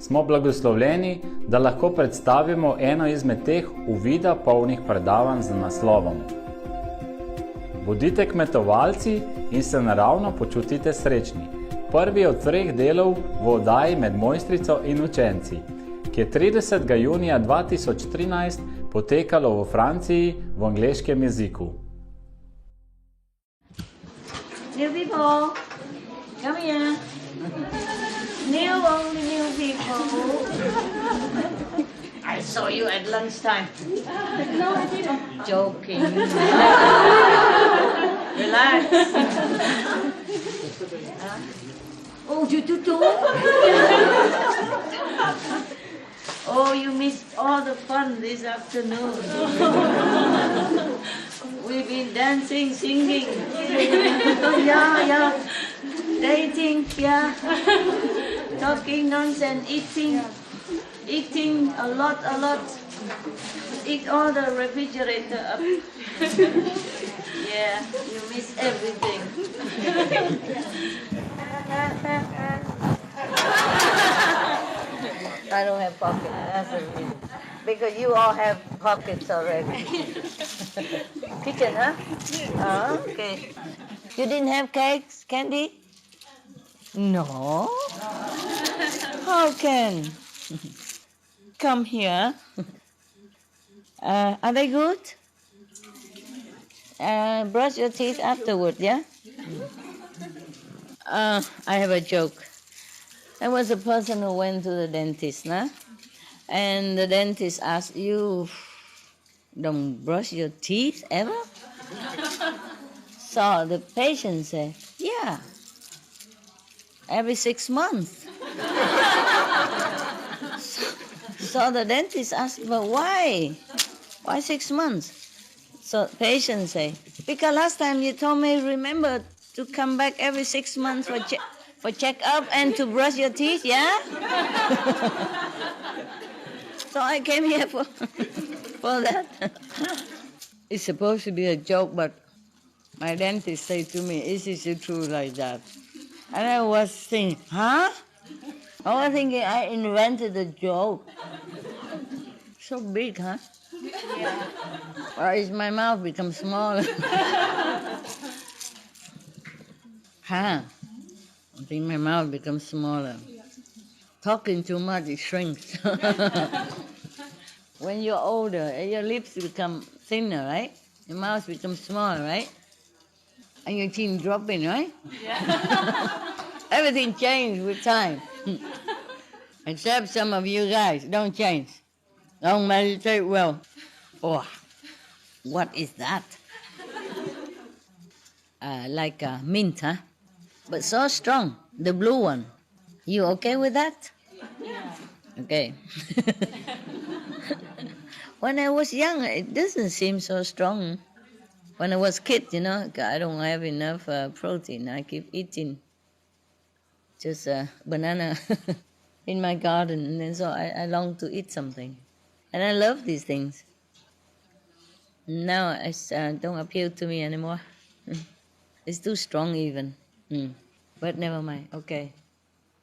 smo blagoslovljeni, da lahko predstavimo eno izmed teh uvida polnih predavanj z naslovom Bodite kmetovalci in se naravno počutite srečni. Prvi od 3 delov v oddaji Med mojstrico in učenci, ki je 30. junija 2013 potekalo v Franciji v angleškem jeziku. New people, come here. Only new people. I saw you at lunchtime. No, I didn't. Joking. Relax. Oh, you too? Oh, you missed all the fun this afternoon. We've been dancing, singing. Yeah. Dating, yeah. Talking nonsense, eating a lot. Eat all the refrigerator up. Yeah, you miss everything. I don't have pockets, that's the reason. Because you all have pockets already. Kitchen, huh? Okay. You didn't have cakes, candy? No? How can? Come here. Are they good? Brush your teeth afterward, yeah? I have a joke. There was a person who went to the dentist, and the dentist asked, you don't brush your teeth ever? So the patient said, yeah, every 6 months. So the dentist asked, but why? Why 6 months? So the patient said, because last time you told me remember to come back every 6 months for check-up and to brush your teeth, yeah? So I came here for that. It's supposed to be a joke, but my dentist said to me, is it true like that? And I was thinking, huh? I was thinking I invented a joke. So big, huh? Yeah. Or is my mouth become smaller? Huh? I think my mouth becomes smaller. Talking too much, it shrinks. When you're older, your lips become thinner, right? Your mouth becomes smaller, right? And your chin dropping, right? Yeah. Everything changes with time. Except some of you guys don't change. Don't meditate well. Oh, what is that? Like a mint, huh? But so strong, the blue one. You okay with that? Yeah. Okay. When I was young, it doesn't seem so strong. When I was a kid, I don't have enough protein. I keep eating just banana in my garden, and then so I long to eat something. And I love these things. Now it don't appeal to me anymore. It's too strong even. But never mind, okay.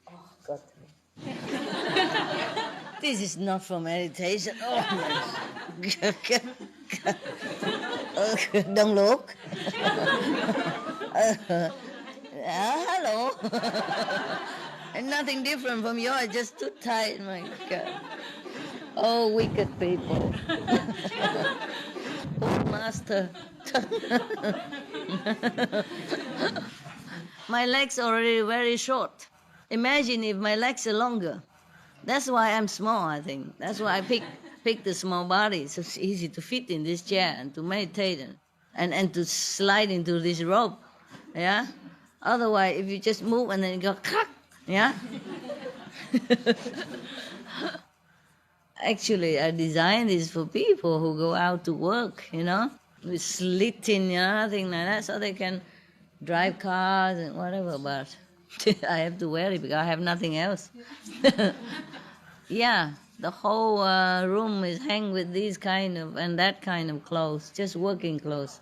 Oh, God. This is not for meditation. Oh, my God. Don't look. Hello. And nothing different from yours, just too tight, my God. Oh, wicked people. Oh, master. My legs are already very short. Imagine if my legs are longer. That's why I'm small, I think. That's why I pick the small body. So it's easy to fit in this chair and to meditate and to slide into this rope. Yeah? Otherwise, if you just move and then you go, crack, yeah? Actually, I designed this for people who go out to work, with slitting, things like that, so they can drive cars and whatever, but I have to wear it because I have nothing else. Yeah, the whole room is hung with these kind of and that kind of clothes, just working clothes.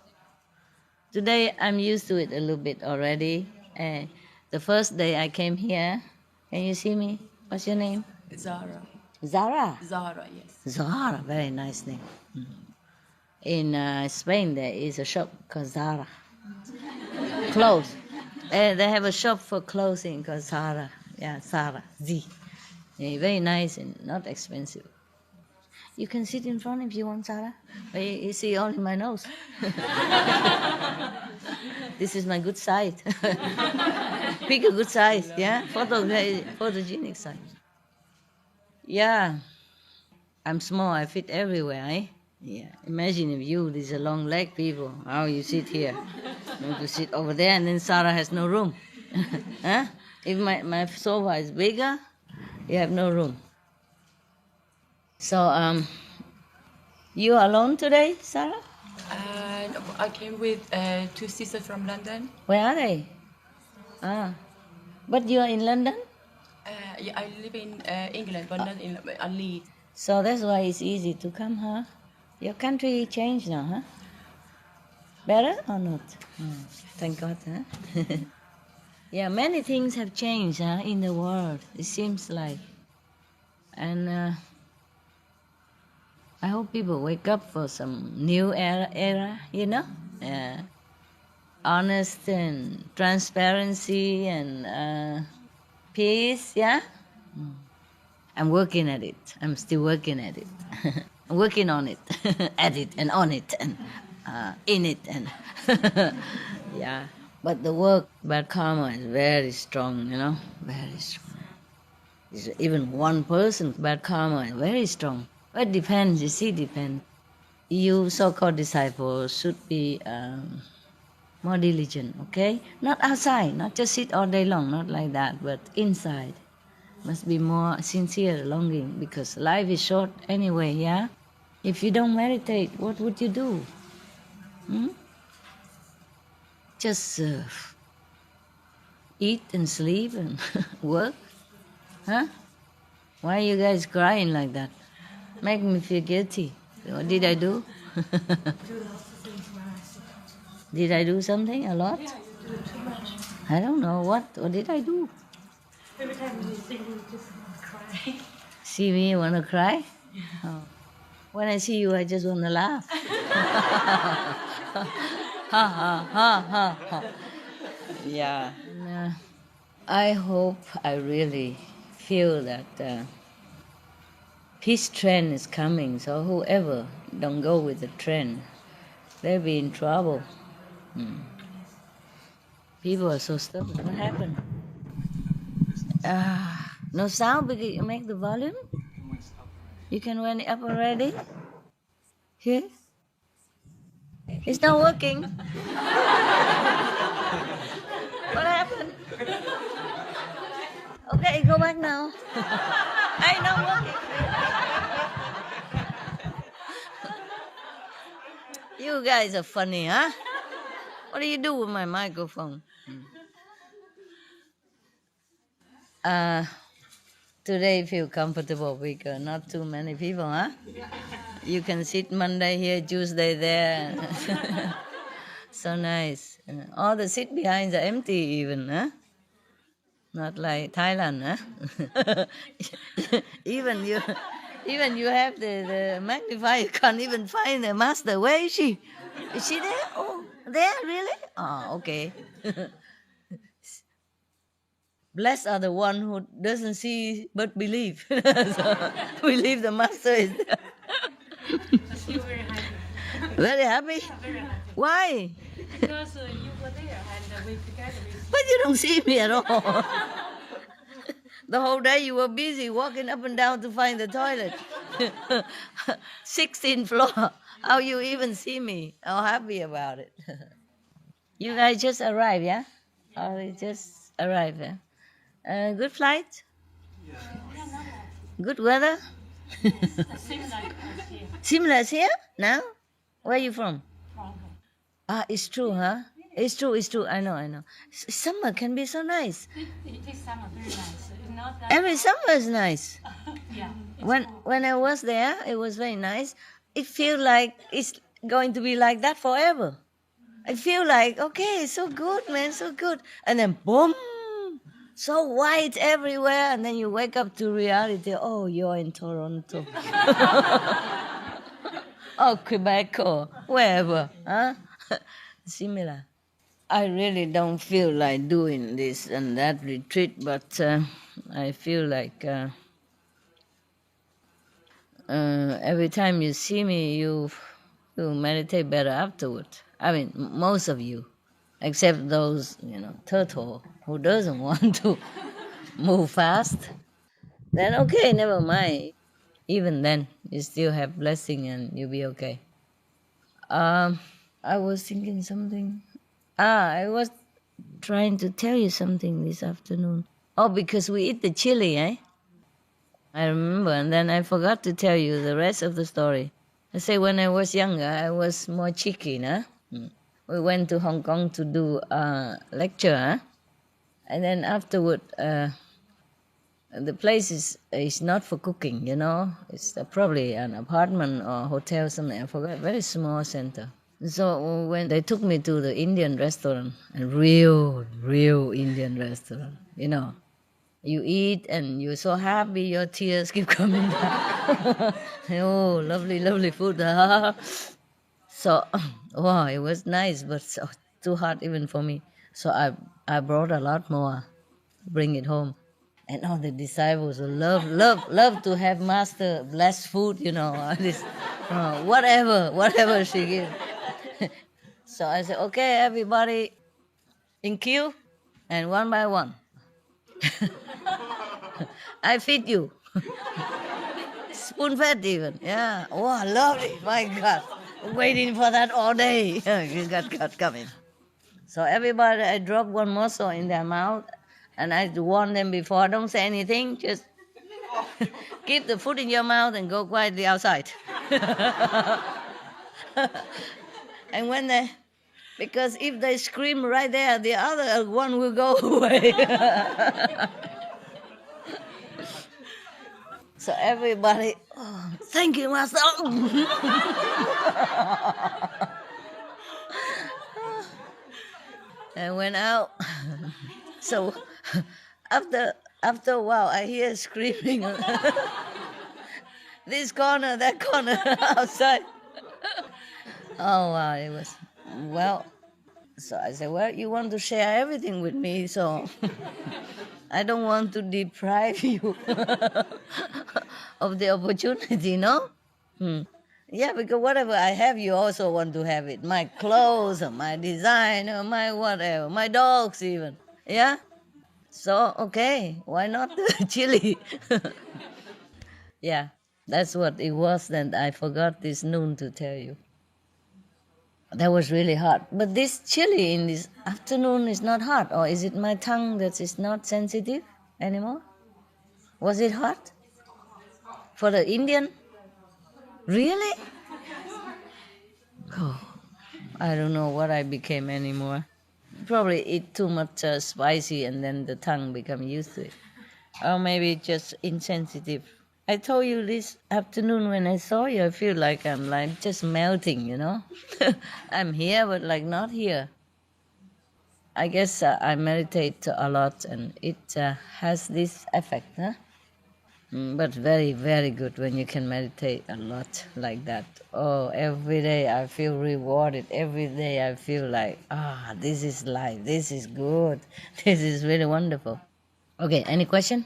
Today, I'm used to it a little bit already. The first day I came here, can you see me? What's your name? Zara. Zara. Zara, yes. Zara, very nice name. In Spain, there is a shop called Zara. Clothes. They have a shop for clothing called Zara. Yeah, Zara. Z. Yeah, very nice and not expensive. You can sit in front if you want, Zara. But you see only my nose. This is my good side. Pick a good size, yeah? Photogenic size. Yeah. I'm small, I fit everywhere, eh? Yeah. Imagine if you, these are long leg people, how you sit here. You have to sit over there and then Sarah has no room. Huh? If my sofa is bigger, you have no room. So, you are alone today, Sarah? And I came with 2 sisters from London. Where are they? Ah. But you are in London? Yeah, I live in England, but not in Leeds. So that's why it's easy to come, huh? Your country changed now, huh? Better or not? Thank God, huh? Yeah, many things have changed in the world, it seems like. And I hope people wake up for some new era, you know? Honest and transparency and peace, yeah? I'm working at it. I'm still working at it. I'm working on it, at it and on it and in it and yeah. But the work bad karma is very strong, you know, very strong. It's even one person bad karma is very strong. But it depends, you see, depends. You so-called disciples should be more diligent, okay? Not outside, not just sit all day long, not like that, but inside. Must be more sincere longing because life is short anyway, yeah? If you don't meditate, what would you do? Just eat and sleep and work? Huh? Why are you guys crying like that? Make me feel guilty. What did I do? Did I do something a lot? Yeah, you do too much. I don't know. What did I do? Every time you think you just want to cry. See me, you want to cry? Oh. When I see you, I just want to laugh. Ha ha ha ha ha. Yeah. I hope I really feel that peace trend is coming. So whoever don't go with the trend, they'll be in trouble. People are so stupid. What happened? No sound because you make the volume? You can run it up already? Here? It's not working. What happened? Okay, go back now. Ain't not working. You guys are funny, huh? What do you do with my microphone? Today feel comfortable because not too many people, huh? You can sit Monday here, Tuesday there. So nice. All the seat behinds are empty even, huh? Not like Thailand, huh? even you have the magnifier, you can't even find the master. Where is she? Is she there? Oh, there, really? Oh, okay. Blessed are the one who doesn't see but believe. So believe the master is there. You're very happy. Very happy? Very happy. Why? Because you were there and we together. But you don't see me at all. The whole day you were busy walking up and down to find the toilet. 16th floor. How you even see me? I'm happy about it. You guys just arrived, yeah? Or you just arrived, yeah? Good flight? Good weather? Similar as here. Similar as here? Now? Where are you from? Toronto. It's true, huh? It's true. I know. Summer can be so nice. It is summer very nice. It's not that Every summer is nice. yeah. When I was there, it was very nice. It feels like it's going to be like that forever. I feel like, okay, so good, man, so good. And then, boom, so white everywhere, and then you wake up to reality. Oh, you're in Toronto, or Quebec, or wherever, huh? Similar. I really don't feel like doing this and that retreat, but I feel like every time you see me, you meditate better afterward. I mean, most of you, except those, turtle who doesn't want to move fast. Then okay, never mind. Even then, you still have blessing and you'll be okay. I was thinking something. I was trying to tell you something this afternoon. Oh, because we eat the chili, eh? I remember, and then I forgot to tell you the rest of the story. I say when I was younger, I was more cheeky, nah? We went to Hong Kong to do a lecture, huh? And then afterward, the place is not for cooking, It's probably an apartment or hotel, something. I forgot. Very small center. So when they took me to the Indian restaurant, a real Indian restaurant, you eat and you're so happy, your tears keep coming down. Oh, lovely food. So, wow, it was nice, but so, too hot even for me. So I brought a lot more, bring it home. And all the disciples love to have master blessed food, this, whatever she gives. So I said, okay, everybody in queue, and one by one. I feed you. Spoon fed even. Yeah. Oh, I love it. My God. Waiting for that all day. You got coming. So everybody, I drop one morsel in their mouth, and I warn them before, don't say anything, just keep the food in your mouth and go quietly outside. And when because if they scream right there, the other one will go away. So everybody, oh, thank you, Master. And went out. So after a while, I hear screaming. This corner, that corner, outside. Oh, wow, it was, well, so I said, well, you want to share everything with me, so I don't want to deprive you of the opportunity, no? Yeah, because whatever I have, you also want to have it. My clothes, or my design, or my whatever, my dogs even, yeah? So, okay, why not the chili? Yeah, that's what it was. Then I forgot this noon to tell you. That was really hot. But this chili in this afternoon is not hot. Or is it my tongue that is not sensitive anymore? Was it hot? For the Indian? Really? Oh, I don't know what I became anymore. Probably eat too much spicy and then the tongue become used to it. Or maybe just insensitive. I told you this afternoon when I saw you, I feel like I'm like just melting, I'm here, but like not here. I guess I meditate a lot and it has this effect, huh? But very, very good when you can meditate a lot like that. Oh, every day I feel rewarded. Every day I feel like, this is life. This is good. This is really wonderful. Okay, any question?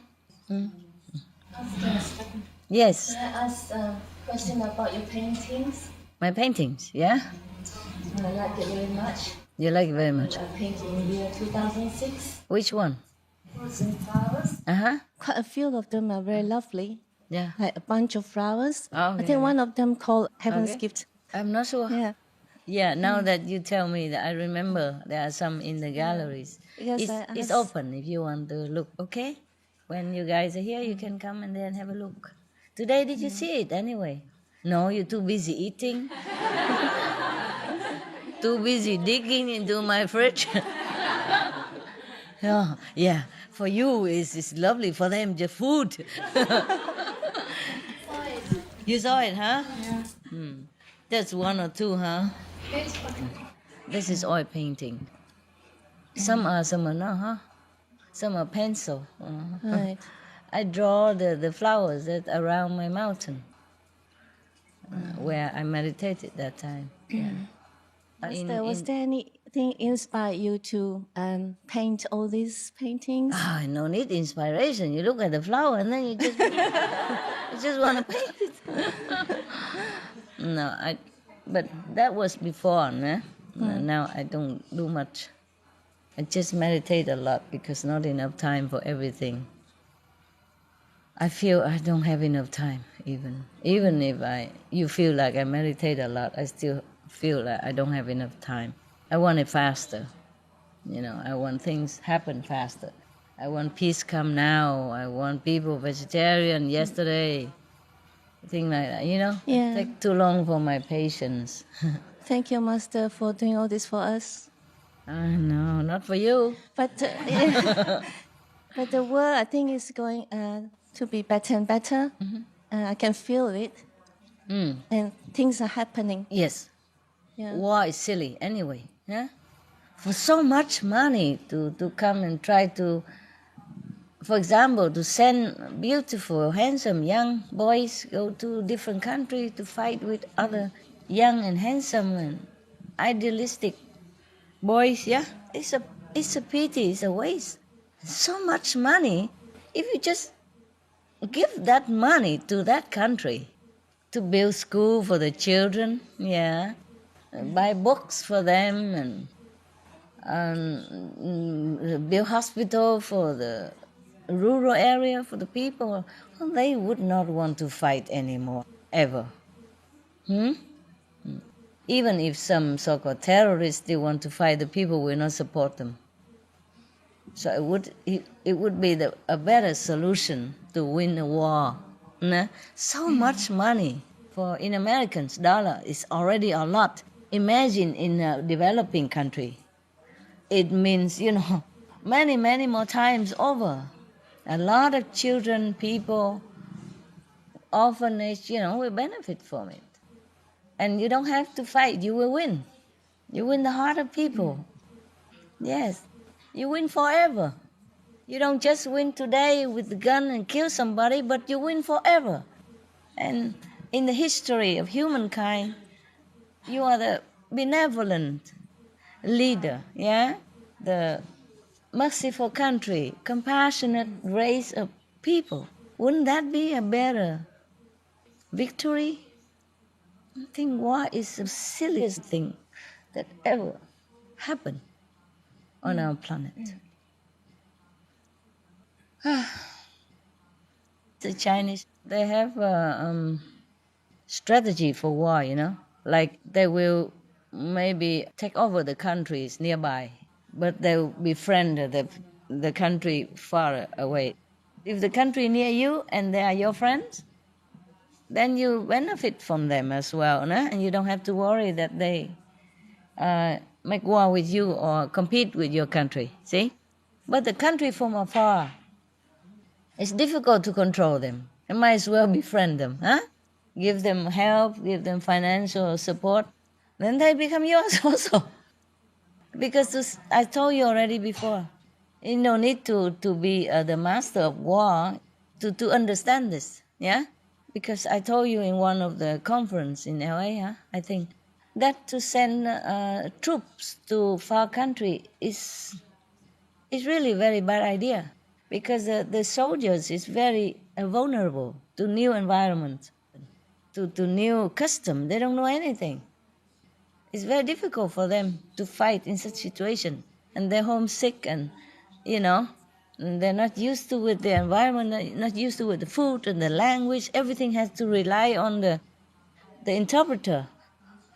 Yes. Can I ask a question about your paintings? My paintings, yeah? I like it very much. You like it very much. I painted in the year 2006. Which one? Fruits and flowers. Uh-huh. Quite a few of them are very lovely. Yeah. Like a bunch of flowers. Oh, I think one of them called Heaven's Okay. Gift. I'm not sure. Yeah. Yeah, now that you tell me that, I remember there are some in the galleries. Because It's open if you want to look, okay? When you guys are here, you can come and then have a look. Today, did you see it anyway? No, you're too busy eating. Too busy digging into my fridge. Oh, yeah, for you it's lovely, for them just food. You saw it, huh? Yeah. That's one or two, huh? This is oil painting. Some are not, huh? some are pencil. Right. I draw the flowers that around my mountain where I meditated that time. Yeah. Was there anything inspired you to paint all these paintings? No need inspiration. You look at the flower and then you just you just want to paint it. No, but that was before, nah? Now I don't do much. I just meditate a lot because not enough time for everything. I feel I don't have enough time even if you feel like I meditate a lot, I still feel like I don't have enough time. I want it faster. I want things happen faster. I want peace come now. I want people vegetarian yesterday. Thing like that, Yeah. Take too long for my patience. Thank you, Master, for doing all this for us. No, not for you. But but the world, I think, is going to be better and better. I can feel it, and things are happening. Yes. Yeah. War is silly anyway. Yeah. For so much money to come and try to, for example, to send beautiful, handsome young boys go to different country to fight with other young and handsome and idealistic boys. Yeah, it's a pity. It's a waste. So much money. If you just give that money to that country to build school for the children, yeah, buy books for them and build hospital for the rural area for the people, well, they would not want to fight anymore, ever. Even if some so-called terrorists still want to fight, the people will not support them. So it would be a better solution to win a war. Nah? So much money in Americans, dollar is already a lot. Imagine in a developing country. It means, many, many more times over. A lot of children, people, orphanage, will benefit from it. And you don't have to fight, you will win. You win the heart of people. Yes, you win forever. You don't just win today with the gun and kill somebody, but you win forever. And in the history of humankind, you are the benevolent leader, yeah? The merciful country, compassionate race of people. Wouldn't that be a better victory? I think war is the silliest thing that ever happened on our planet. The Chinese, they have a strategy for war, like they will maybe take over the countries nearby, but they will befriend the country far away. If the country near you and they are your friends, then you benefit from them as well, no? And you don't have to worry that they make war with you or compete with your country, see? But the country from afar, it's difficult to control them. You might as well befriend them, huh? Give them help, give them financial support, then they become yours also. Because I told you already before, you don't need to be the master of war to understand this, yeah? Because I told you in one of the conference in LA, huh? I think, that to send troops to far country is really very bad idea. Because the soldiers is very vulnerable to new environment, to new custom. They don't know anything. It's very difficult for them to fight in such situation. And they're homesick and, and they're not used to with the environment, not used to with the food and the language. Everything has to rely on the interpreter.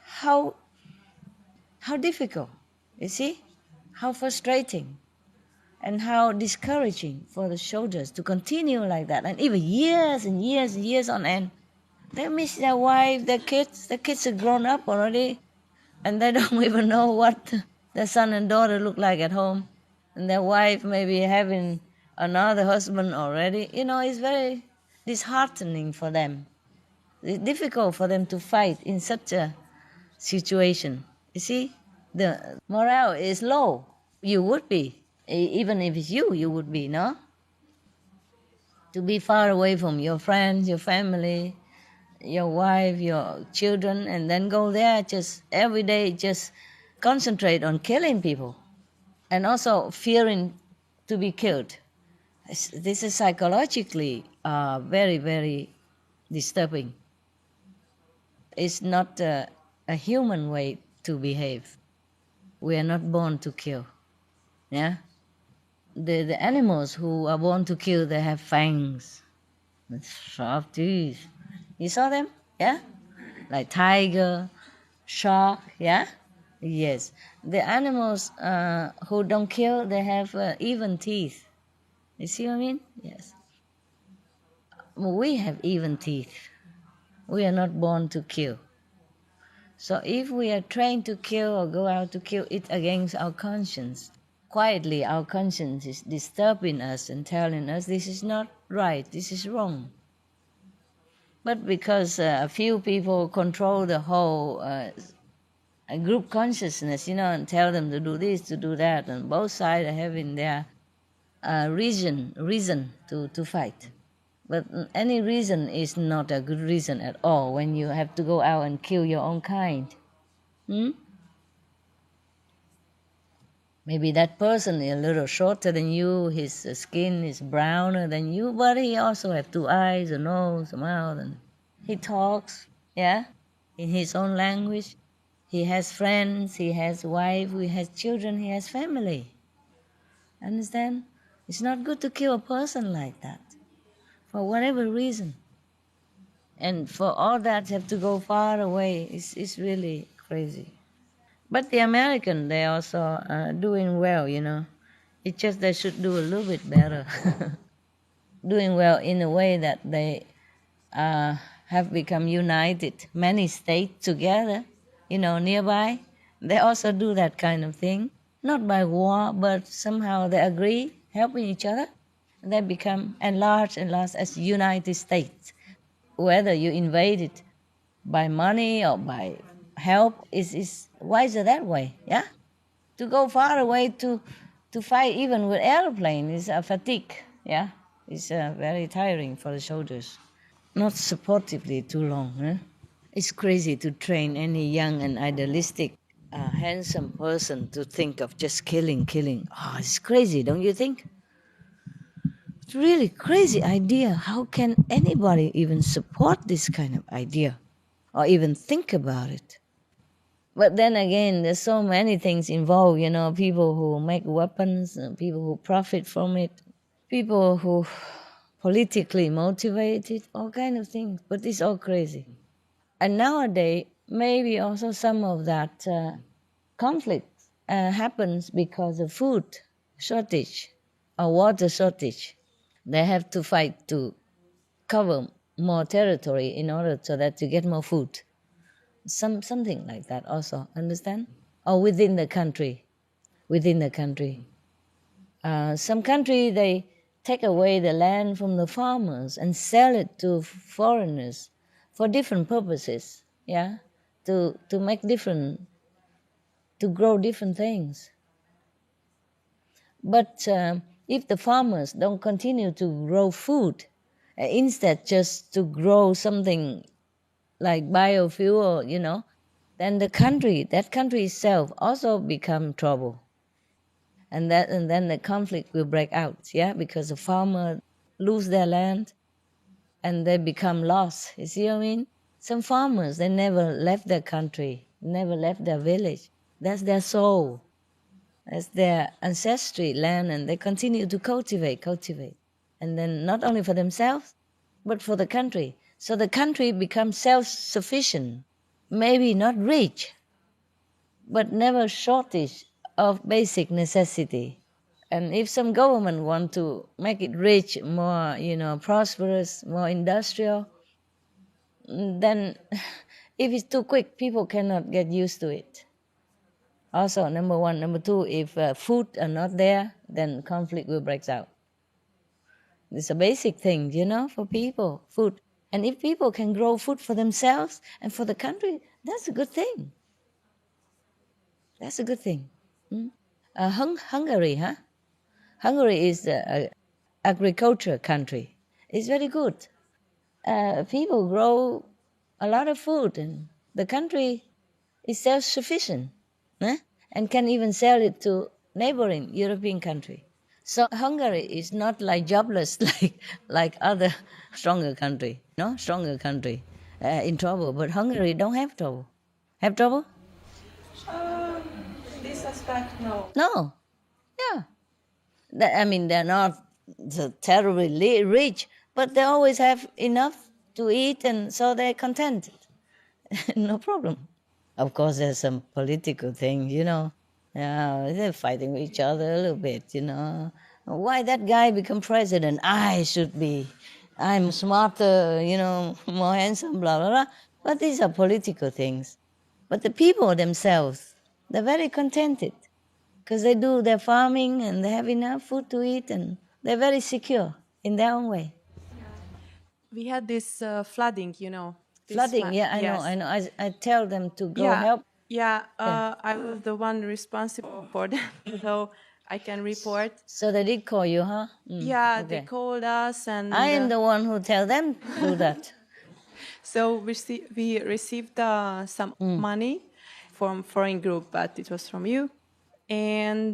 How difficult, you see? How frustrating. And how discouraging for the soldiers to continue like that. And even years and years and years on end. They miss their wife, their kids. Their kids are grown up already. And they don't even know what their son and daughter look like at home. And their wife maybe having another husband already. It's very disheartening for them. It's difficult for them to fight in such a situation. You see, the morale is low. You would be Even if it's you, you would be, no? To be far away from your friends, your family, your wife, your children, and then go there just every day, just concentrate on killing people and also fearing to be killed. This is psychologically very, very disturbing. It's not a human way to behave. We are not born to kill. Yeah? The animals who are born to kill, they have fangs with sharp teeth. You saw them? Yeah? Like tiger, shark, yeah? Yes. The animals who don't kill, they have even teeth. You see what I mean? Yes. We have even teeth. We are not born to kill. So if we are trained to kill or go out to kill, it against our conscience. Quietly, our conscience is disturbing us and telling us this is not right, this is wrong. But because a few people control the whole group consciousness, and tell them to do this, to do that, and both sides are having their reason to fight. But any reason is not a good reason at all when you have to go out and kill your own kind. Maybe that person is a little shorter than you, his skin is browner than you, but he also has 2 eyes, a nose, a mouth, and he talks, yeah, in his own language. He has friends, he has wife, he has children, he has family. Understand? It's not good to kill a person like that, for whatever reason. And for all that have to go far away, it's really crazy. But the American, they also are doing well, It's just they should do a little bit better. Doing well in a way that they have become united, many states together, nearby. They also do that kind of thing. Not by war, but somehow they agree, helping each other. They become enlarged as United States. Whether you invade it by money or by help is wiser that way, yeah? To go far away to fight even with airplane is a fatigue, yeah? It's very tiring for the soldiers. Not supportively too long, huh? It's crazy to train any young and idealistic, handsome person to think of just killing. Oh, it's crazy, don't you think? It's really crazy idea. How can anybody even support this kind of idea or even think about it? But then again, there's so many things involved, people who make weapons, people who profit from it, people who politically motivated, all kind of things. But it's all crazy. And nowadays, maybe also some of that conflict happens because of food shortage or water shortage. They have to fight to cover more territory in order so that to get more food. Something like that also, understand? Or within the country. Some country, they take away the land from the farmers and sell it to foreigners for different purposes, yeah? To make different, to grow different things. But if the farmers don't continue to grow food, instead just to grow something like biofuel, then that country itself also become trouble. And then the conflict will break out, yeah, because the farmer lose their land and they become lost. You see what I mean? Some farmers, they never left their country, never left their village. That's their soul. That's their ancestry land, and they continue to cultivate. And then not only for themselves, but for the country. So the country becomes self-sufficient, maybe not rich, but never shortage of basic necessity. And if some government want to make it rich, more, prosperous, more industrial, then if it's too quick, people cannot get used to it. Also, number one. Number two, if food are not there, then conflict will break out. It's a basic thing, for people, food. And if people can grow food for themselves and for the country, that's a good thing. That's a good thing. Hungary, huh? Hungary is an agriculture country. It's very good. People grow a lot of food, and the country is self-sufficient, and can even sell it to neighboring European country. So Hungary is not like jobless like other stronger country, in trouble. But Hungary don't have trouble. Have trouble? This aspect, no. No. Yeah. I mean, they're not terribly rich, but they always have enough to eat, and so they're content. No problem. Of course, there's some political thing, Yeah, they're fighting with each other a little bit, Why that guy become president? I should be. I'm smarter, more handsome, blah, blah, blah. But these are political things. But the people themselves, they're very contented because they do their farming and they have enough food to eat, and they're very secure in their own way. We had this flooding, Flooding, yeah, I know. I tell them to go help. Yeah, I was the one responsible for that, so I can report. So they did call you, huh? Yeah, okay. They called us, and I am the one who tell them to do that. So we received some money from foreign group, but it was from you. And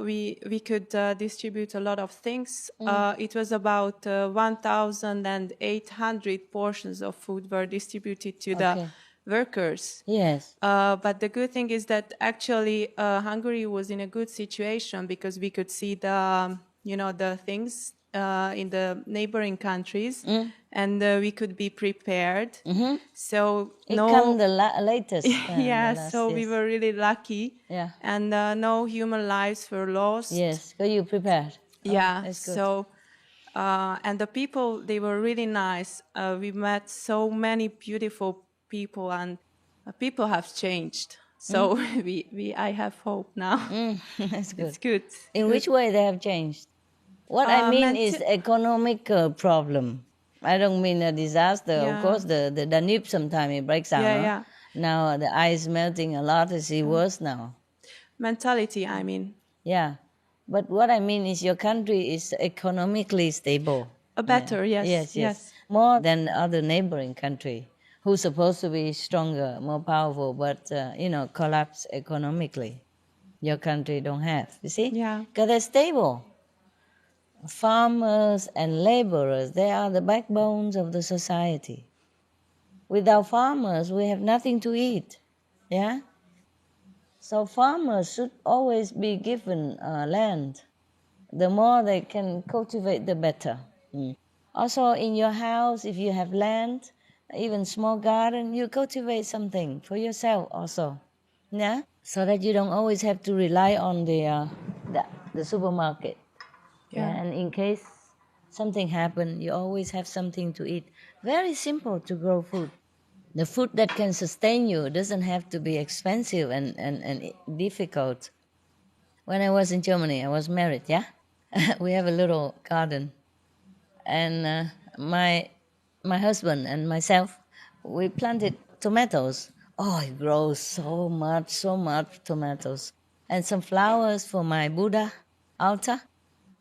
we could distribute a lot of things. It was about 1,800 portions of food were distributed to the workers. Yes. But the good thing is that actually Hungary was in a good situation because we could see the things in the neighboring countries, and we could be prepared. So it come the latest. We were really lucky. Yeah. And no human lives were lost. Yes, so you prepared. Yeah. That's good. So, and the people, they were really nice. We met so many beautiful people, and people have changed. So I have hope now. That's good. It's good. In which way they have changed? What I mean is economic problem. I don't mean a disaster. Yeah. Of course, the Danube sometimes it breaks down. Yeah. Now the ice melting a lot. Is it worse now? Mentality, I mean. Yeah. But what I mean is your country is economically stable. Better, yes. Yes. More than other neighboring country who's supposed to be stronger, more powerful, but, collapse economically. Your country don't have, you see? Yeah. Because they're stable. Farmers and laborers, they are the backbones of the society. Without farmers, we have nothing to eat. Yeah? So farmers should always be given land. The more they can cultivate, the better. Also, in your house, if you have land, even small garden, you cultivate something for yourself also. Yeah? So that you don't always have to rely on the supermarket. Yeah. And in case something happens, you always have something to eat. Very simple to grow food. The food that can sustain you doesn't have to be expensive and difficult. When I was in Germany, I was married, yeah? We have a little garden. And my husband and myself, we planted tomatoes. Oh, it grows so much tomatoes. And some flowers for my Buddha altar.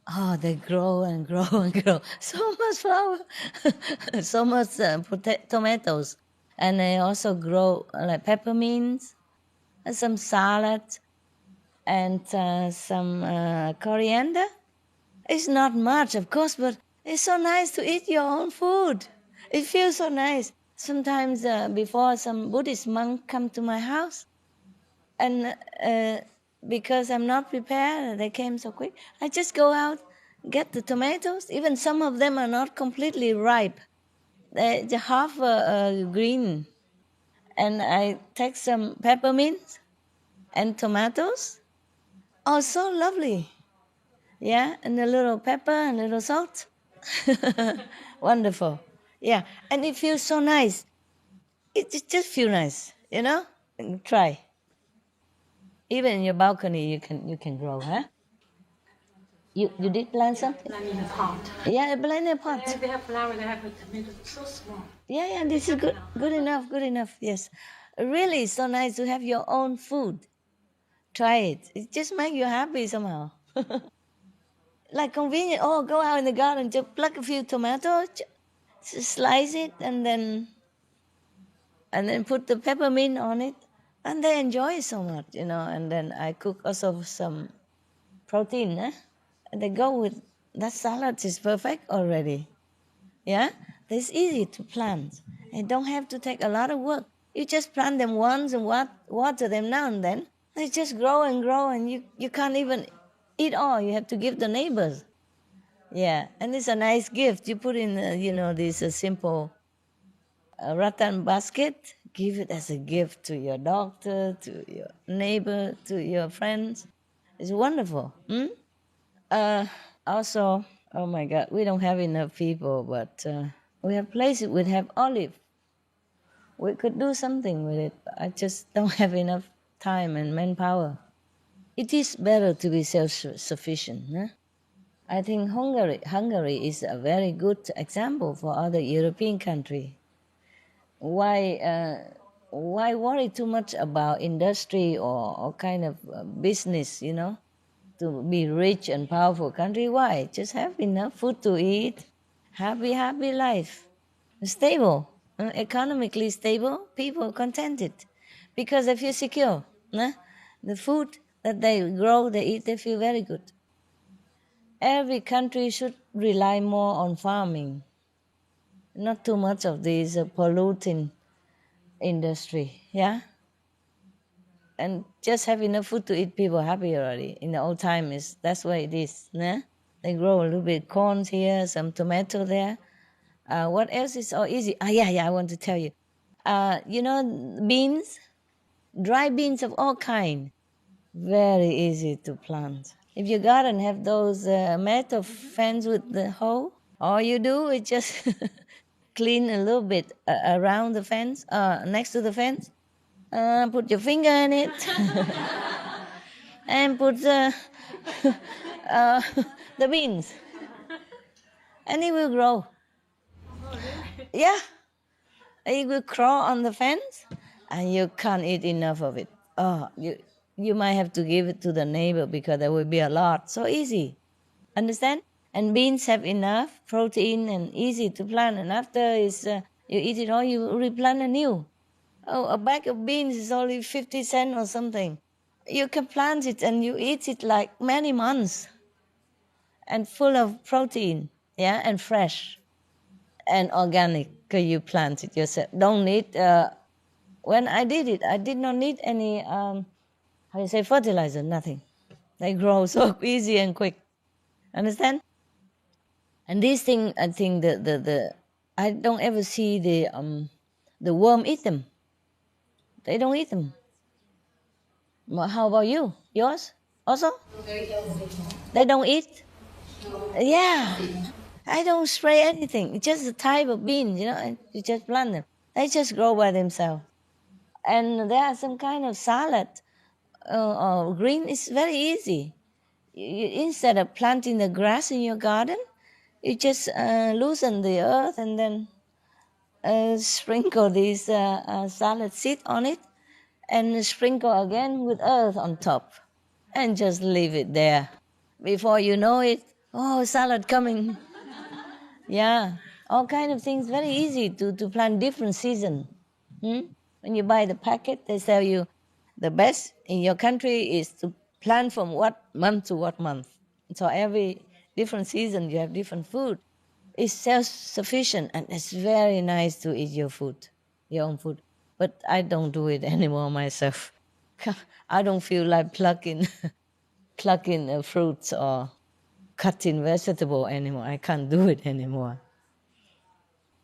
Oh, they grow and grow and grow. So much flower, so much tomatoes. And they also grow like peppermints, and some salad, and some coriander. It's not much, of course, but it's so nice to eat your own food. It feels so nice. Sometimes before some Buddhist monk come to my house, and because I'm not prepared, they came so quick. I just go out, get the tomatoes. Even some of them are not completely ripe. They're half green. And I take some peppermint and tomatoes. Oh, so lovely. Yeah, and a little pepper and a little salt. Wonderful. Yeah, and it feels so nice. It just feels nice, Try. Even in your balcony, you can grow, huh? You did plant something? Plant in a pot. Yeah, plant in a pot. They have flower, they have a tomato so small. Yeah, this is good enough, yes. Really, so nice to have your own food. Try it. It just makes you happy somehow. like convenient. Oh, go out in the garden, just pluck a few tomatoes, slice it, and then put the peppermint on it, and they enjoy it so much, And then I cook also some protein, and they go with that. Salad is perfect already. Yeah, it's easy to plant. It don't have to take a lot of work. You just plant them once and water them now and then. They just grow and grow, and you can't even eat all. You have to give the neighbors. Yeah, and it's a nice gift. You put in, this simple rattan basket. Give it as a gift to your doctor, to your neighbor, to your friends. It's wonderful. Also, oh my God, we don't have enough people, but we have places we have olive. We could do something with it. I just don't have enough time and manpower. It is better to be self-sufficient. I think Hungary is a very good example for other European countries. Why worry too much about industry or kind of business, to be rich and powerful country? Why? Just have enough food to eat, happy life, stable, economically stable, people contented, because they feel secure. The food that they grow, they eat, they feel very good. Every country should rely more on farming, not too much of this polluting industry, yeah? And just have enough food to eat, people happy already. In the old time, that's why it is. They grow a little bit corn here, some tomato there. What else is all easy? I want to tell you. Beans, dry beans of all kind, very easy to plant. If your garden have those metal fence with the hole, all you do is just clean a little bit around the fence, next to the fence. Put your finger in it and put the beans, and it will grow. Yeah, it will crawl on the fence, and you can't eat enough of it. Oh, you might have to give it to the neighbor because there will be a lot. So easy, understand? And beans have enough protein and easy to plant. And after you eat it all, you replant anew. Oh, a bag of beans is only 50 cents or something. You can plant it and you eat it like many months, and full of protein, yeah, and fresh and organic. You plant it yourself. Don't need. When I did it, I did not need any fertilizer. Nothing. They grow so easy and quick. Understand? And these things, I think I don't ever see the worm eat them. They don't eat them. Well, how about you? Yours also? They don't eat? Yeah. I don't spray anything. It's just a type of beans, and you just plant them. They just grow by themselves. And there are some kind of salad or green. It's very easy. Instead of planting the grass in your garden, you just loosen the earth and then sprinkle these salad seed on it, and sprinkle again with earth on top, and just leave it there. Before you know it, salad coming. Yeah, all kind of things. Very easy to plant different season. When you buy the packet, they tell you the best in your country is to plant from what month to what month. So every different season you have different food. It's self-sufficient, and it's very nice to eat your own food. But I don't do it anymore myself. I don't feel like plucking fruits or cutting vegetable anymore. I can't do it anymore.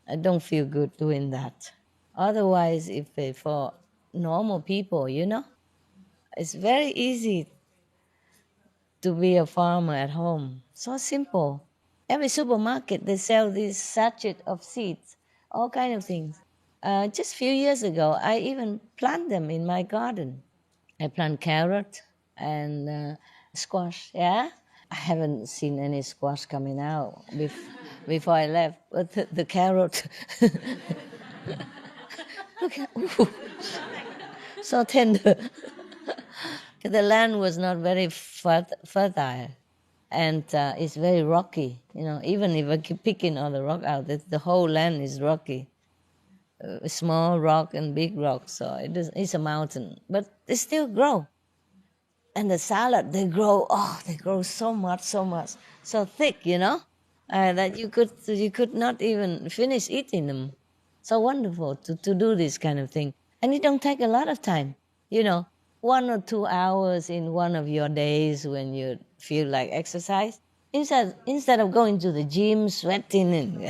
I don't feel good doing that. Otherwise, if for normal people, it's very easy to be a farmer at home. So simple. Every supermarket, they sell this sachet of seeds, all kind of things. Just a few years ago, I even plant them in my garden. I plant carrot and squash, yeah? I haven't seen any squash coming out before I left, but the carrot, look at, so tender. The land was not very fertile. and it's very rocky. Even if I keep picking all the rock out, the whole land is rocky. Small rock and big rock, so it's a mountain, but they still grow. And the salad, they grow so much, so thick, that you could not even finish eating them. So wonderful to do this kind of thing. And it don't take a lot of time, 1 or 2 hours in one of your days when you feel like exercise. Instead of going to the gym, sweating and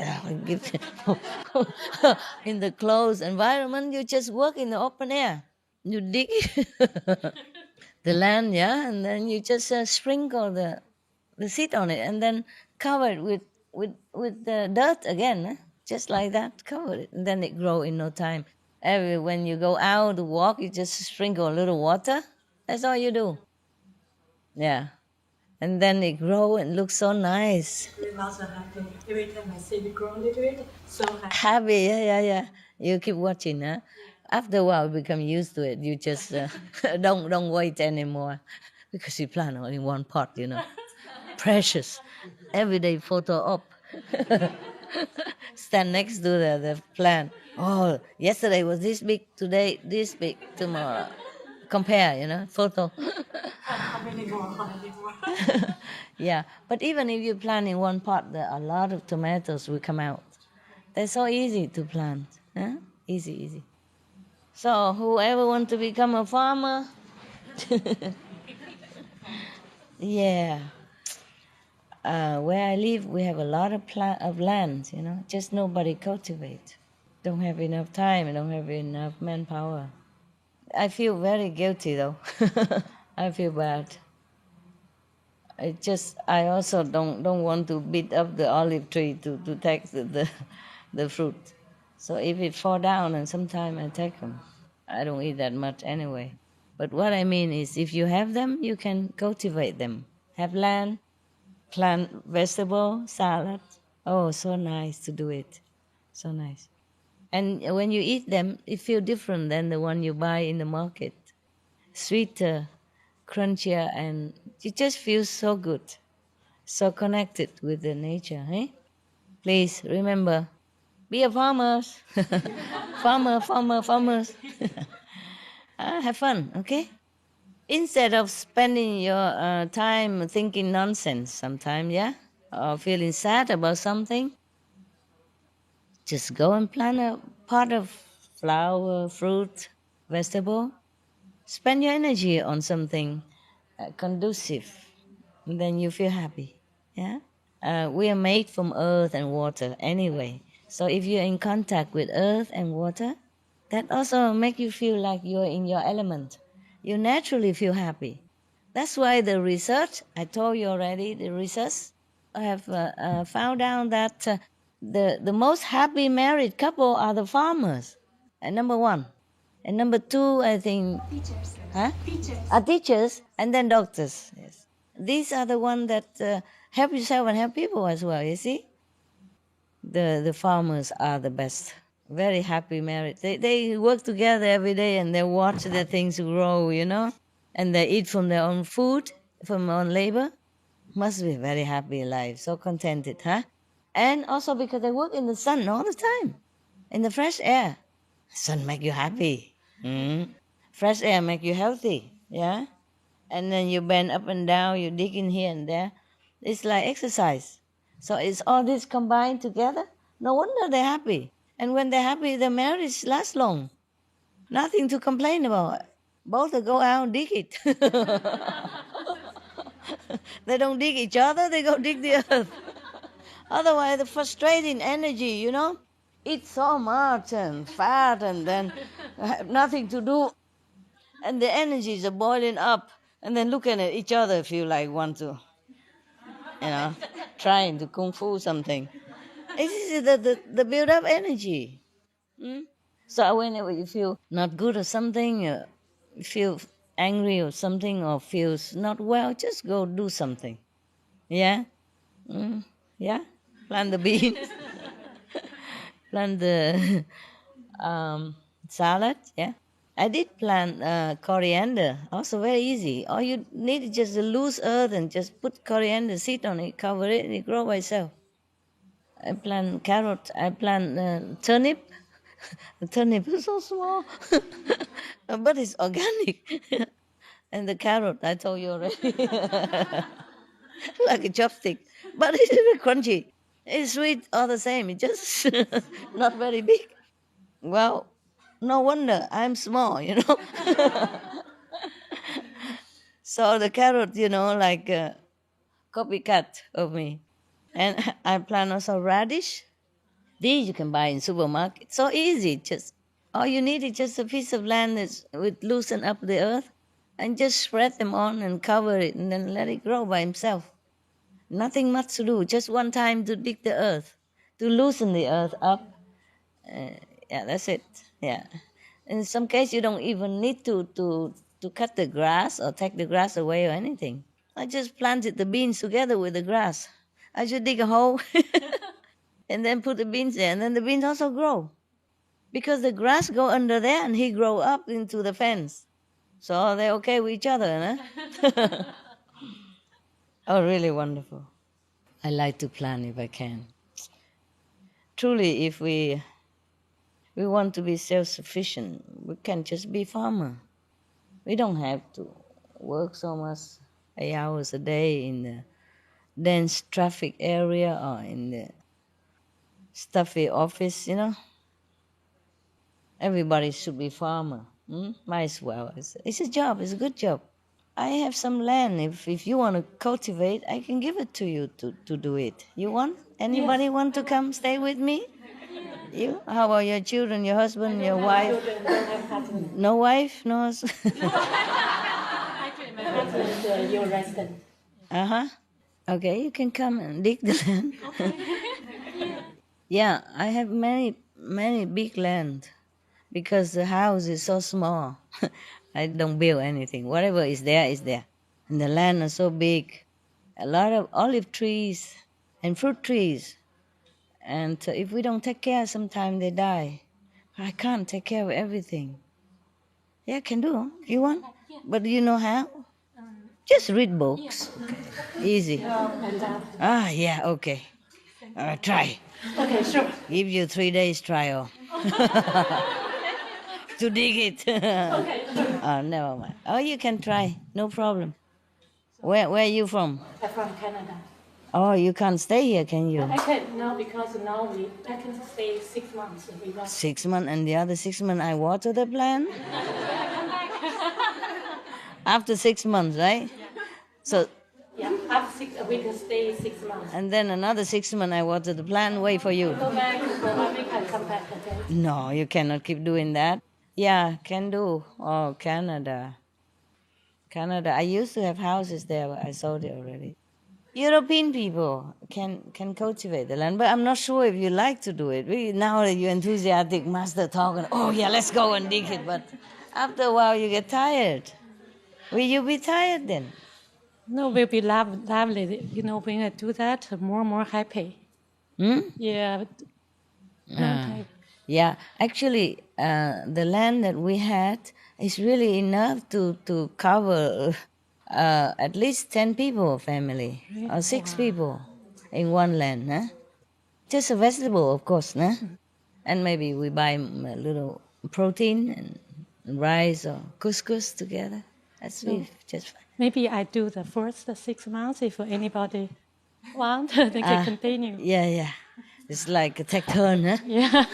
in the closed environment, you just work in the open air. You dig the land, and then you just sprinkle the seed on it, and then cover it with the dirt again, just like that, cover it, and then it grow in no time. When you go out to walk, you just sprinkle a little water. That's all you do. Yeah. And then it grow and looks so nice. I'm also happy. Every time I see it grow a little bit, so happy. Happy, yeah. You keep watching, huh? After a while, you become used to it. You just don't wait anymore, because you plant only one pot, Precious. Every day photo up. Stand next to the plant. Oh, yesterday was this big, today this big, tomorrow. Compare, photo. How many more? Yeah, but even if you plant in one pot, a lot of tomatoes will come out. They're so easy to plant. Huh? Easy. So whoever wants to become a farmer, yeah. Where I live, we have a lot of land, just nobody cultivate. Don't have enough time, don't have enough manpower. I feel very guilty, though. I feel bad. I also don't want to beat up the olive tree to take the fruit. So if it fall down, and sometimes I take them. I don't eat that much anyway. But what I mean is, if you have them, you can cultivate them. Have land, plant vegetable, salad. Oh, so nice to do it. So nice. And when you eat them, it feels different than the one you buy in the market. Sweeter, crunchier, and it just feels so good. So connected with the nature, eh? Please remember, be a farmers. Farmers. Have fun, okay? Instead of spending your time thinking nonsense sometimes, or feeling sad about something, just go and plant a pot of flower, fruit, vegetable. Spend your energy on something conducive, and then you feel happy, yeah? We are made from earth and water anyway. So if you're in contact with earth and water, that also make you feel like you're in your element. You naturally feel happy. That's why the research, I told you already, the research have found out that the most happy married couple are the farmers, number one. And number two, I think... Teachers. Huh? Teachers. Teachers, and then doctors. Yes. These are the ones that help yourself and help people as well, you see? The farmers are the best. Very happy married. They work together every day, and they watch the things grow, and they eat from their own food, from their own labor. Must be very happy life, so contented, huh? And also because they work in the sun all the time, in the fresh air. Sun make you happy. Fresh air make you healthy, yeah? And then you bend up and down, you dig in here and there. It's like exercise. So it's all this combined together. No wonder they're happy. And when they're happy, the marriage lasts long. Nothing to complain about. Both go out and dig it. They don't dig each other, they go dig the earth. Otherwise, the frustrating energy, eat so much and fat and then have nothing to do. And the energies are boiling up, and then looking at each other feel like want to, trying to kung fu something. This is the build-up energy. So whenever you feel not good or something, you feel angry or something, or feels not well, just go do something. Yeah? Yeah? Plant the beans. Plant the salad, yeah? I did plant coriander, also very easy. All you need is just a loose earth and just put coriander seed on it, cover it, and it grow by itself. I plant carrot, I plant turnip. The turnip is so small, but it's organic. And the carrot, I told you already, like a chopstick, but it's very crunchy. It's sweet all the same, it's just not very big. Well, no wonder I'm small, you know. So the carrot, you know, like a copycat of me. And I plant also radish. These you can buy in supermarket. So easy. Just all you need is just a piece of land that's with loosen up the earth and just spread them on and cover it and then let it grow by himself. Nothing much to do. Just one time to dig the earth, to loosen the earth up. Yeah, that's it. Yeah. In some case, you don't even need to cut the grass or take the grass away or anything. I just planted the beans together with the grass. I should dig a hole and then put the beans there, and then the beans also grow. Because the grass go under there and he grow up into the fence. So they're okay with each other, huh? Oh, really wonderful. I like to plant if I can. Truly, if we want to be self-sufficient, we can just be farmer. We don't have to work so much, 8 hours a day in the dense traffic area or in the stuffy office, you know. Everybody should be farmer. Might as well. It's a job. It's a good job. I have some land. If you want to cultivate, I can give it to you to do it. You want? Anybody want to come stay with me? You? How about your children, your husband, your wife? No wife? No husband? Actually, my husband is your resident. Uh-huh. Okay, you can come and dig the land. Yeah, I have many big land because the house is so small. I don't build anything. Whatever is there is there. And the land is so big. A lot of olive trees and fruit trees. And if we don't take care, sometimes they die. I can't take care of everything. Yeah, I can do. You want? But do you know how? Just read books. Easy. Yeah, okay. Try. Okay, sure. Give you 3 days trial. To dig it. Okay, sure. Oh, never mind. Oh, you can try. No problem. Where are you from? I'm from Canada. Oh, you can't stay here, can you? I can now because now I can stay 6 months. 6 months, and the other 6 months I water the plant? After 6 months, right? So, Yeah, after 6 we can stay 6 months. and then another 6 months I water the plant, wait for you. Go back, we can come back again. No, you cannot keep doing that. Yeah, can do. Oh, Canada. Canada. I used to have houses there, but I sold it already. European people can cultivate the land, but I'm not sure if you like to do it. Now that you're enthusiastic, master talking, oh yeah, let's go and dig it. But after a while, you get tired. Will you be tired then? No, will be lovely. You know, when I do that, more and more happy. Yeah. Okay. Yeah, actually, the land that we had is really enough to cover at least 10 people family, or 6 people in one land. Huh? Just a vegetable, of course. Huh? And maybe we buy a little protein and rice or couscous together. That's just fine. Maybe I do the first 6 months if anybody want, they can continue. Yeah. It's like a take turn, huh? Yeah,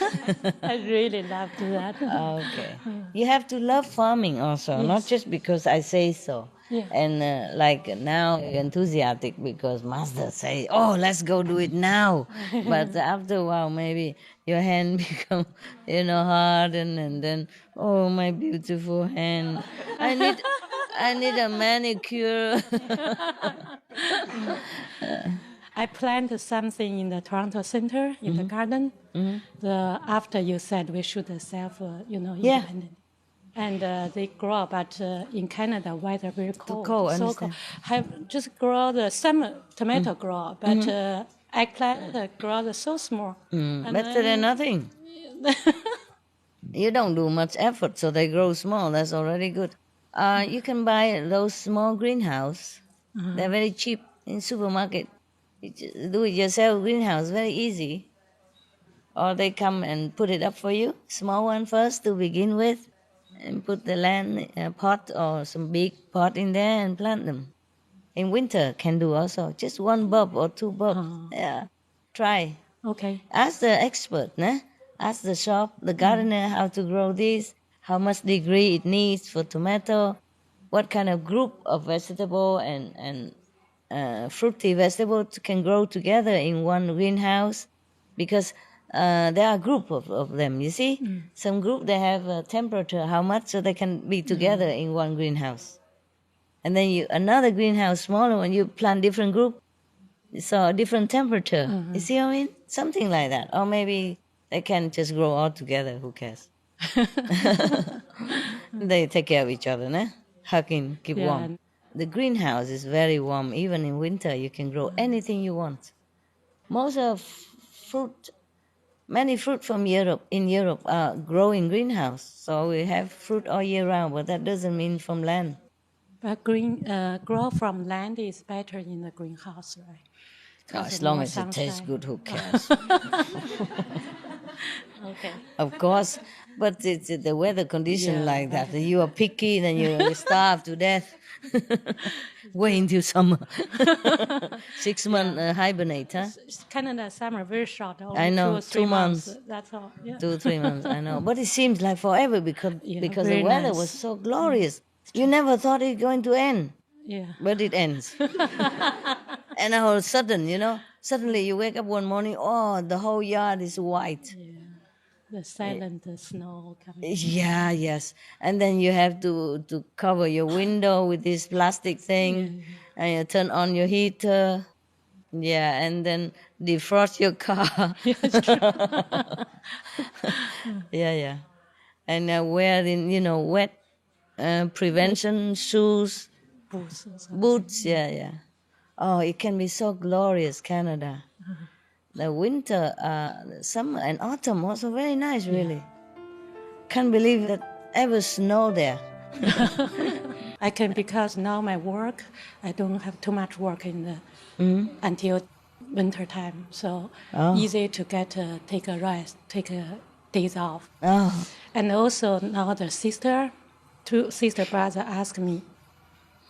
I really love to do that. Okay. You have to love farming also, not just because I say so. Yeah. And like now you're enthusiastic because master say, oh, let's go do it now. But after a while, maybe your hand become, hardened, and then, oh, my beautiful hand. I need a manicure. I planted something in the Toronto Center in the garden. After you said we should self, independent. And they grow, but in Canada, weather very cold. So cold. Have just grow some tomato grow, but eggplant grow so small. Better than nothing. You don't do much effort, so they grow small. That's already good. You can buy those small greenhouse. They're very cheap in supermarket. You just do it yourself greenhouse, very easy. Or they come and put it up for you. Small one first to begin with, and put the land pot or some big pot in there and plant them. In winter can do also. Just one bulb or two bulbs. Yeah, try. Okay. Ask the expert, nah? Ask the shop, the gardener, how to grow this, how much degree it needs for tomato, what kind of group of vegetable and fruity vegetables can grow together in one greenhouse, because there are a group of them, you see. Some group, they have a temperature, how much, so they can be together in one greenhouse. And then another greenhouse, smaller one, you plant different group, so a different temperature. You see what I mean? Something like that. Or maybe they can just grow all together, who cares? They take care of each other, nah? Hugging, keep warm. The greenhouse is very warm. Even in winter, you can grow anything you want. Most of many fruit from Europe, grow in greenhouse. So we have fruit all year round, but that doesn't mean from land. But grow from land is better in the greenhouse, right? As long as it tastes good, who cares? Okay. Of course, but it's the weather condition like that. You are picky, then you starve to death. Wait until summer. 6 months hibernate, huh? Canada summer very short. Only I know, 2 months. That's all. Yeah. 2-3 months, I know. But it seems like forever because the weather was so glorious. You never thought it going to end. Yeah. But it ends. And all of a sudden, suddenly you wake up one morning, the whole yard is white. Yeah. The silent snow coming. Yeah, yes. And then you have to cover your window with this plastic thing, and you turn on your heater. Yeah, and then defrost your car. Yeah. And wearing, wet prevention shoes, boots. Yeah. Oh, it can be so glorious, Canada. The winter, summer, and autumn also very nice, really. Can't believe that ever snow there. I can, because now my work, I don't have too much work in the until winter time, so easy to take a rest, take days off. Oh. And also now the two sister brother asked me,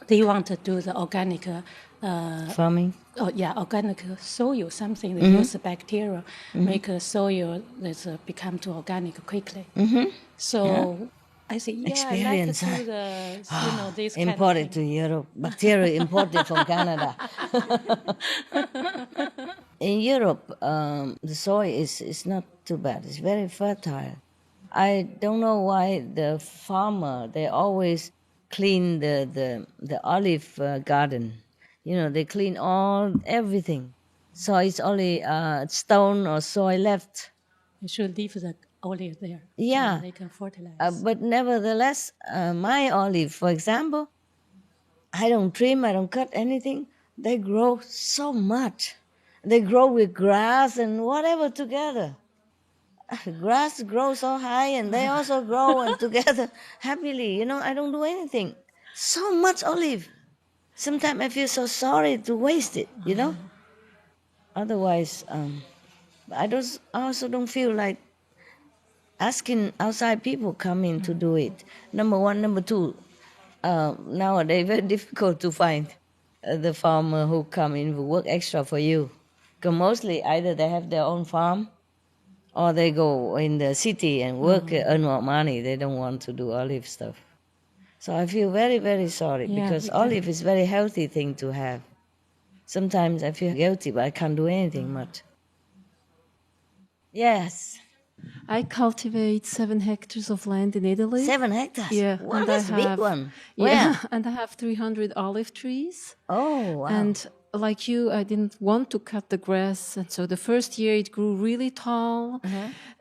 they want to do the organic farming. Oh yeah, organic soil, something they use bacteria, make a soil that's become too organic quickly. So I say, experience, I like to do the, this kind of imported to Europe, bacteria imported from Canada. In Europe, the soil is not too bad. It's very fertile. I don't know why the farmer, they always clean the olive garden. They clean everything. So it's only stone or soil left. You should leave the olive there. Yeah. So they can fertilize. But nevertheless, my olive, for example, I don't trim, I don't cut anything. They grow so much. They grow with grass and whatever together. Grass grows so high and they also grow and together happily. I don't do anything. So much olive. Sometimes I feel so sorry to waste it, Otherwise, I also don't feel like asking outside people come in to do it. Number one. Number two, nowadays very difficult to find the farmer who come in who work extra for you. Because mostly either they have their own farm or they go in the city and work, earn more money. They don't want to do olive stuff. So I feel very, very sorry because olive is a very healthy thing to have. Sometimes I feel guilty, but I can't do anything much. Yes. I cultivate 7 hectares of land in Italy. 7 hectares? Yeah. Wow, that's a big one. Where? Yeah, and I have 300 olive trees. Oh, wow. And like you, I didn't want to cut the grass. And so the first year it grew really tall.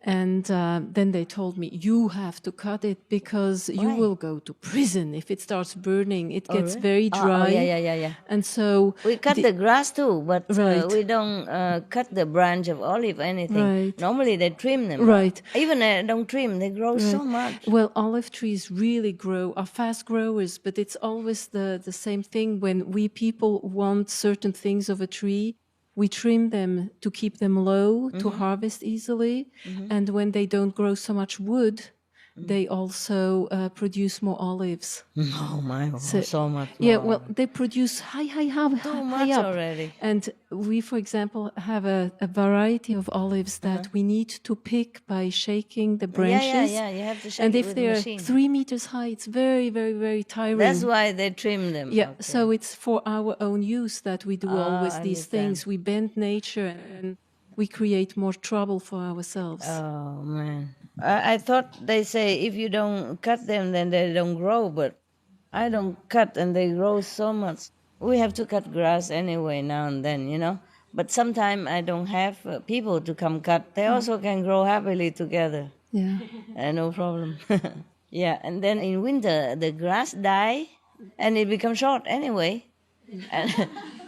And then they told me, you have to cut it because you will go to prison if it starts burning. It gets very dry. Yeah. And so we cut the grass too, but Right. we don't cut the branch of olive or anything. Right. Normally they trim them. Right. Even don't trim, they grow so much. Well, olive trees really are fast growers, but it's always the same thing. When we people want certain things of a tree, we trim them to keep them low, to harvest easily. And when they don't grow so much wood, they also produce more olives. Oh my, so much Yeah, more. well, they produce high much up. already. And we, for example, have a variety of olives that we need to pick by shaking the branches. Yeah, you have to shake And it if with they're a machine. 3 meters high, it's very, very, very tiring. That's why they trim them. Yeah, Okay. so it's for our own use that we do always I these understand. things. We bend nature and we create more trouble for ourselves. Oh man, I thought they say if you don't cut them, then they don't grow. But I don't cut, and they grow so much. We have to cut grass anyway now and then, you know. But sometimes I don't have people to come cut. They also can grow happily together. Yeah. No problem. Yeah, and then in winter the grass die, and it becomes short anyway,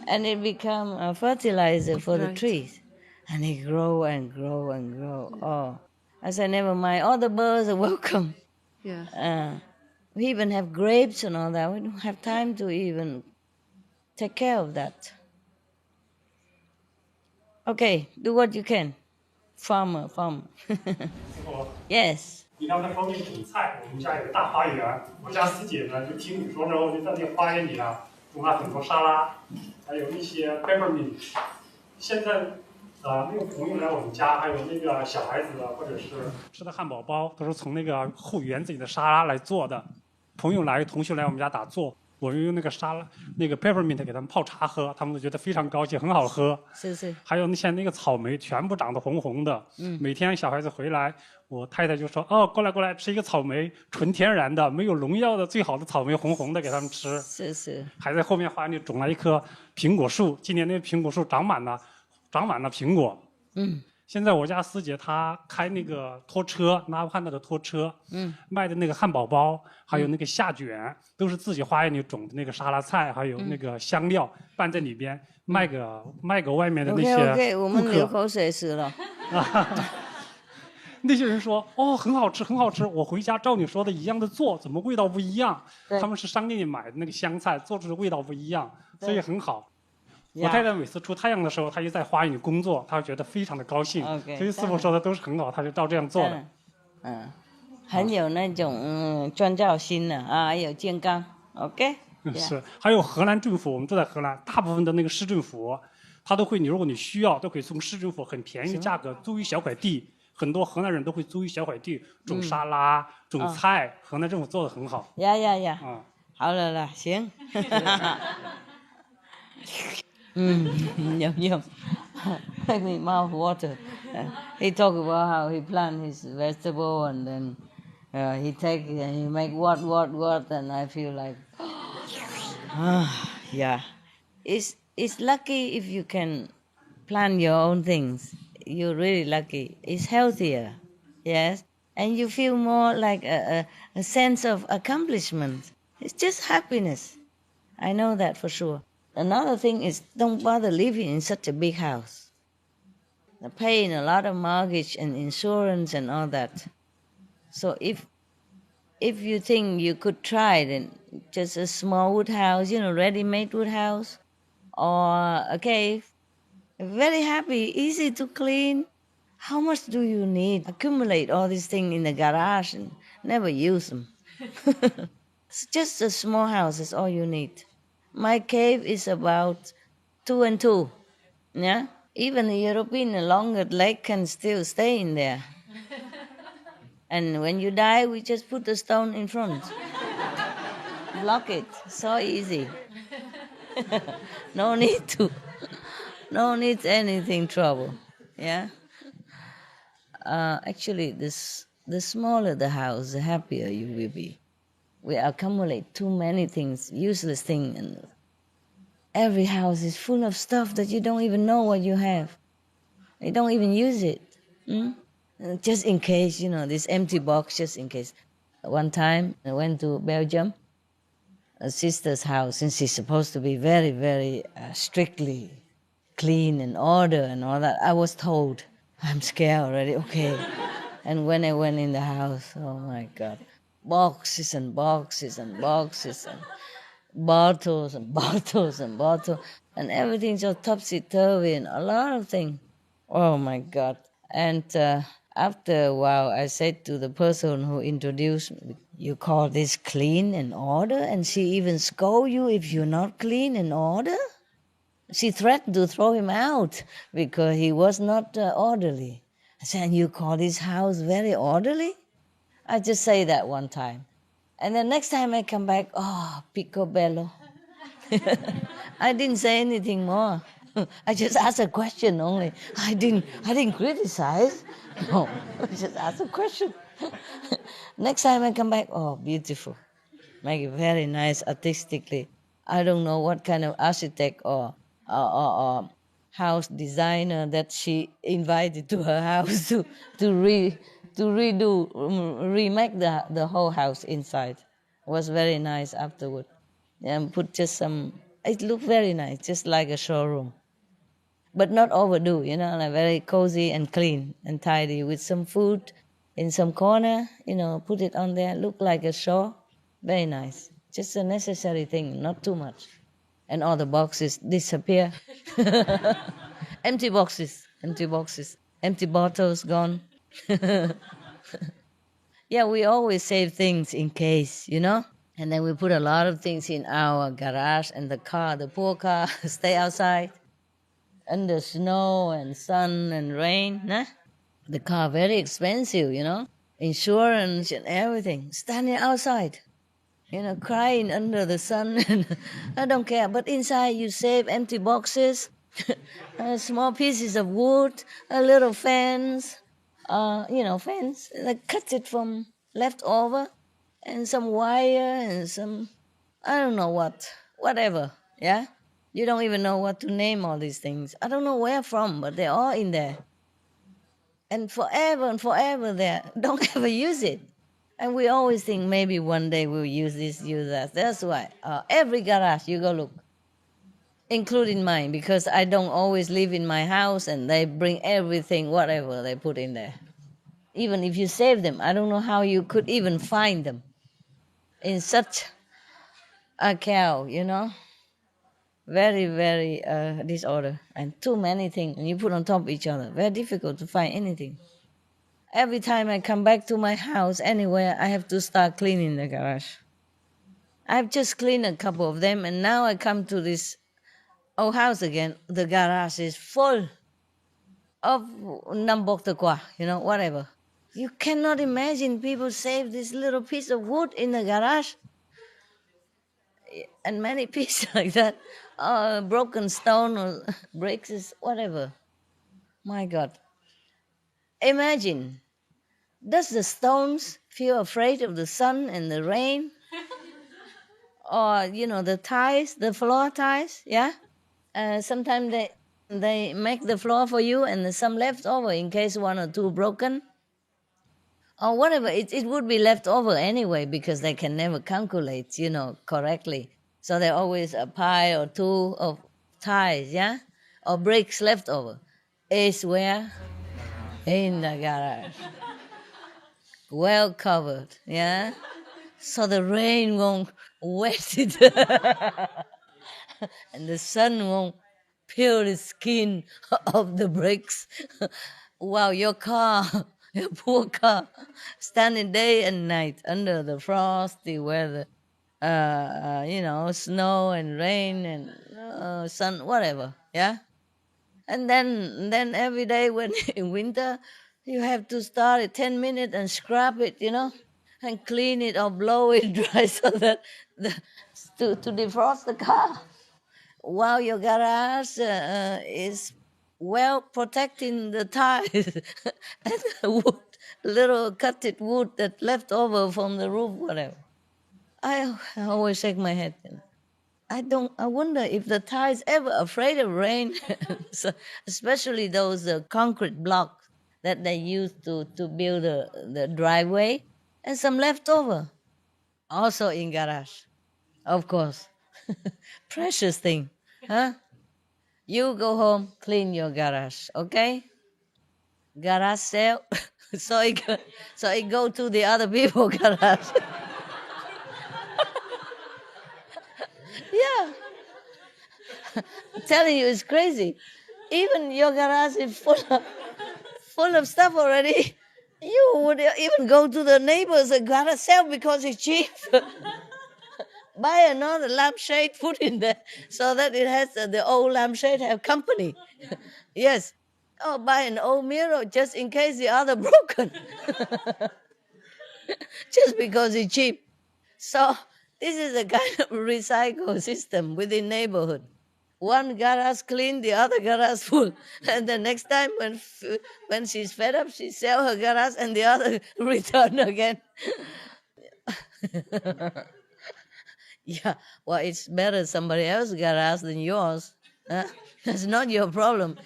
and it become a fertilizer for the Right. trees, and they grow and grow and grow. Oh, I said never mind. All the birds are welcome. Yeah. We even have grapes and all that. We don't have time to even take care of that. Okay, do what you can. Farmer. Yes. 你刚才说那种菜，我们家有个大花园，我家四姐呢就听你说之后，就在那个花园里啊种了很多沙拉，还有一些 peppermint。现在那个朋友来我们家，还有那个小孩子或者是吃的汉堡包，都是从那个后园子里的沙拉来做的。朋友来，同学来我们家打坐，我用那个沙拉那个 peppermint 给他们泡茶喝，他们都觉得非常高兴，很好喝。是。还有那个草莓全部长得红红的，每天小孩子回来，我太太就说：“哦，过来，吃一个草莓，纯天然的，没有农药的，最好的草莓，红红的，给他们吃。”是。还在后面花园里种了一棵苹果树，今年那苹果树长满了苹果。现在我家师姐她开那个拖车，拿破汉的拖车，卖的那个汉堡包，还有那个虾卷，都是自己花园里种的那个沙拉菜，还有那个香料拌在里边，卖给外面的那些顾客。OK， 我们流口水死了。那些人说：“哦，很好吃，很好吃。我回家照你说的一样的做，怎么味道不一样？”他们是商店里买的那个香菜，做出的味道不一样，所以很好。我太太每次出太阳的时候，她就在花园里工作，她觉得非常的高兴。所以师傅说的都是很好，她就照这样做的。很有那种创造心的啊，有健康。OK。是，还有荷兰政府，我们住在荷兰，大部分的那个市政府，他都会，如果你需要，都可以从市政府很便宜的价格租一小块地。很多河南人都会租一小块地种沙拉、种菜，河南政府做的很好。呀。好了啦，行。Yum. Make me mouth water. He talk about how he plant his vegetable and then he take and he make what, and I feel like, yeah. It's lucky if you can plant your own things. You're really lucky. It's healthier, yes, and you feel more like a sense of accomplishment. It's just happiness. I know that for sure. Another thing is, don't bother living in such a big house. Paying a lot of mortgage and insurance and all that. So if you think you could try, then just a small wood house, ready-made wood house, or a cave. Very happy, easy to clean. How much do you need? Accumulate all these things in the garage and never use them. It's just a small house is all you need. My cave is about 2 and 2. Yeah? Even the European longer leg can still stay in there. And when you die, we just put the stone in front. Block it. So easy. No need anything trouble. Yeah? Actually, the smaller the house, the happier you will be. We accumulate too many things, useless things, and Every house is full of stuff that you don't even know what you have. You don't even use it. Just in case, this empty box, just in case. One time I went to Belgium, a sister's house, and she's supposed to be very, very strictly clean and order and all that. I was told, I'm scared already, okay. And when I went in the house, oh my God, boxes and boxes and boxes and bottles and bottles and bottles, and everything's just topsy-turvy and a lot of things. Oh my God. And after a while, I said to the person who introduced me, you call this clean and order? And she even scold you if you're not clean and order? She threatened to throw him out because he was not orderly. I said, you call this house very orderly? I just say that one time. And the next time I come back, oh, picobello. I didn't say anything more. I just asked a question only. I didn't criticize. No, I just asked a question. Next time I come back, oh, beautiful. Make it very nice artistically. I don't know what kind of architect or house designer that she invited to her house to remake the whole house inside. It was very nice afterward. And put just some, it looked very nice, just like a showroom. But not overdo, like very cozy and clean and tidy with some food in some corner, put it on there, look like a show. Very nice. Just a necessary thing, not too much. And all the boxes disappear. Empty boxes, empty bottles gone. Yeah, we always save things in case, And then we put a lot of things in our garage, and the car, the poor car, stay outside under snow and sun and rain. Nah? The car very expensive, insurance and everything. Standing outside, crying under the sun. I don't care. But inside you save empty boxes, small pieces of wood, a little fence, fence, like cut it from leftover, and some wire and some, I don't know what, whatever, yeah? You don't even know what to name all these things. I don't know where from, but they're all in there. And forever there. Don't ever use it. And we always think maybe one day we'll use this, use that. That's why every garage you go look, including mine, because I don't always live in my house and they bring everything, whatever they put in there. Even if you save them, I don't know how you could even find them in such a cow, Very, very disorder and too many things. And you put on top of each other. Very difficult to find anything. Every time I come back to my house, anywhere, I have to start cleaning the garage. I've just cleaned a couple of them, and now I come to this old house again. The garage is full of nambok tekwa, whatever. You cannot imagine people save this little piece of wood in the garage. And many pieces like that, broken stone or bricks, whatever. My God. Imagine, does the stones feel afraid of the sun and the rain? Or, the tiles, the floor tiles, yeah? Sometimes they make the floor for you and there's some left over in case one or two broken. Or whatever, it would be left over anyway because they can never calculate, correctly. So there's always a pile or two of tiles, yeah? Or bricks left over. Is where? In the garage. Well covered, yeah? So the rain won't wet it. And the sun won't peel the skin of the bricks. Wow, your poor car, standing day and night under the frosty weather, snow and rain and sun, whatever, yeah? And then every day when in winter, you have to start at 10 minutes and scrub it, and clean it or blow it dry so that to defrost the car. While your garage is well protecting the tires and the wood, little cutted wood that left over from the roof, whatever. I always shake my head. I wonder if the Thai is ever afraid of rain, so, especially those concrete blocks that they use to build the driveway, and some leftover, also in garage, of course. Precious thing, huh? You go home, clean your garage, okay? Garage sale, so it go to the other people garage. Yeah. I'm telling you, it's crazy. Even your garage is full of stuff already. You would even go to the neighbors and garage sell because it's cheap. Buy another lampshade, put in there so that it has the old lampshade have company. Yes. Oh, buy an old mirror just in case the other broken. Just because it's cheap. So this is a kind of recycle system within neighborhood. One garage clean, the other garage full, and the next time when she's fed up, she sell her garage and the other return again. Yeah, well, it's better somebody else's garage than yours. Huh? That's not your problem.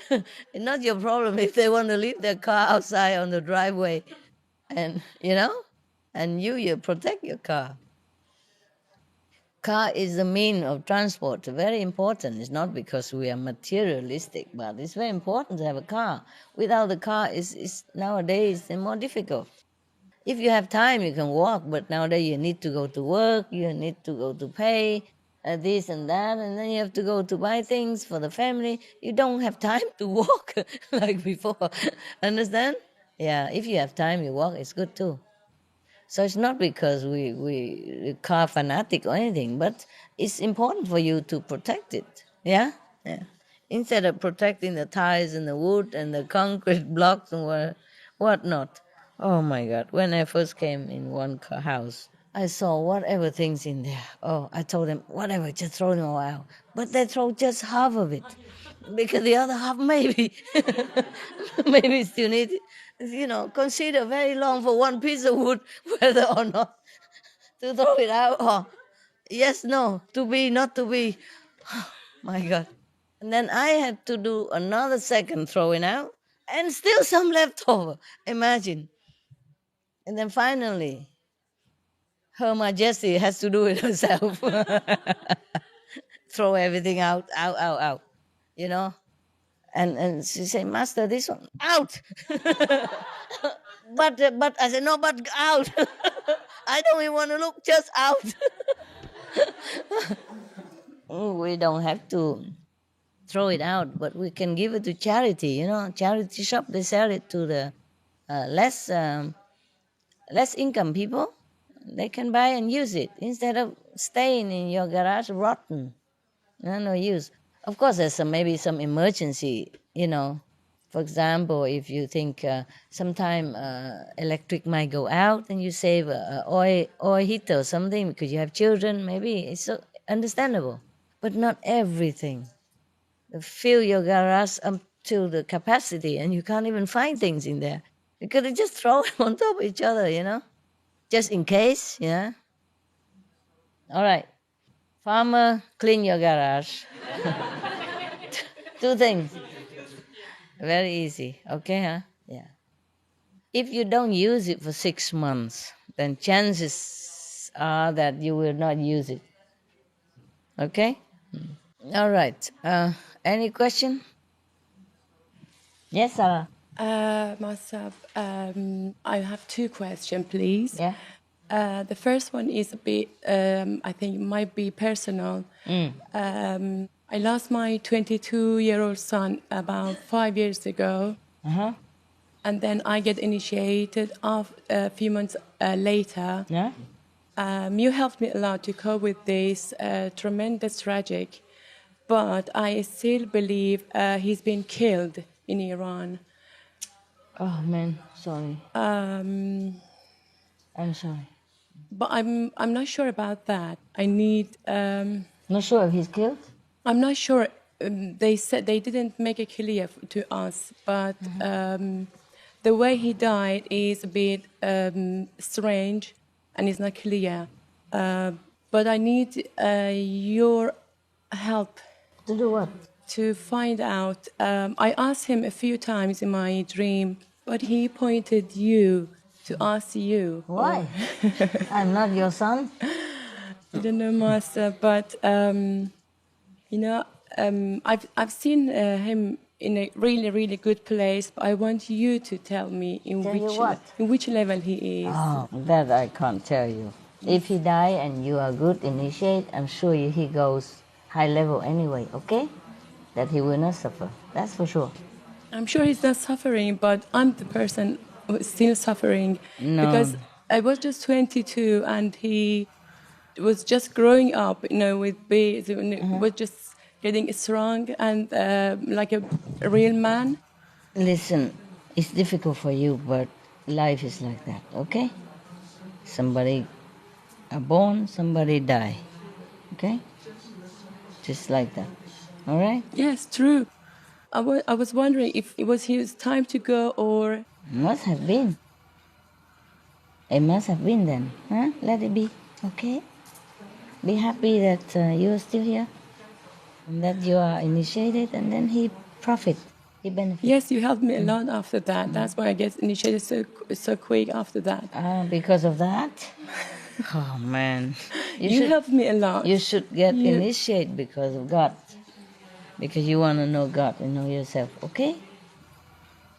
It's not your problem if they want to leave their car outside on the driveway, and and you protect your car. Car is the mean of transport, very important. It's not because we are materialistic, but it's very important to have a car. Without the car, it's nowadays more difficult. If you have time, you can walk, but nowadays you need to go to work, you need to go to pay this and that, and then you have to go to buy things for the family. You don't have time to walk like before. Understand? Yeah, if you have time, you walk, it's good too. So it's not because we car fanatic or anything, but it's important for you to protect it. Yeah? Yeah. Instead of protecting the ties and the wood and the concrete blocks and whatnot. Oh my God. When I first came in one house, I saw whatever things in there. Oh, I told them, whatever, just throw them all out. But they throw just half of it. Because the other half maybe maybe still need, consider very long for one piece of wood whether or not to throw it out or yes, no, to be, not to be. My God. And then I had to do another second throwing out and still some left over. Imagine. And then finally, Her Majesty has to do it herself. Throw everything out, out. And she said, Master, this one, out. but I said, no, but out. I don't even want to look, just out. We don't have to throw it out, but we can give it to charity. Charity shop, they sell it to the less income people. They can buy and use it instead of staying in your garage rotten. No use. Of course, there's maybe some emergency, For example, if you think sometime electric might go out and you save a oil heater or something because you have children, maybe it's so understandable. But not everything. Fill your garage up to the capacity and you can't even find things in there because they just throw them on top of each other, just in case, yeah. All right. Farmer, clean your garage. 2 things. Very easy. Okay, huh? Yeah. If you don't use it for 6 months, then chances are that you will not use it. Okay? All right. Any question? Yes, Sarah? Master, I have 2 questions, please. Yeah. The first one is a bit, I think it might be personal. I lost my 22-year-old son about 5 years ago. Uh-huh. And then I get initiated a few months later. Yeah. You helped me a lot to cope with this tremendous tragic. But I still believe he's been killed in Iran. Oh, man, sorry. I'm sorry. But I'm not sure about that. I need... Not sure if he's killed? I'm not sure. They said they didn't make it clear to us, but the way he died is a bit strange and it's not clear. but I need your help To do what? to find out. I asked him a few times in my dream, but he pointed you to ask you. Why? I'm not your son. I don't know, Master, but I've seen him in a really, really good place. But I want you to tell me in which level he is. Oh, that I can't tell you. If he die and you are good initiate, I'm sure he goes high level anyway, okay? That he will not suffer. That's for sure. I'm sure he's not suffering, but I'm the person who's still suffering. No. Because I was just 22 and he was just growing up, with babies, was just getting strong and like a real man. Listen, it's difficult for you, but life is like that, okay? Somebody are born, somebody die, okay? Just like that, all right? Yes, true. I was wondering if it was his time to go or... Must have been. It must have been then, huh? Let it be, okay? Be happy that you are still here and that you are initiated, and then he profit, he benefit. Yes, you helped me a lot after that. That's why I get initiated so quick after that. Because of that? Oh, man. You helped me a lot. You should get initiated because of God. Because you want to know God and know yourself, okay?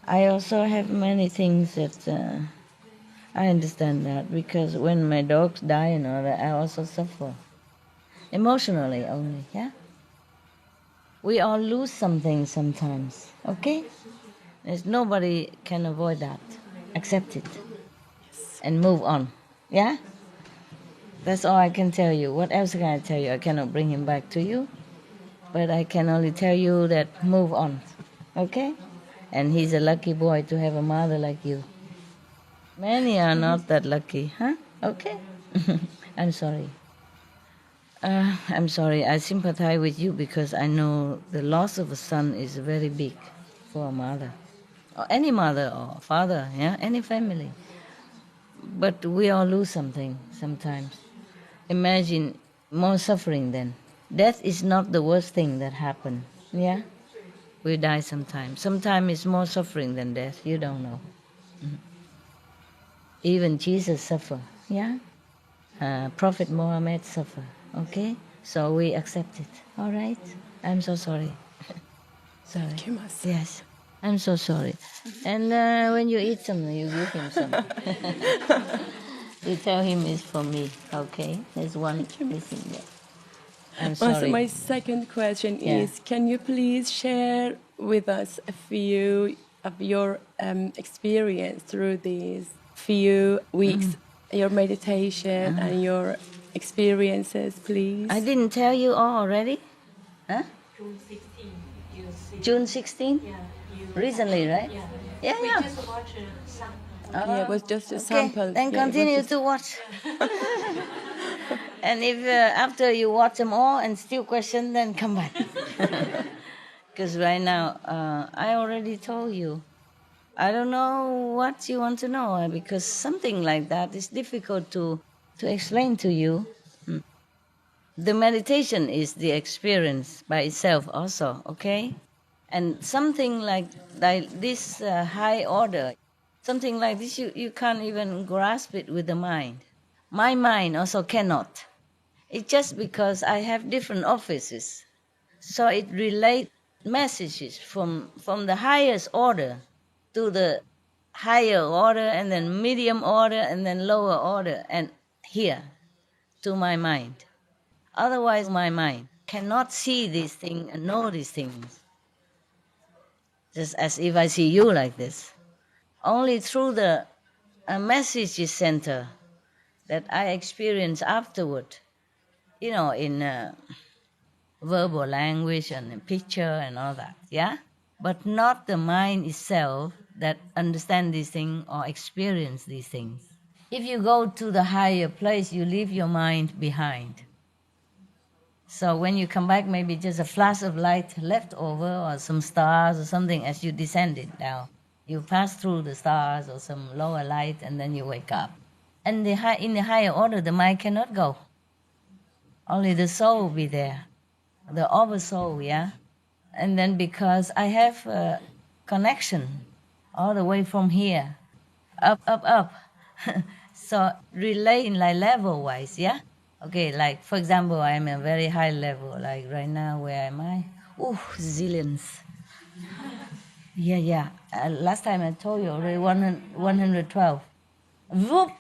I also have many things that I understand that, because when my dogs die and all that, I also suffer. Emotionally only, yeah? We all lose something sometimes, okay? There's nobody can avoid that. Accept it. And move on, yeah? That's all I can tell you. What else can I tell you? I cannot bring him back to you. But I can only tell you that move on, okay? And he's a lucky boy to have a mother like you. Many are not that lucky, huh? Okay? I'm sorry. I'm sorry. I sympathize with you because I know the loss of a son is very big for a mother. Or any mother or father, yeah? Any family. But we all lose something sometimes. Imagine more suffering then. Death is not the worst thing that happened, yeah? We die sometimes. Sometimes it's more suffering than death. You don't know. Even Jesus suffered, yeah? Prophet Muhammad suffered, okay? So we accept it, all right? I'm so sorry. Sorry. Thank you, Master. Yes, I'm so sorry. And when you eat something, you give him some. You tell him it's for me, okay? There's one missing there. I'm sorry. Also, my second question is, can you please share with us a few of your experience through these few weeks, your meditation and your experiences, please? I didn't tell you all already? Huh? June 16. June 16? Yeah. Recently, right? Yeah. Yeah. We just watched some. Yeah, it was just a sample. Then Yeah, continue to watch. And if after you watch them all and still question, then come back. Because right now, I already told you. I don't know what you want to know, because something like that is difficult to explain to you. The meditation is the experience by itself also, okay? And something like this high order, something like this, you can't even grasp it with the mind. My mind also cannot. It's just because I have different offices. So it relates messages from the highest order to the higher order, and then medium order, and then lower order, and here to my mind. Otherwise, my mind cannot see these things and know these things. Just as if I see you like this. Only through the message center that I experience afterward, in verbal language and in picture and all that, yeah? But not the mind itself that understand these things or experience these things. If you go to the higher place, you leave your mind behind. So when you come back, maybe just a flash of light left over, or some stars or something as you descended down. You pass through the stars or some lower light, and then you wake up. And in the higher order, the mind cannot go. only the soul be there, the oversoul, yeah? And then because I have a connection all the way from here, up. So relate like level-wise, yeah? Okay, like for example, I'm a very high level, like right now, where am I? Ooh, zillions. Yeah. Last time I told you already 112. Whoop!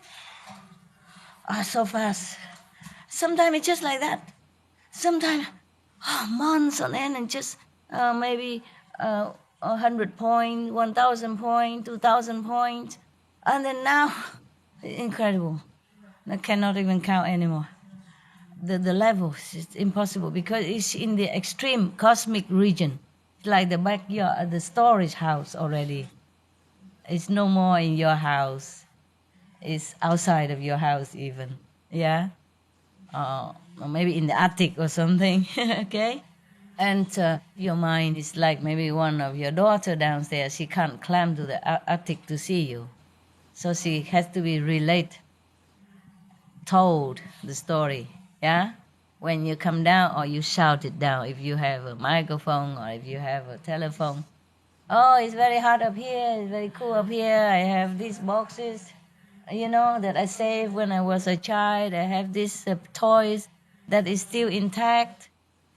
So fast. Sometimes it's just like that. Sometimes months on end and just maybe 100 points, 1,000 points, 2,000 points. And then now, incredible. I cannot even count anymore. The levels, it's impossible because it's in the extreme cosmic region. It's like the backyard, the storage house already. It's no more in your house. It's outside of your house even, yeah? Or maybe in the attic or something, okay? And your mind is like maybe one of your daughter downstairs. She can't climb to the attic to see you. So she has to be told the story, yeah? When you come down or you shout it down, if you have a microphone or if you have a telephone. Oh, it's very hot up here, it's very cool up here, I have these boxes, that I saved when I was a child, I have these toys that is still intact,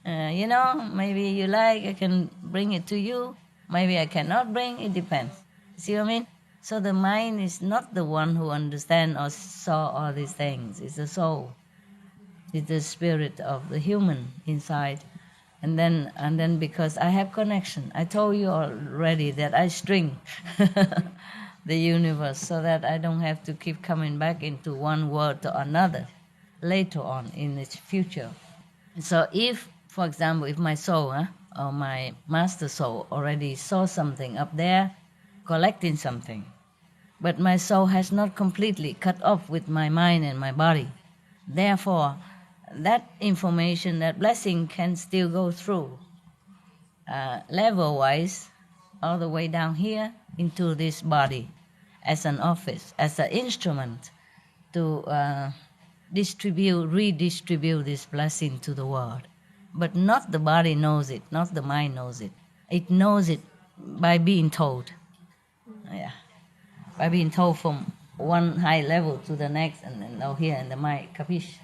maybe you like, I can bring it to you, maybe I cannot bring, it depends. See what I mean? So the mind is not the one who understands or saw all these things, it's the soul. It's the spirit of the human inside. And then because I have connection, I told you already that I string the universe so that I don't have to keep coming back into one world to another later on in its future. So if, for example, if my soul or my master soul already saw something up there, collecting something, but my soul has not completely cut off with my mind and my body, therefore, that information, that blessing can still go through level-wise all the way down here into this body as an office, as an instrument to redistribute this blessing to the world. But not the body knows it, not the mind knows it. It knows it by being told. Yeah. By being told from one high level to the next, and then here in the mind, capiche?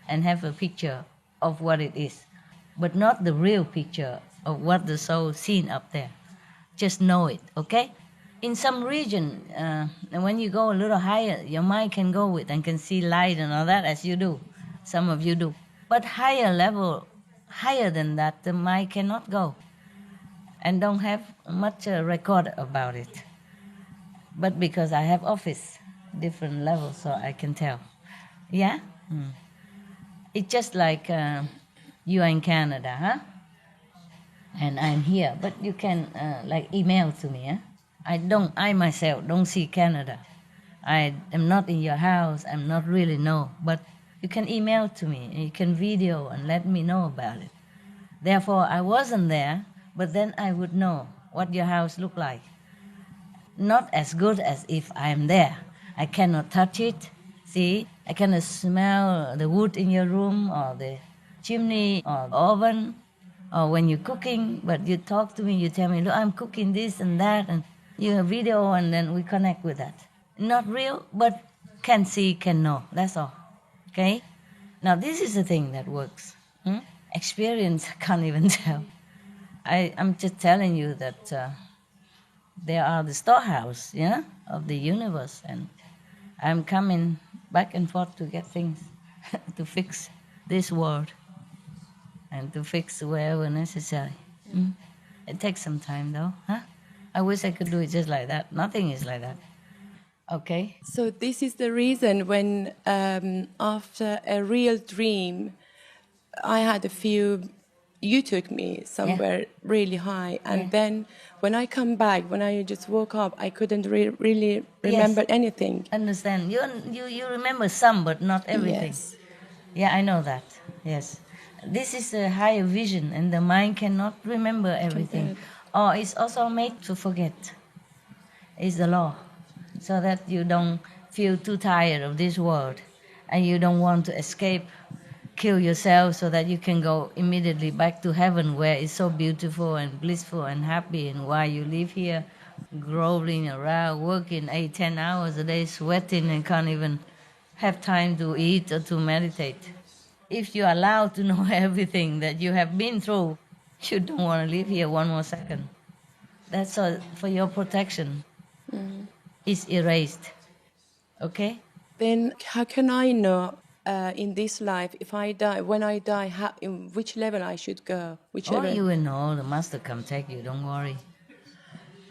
And have a picture of what it is, but not the real picture of what the soul seen up there. Just know it, okay? In some region, and when you go a little higher, your mind can go with and can see light and all that, as you do. Some of you do. But higher level, higher than that, the mind cannot go and don't have much record about it. But because I have office, different levels, so I can tell. Yeah? It's just like you are in Canada, and I'm here, but you can like email to me. I myself don't see Canada. I am not in your house. I'm not really know, but you can email to me. You can video and let me know about it. Therefore, I wasn't there, but then I would know what your house looked like. Not as good as if I am there. I cannot touch it. See, I cannot smell the wood in your room or the chimney or oven or when you're cooking, but you talk to me, you tell me, look, I'm cooking this and that, and you have video, and then we connect with that. Not real, but can see, can know. That's all. Okay? Now, this is the thing that works. Experience, I can't even tell. I'm just telling you that they are the storehouse, of the universe, and I'm coming back and forth to get things, to fix this world, and to fix wherever necessary. It takes some time, though, I wish I could do it just like that. Nothing is like that. Okay? So this is the reason when, after a real dream, I had a few, you took me somewhere really high, and then when I come back, when I just woke up, I couldn't really remember anything. Understand. You remember some, but not everything. Yes. Yeah, I know that. Yes. This is a higher vision, and the mind cannot remember everything. Or it's also made to forget. It's the law. So that you don't feel too tired of this world, and you don't want to escape kill yourself so that you can go immediately back to heaven where it's so beautiful and blissful and happy, and why you live here groveling around, working 8-10 hours a day, sweating, and can't even have time to eat or to meditate. If you're allowed to know everything that you have been through, you don't want to live here one more second. That's all for your protection. It's erased. Okay? Then how can I know in this life, if I die, when I die, in which level I should go? Which level? You will know. The master come take you. Don't worry.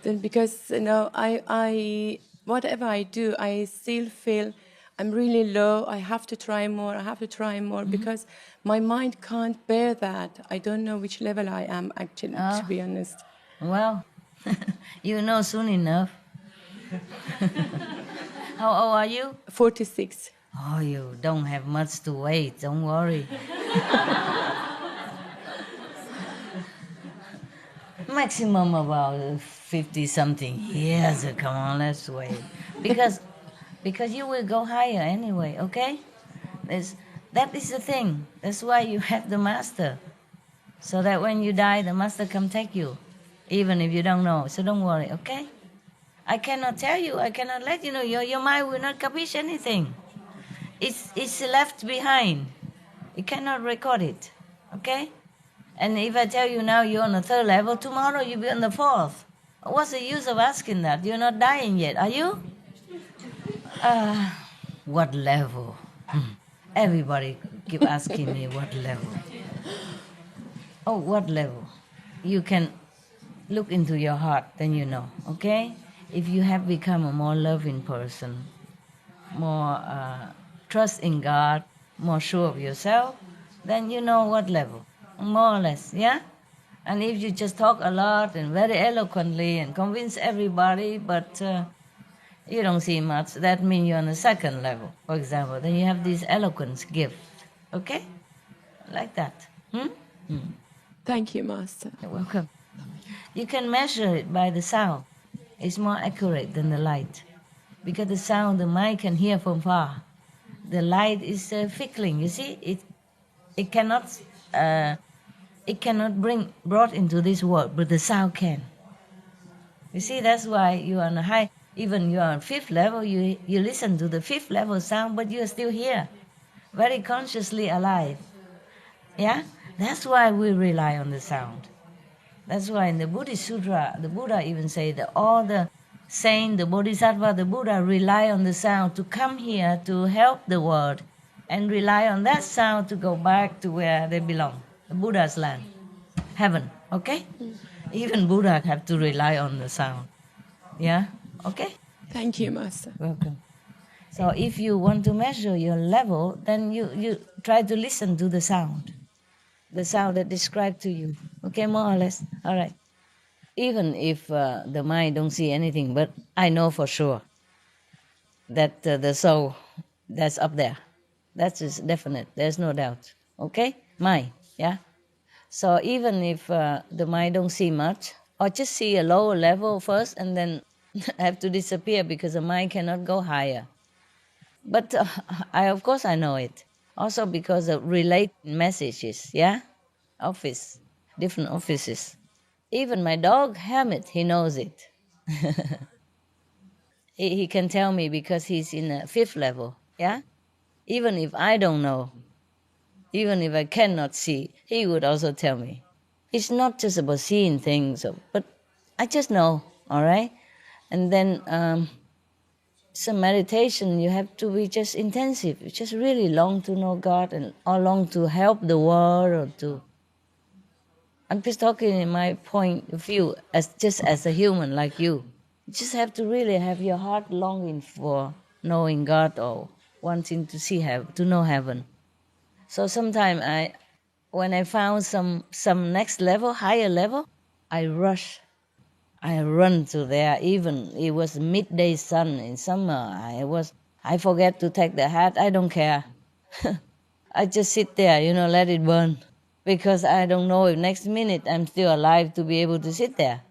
Then because I whatever I do, I still feel I'm really low. I have to try more. I have to try more because my mind can't bear that. I don't know which level I am actually, to be honest. Well, you know soon enough. How old are you? 46. Oh, you don't have much to wait. Don't worry. Maximum about 50-something years. Come on, let's wait. Because you will go higher anyway, okay? That is the thing. That's why you have the master. So that when you die, the master come take you. Even if you don't know. So don't worry, okay? I cannot tell you. I cannot let you know. Your mind will not capiche anything. It's left behind. You cannot record it, okay? And if I tell you now you're on the 3rd level, tomorrow you'll be on the 4th. What's the use of asking that? You're not dying yet, are you? What level? Everybody keep asking me what level. Oh, what level? You can look into your heart, then you know, okay? If you have become a more loving person, more trust in God, more sure of yourself, then you know what level, more or less, yeah? And if you just talk a lot and very eloquently and convince everybody, but you don't see much, that means you're on the 2nd level, for example. Then you have this eloquence gift, okay? Like that. Thank you, Master. You're welcome. You can measure it by the sound. It's more accurate than the light. Because the sound the mind can hear from far. The light is fickling, you see? It cannot bring brought into this world, but the sound can. You see, that's why you are on a high, even you are on 5th level, you listen to the 5th level sound, but you are still here, very consciously alive. Yeah? That's why we rely on the sound. That's why in the Buddhist Sutra, the Buddha even say that all the saints, the Bodhisattva, the Buddha rely on the sound to come here to help the world and rely on that sound to go back to where they belong, the Buddha's land, heaven, okay? Even Buddha have to rely on the sound. Yeah? Okay? Thank you, Master. Welcome. So if you want to measure your level, then you try to listen to the sound that described to you. Okay, more or less. All right. Even if the mind don't see anything, but I know for sure that the soul that's up there, that is definite. There's no doubt. Okay? Mind, yeah? So even if the mind don't see much, or just see a lower level first and then have to disappear because the mind cannot go higher. But of course I know it. Also because of related messages, yeah? Different offices. Even my dog, Hamid, he knows it. he can tell me because he's in a 5th level, yeah? Even if I don't know, even if I cannot see, he would also tell me. It's not just about seeing things, but I just know, all right? And then some meditation, you have to be just intensive. You just really long to know God or long to help the world or to... I'm just talking in my point of view just as a human like you. You just have to really have your heart longing for knowing God or wanting to see heaven, to know heaven. So sometimes when I found some next level, higher level, I rush. I run to there. Even it was midday sun in summer. I forget to take the hat. I don't care. I just sit there, let it burn. Because I don't know if next minute I'm still alive to be able to sit there.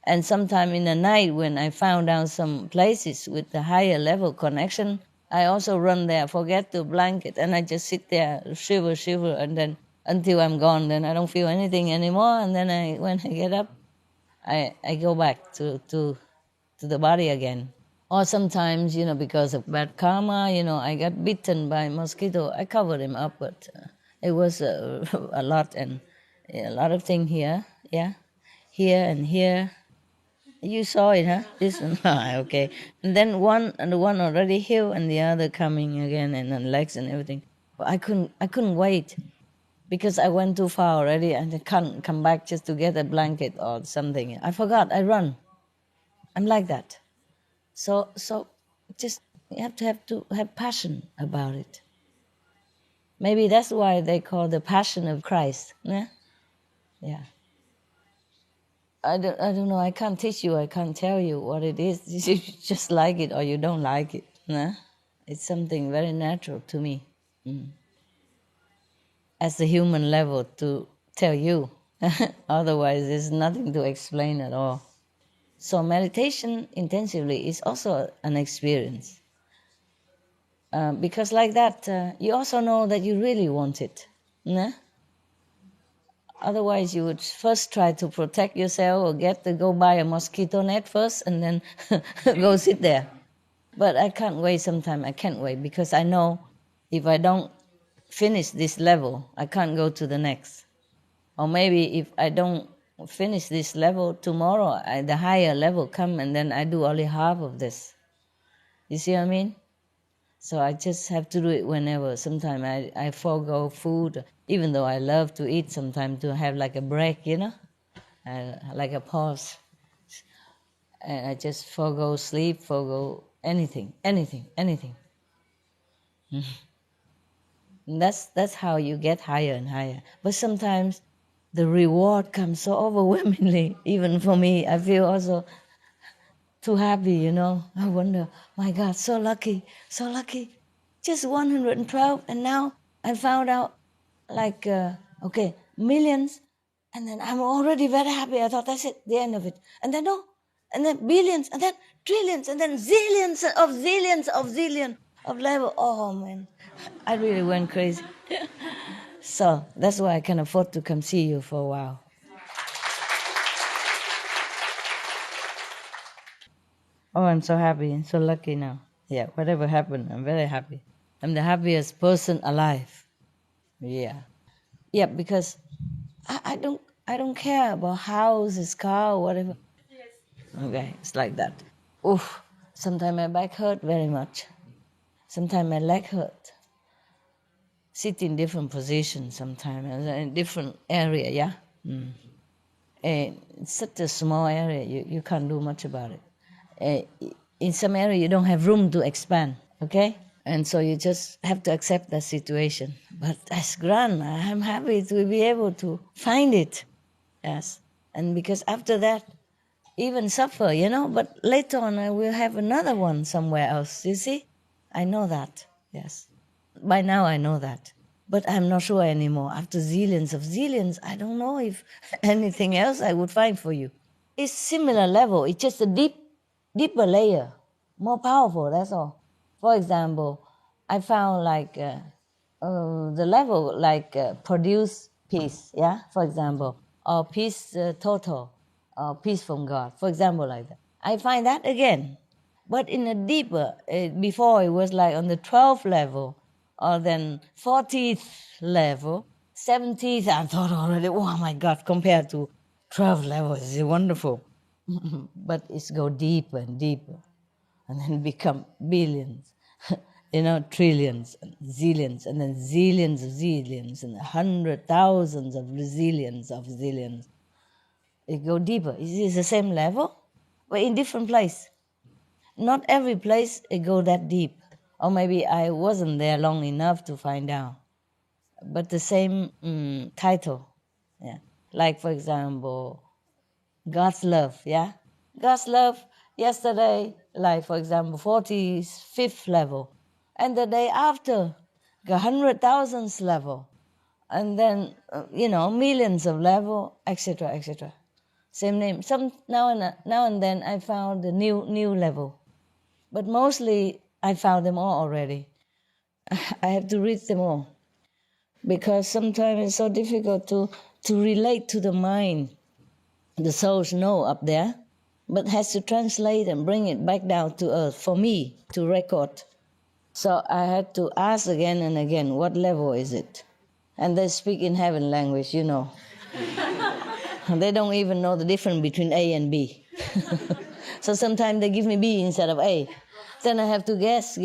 And sometime in the night when I found out some places with the higher level connection, I also run there, forget the blanket, and I just sit there, shiver, and then until I'm gone, then I don't feel anything anymore. And then when I get up, I go back to the body again. Or sometimes, because of bad karma, I got bitten by a mosquito. I covered him up, but it was a lot, and a lot of things here, yeah, here and here. You saw it, huh? This one, okay. And then one already healed, and the other coming again, and then legs and everything. But I couldn't wait because I went too far already, and I can't come back just to get a blanket or something. I forgot. I run. I'm like that. So just you have to have passion about it. Maybe that's why they call the passion of Christ. Yeah. Yeah. I don't know. I can't teach you. I can't tell you what it is. You just like it or you don't like it. Nah? It's something very natural to me. As the human level to tell you. Otherwise, there's nothing to explain at all. So meditation intensively is also an experience. Because like that, you also know that you really want it. Nah? Otherwise, you would first try to protect yourself or go buy a mosquito net first and then go sit there. But I can't wait sometimes. I can't wait because I know if I don't finish this level, I can't go to the next. Or maybe if I don't finish this level tomorrow, the higher level come and then I do only half of this. You see what I mean? So I just have to do it whenever. Sometimes I forego food, even though I love to eat sometimes to have like a break, like a pause. And I just forego sleep, forego anything. And that's how you get higher and higher. But sometimes the reward comes so overwhelmingly, even for me. I feel also too happy, I wonder, my God, so lucky. Just 112, and now I found out, like, millions, and then I'm already very happy. I thought that's it, the end of it. And then no, and then billions, and then trillions, and then zillions of level. Oh, man, I really went crazy. So that's why I can afford to come see you for a while. Oh, I'm so happy and so lucky now. Yeah, whatever happened, I'm very happy. I'm the happiest person alive. Yeah. Yeah, because I don't care about houses, car, or whatever. Okay, it's like that. Oof. Sometimes my back hurt very much. Sometimes my leg hurt. Sit in different positions sometimes, in different area, yeah? And it's such a small area, you can't do much about it. In some area, you don't have room to expand, okay? And so you just have to accept that situation. But that's grand. I'm happy to be able to find it. Yes. And because after that, even suffer, but later on I will have another one somewhere else, you see? I know that, yes. By now I know that. But I'm not sure anymore. After zillions, I don't know if anything else I would find for you. It's similar level. It's just a deeper layer, more powerful, that's all. For example, I found like the level like produce peace, yeah, for example, or peace total, or peace from God, for example, like that. I find that again, but in a deeper, before it was like on the 12th level, or then 40th level, 70th, I thought already, oh my God, compared to 12th level, it's wonderful. But it's go deeper and deeper, and then become billions, trillions, and zillions, and then zillions of zillions, and 100,000s of zillions. It go deeper. It's the same level, but in different place. Not every place it go that deep, or maybe I wasn't there long enough to find out. But the same title, yeah. Like for example, God's love, yeah? God's love yesterday, like for example, 45th level. And the day after, 100,000th level. And then, millions of level, etc. Same name. Some now and then I found a new level. But mostly I found them all already. I have to read them all. Because sometimes it's so difficult to relate to the mind. The souls know up there, but has to translate and bring it back down to earth for me to record. So I had to ask again and again, what level is it? And they speak in heaven language, you know. They don't even know the difference between A and B. So sometimes they give me B instead of A. Then I have to guess,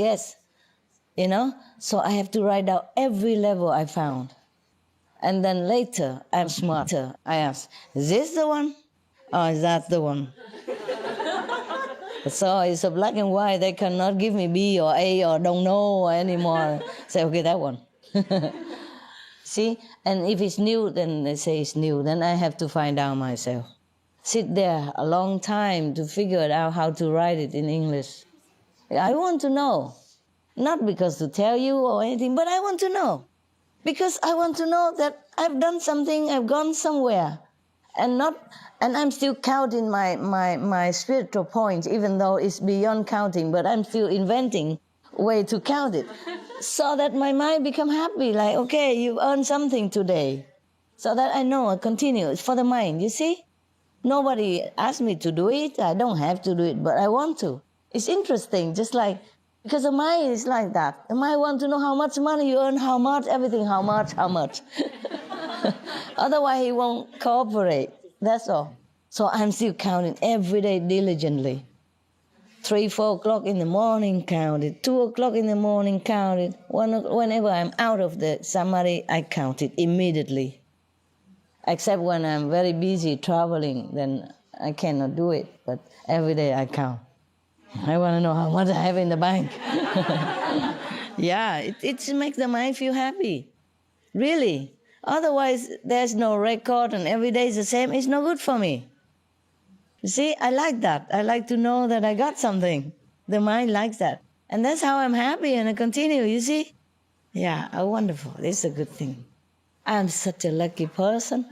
you know. So I have to write down every level I found. And then later, I'm smarter. I ask, is this the one? Or is that the one? So it's a black and white. They cannot give me B or A or don't know anymore. Say, okay, that one. See? And if it's new, then they say it's new. Then I have to find out myself. Sit there a long time to figure it out how to write it in English. I want to know. Not because to tell you or anything, but I want to know. Because I want to know that I've done something, I've gone somewhere, and I'm still counting my spiritual points, even though it's beyond counting, but I'm still inventing a way to count it, so that my mind become happy, like, okay, you've earned something today, so that I know I continue. It's for the mind, you see? Nobody asked me to do it, I don't have to do it, but I want to. It's interesting, just like, because the mind is like that. The mind wants to know how much money you earn, how much, everything, how much. Otherwise, he won't cooperate. That's all. So I'm still counting every day diligently. 3, 4 o'clock in the morning, count it. 2 o'clock in the morning, count it. Whenever I'm out of the samadhi, I count it immediately. Except when I'm very busy traveling, then I cannot do it. But every day I count. I want to know how much I have in the bank. Yeah, it makes the mind feel happy. Really. Otherwise, there's no record and every day is the same. It's no good for me. You see, I like that. I like to know that I got something. The mind likes that. And that's how I'm happy and I continue, you see? Yeah, wonderful. This is a good thing. I'm such a lucky person.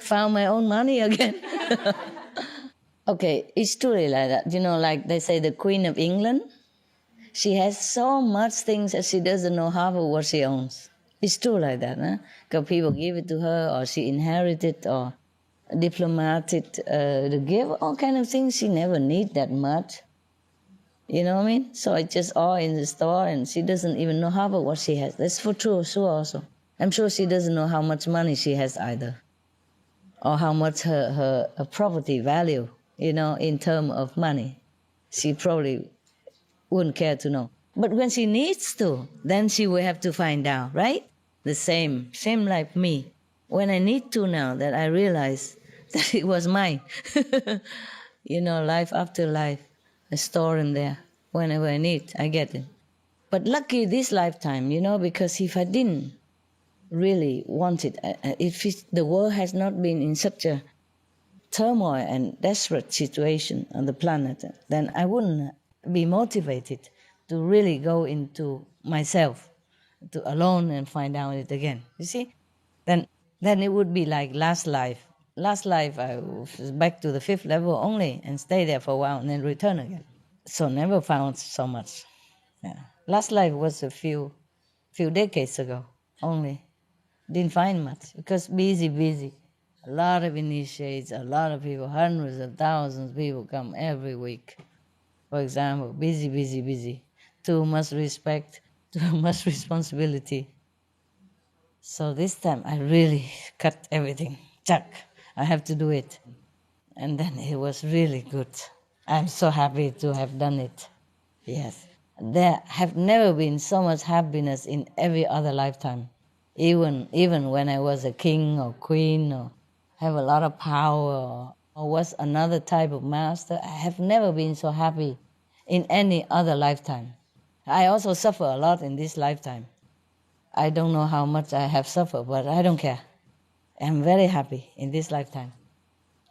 Found my own money again. Okay, it's truly like that. You know, like they say the Queen of England, she has so much things that she doesn't know half of what she owns. It's true like that, huh? Because people give it to her, or she inherited, or diplomated to give, all kind of things. She never need that much. You know what I mean? So it's just all in the store, and she doesn't even know half of what she has. That's for true, sure also. I'm sure she doesn't know how much money she has either, or how much her property value, you know, in terms of money. She probably wouldn't care to know. But when she needs to, then she will have to find out, right? The same like me. When I need to now, that I realize that it was mine. You know, life after life, I store in there. Whenever I need, I get it. But lucky this lifetime, you know, because if I didn't really want it, if the world has not been in such a turmoil and desperate situation on the planet, then I wouldn't be motivated to really go into myself, to alone and find out it again. You see? Then it would be like last life. Last life I was back to the 5th level only and stay there for a while and then return again. So never found so much. Yeah. Last life was a few decades ago only. Didn't find much because busy. A lot of initiates, a lot of people, hundreds of thousands of people come every week. For example, busy. Too much respect, too much responsibility. So this time I really cut everything. Chuck, I have to do it. And then it was really good. I'm so happy to have done it. Yes. There have never been so much happiness in every other lifetime. Even when I was a king or queen or have a lot of power or was another type of master, I have never been so happy in any other lifetime. I also suffer a lot in this lifetime. I don't know how much I have suffered, but I don't care. I'm very happy in this lifetime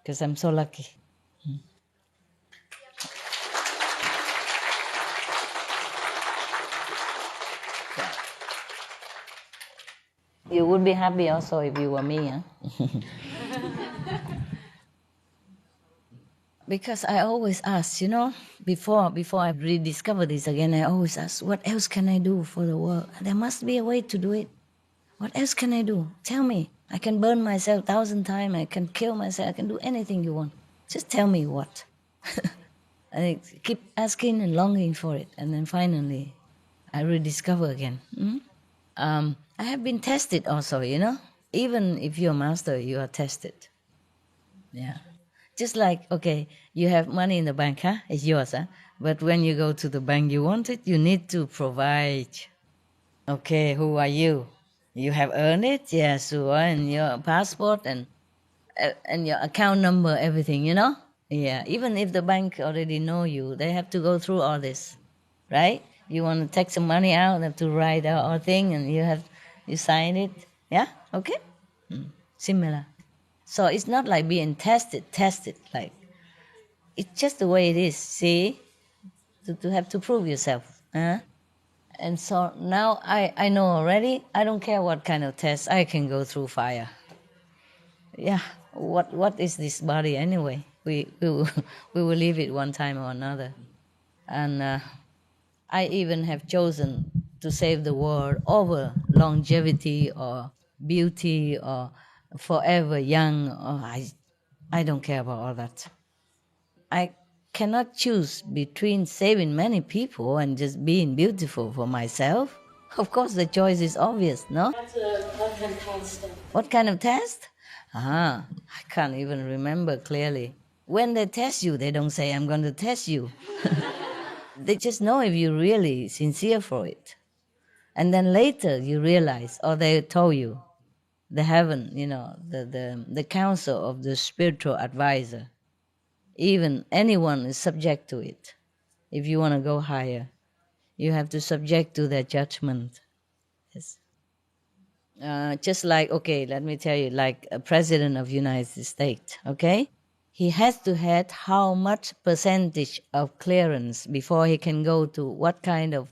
because I'm so lucky. You would be happy also if you were me, huh? Because I always ask, before I rediscover this again, I always ask, what else can I do for the world? There must be a way to do it. What else can I do? Tell me. I can burn myself 1,000 times. I can kill myself. I can do anything you want. Just tell me what. And I keep asking and longing for it. And then finally, I rediscover again. I have been tested also, Even if you're a master, you are tested. Yeah. Just like, okay, you have money in the bank, huh? It's yours, huh? But when you go to the bank, you want it, you need to provide. Okay, who are you? You have earned it? Yes, you are, and your passport and your account number, everything, Yeah, even if the bank already know you, they have to go through all this, right? You want to take some money out, they have to write out all thing, and you sign it. Yeah, okay? Similar. So it's not like being tested, like, it's just the way it is, see? To have to prove yourself, huh? And so now I know already, I don't care what kind of test, I can go through fire. Yeah, what is this body anyway? We will, we will leave it one time or another. And I even have chosen to save the world over longevity or beauty or forever young. Or I don't care about all that. I cannot choose between saving many people and just being beautiful for myself. Of course, the choice is obvious, no? What kind of test? What kind of test? I can't even remember clearly. When they test you, they don't say, I'm going to test you. They just know if you're really sincere for it. And then later you realize, or they told you, the heaven, the council of the spiritual advisor, even anyone is subject to it. If you want to go higher, you have to subject to their judgment. Yes. Just like, okay, let me tell you, like a president of United States, okay? He has to have how much percentage of clearance before he can go to what kind of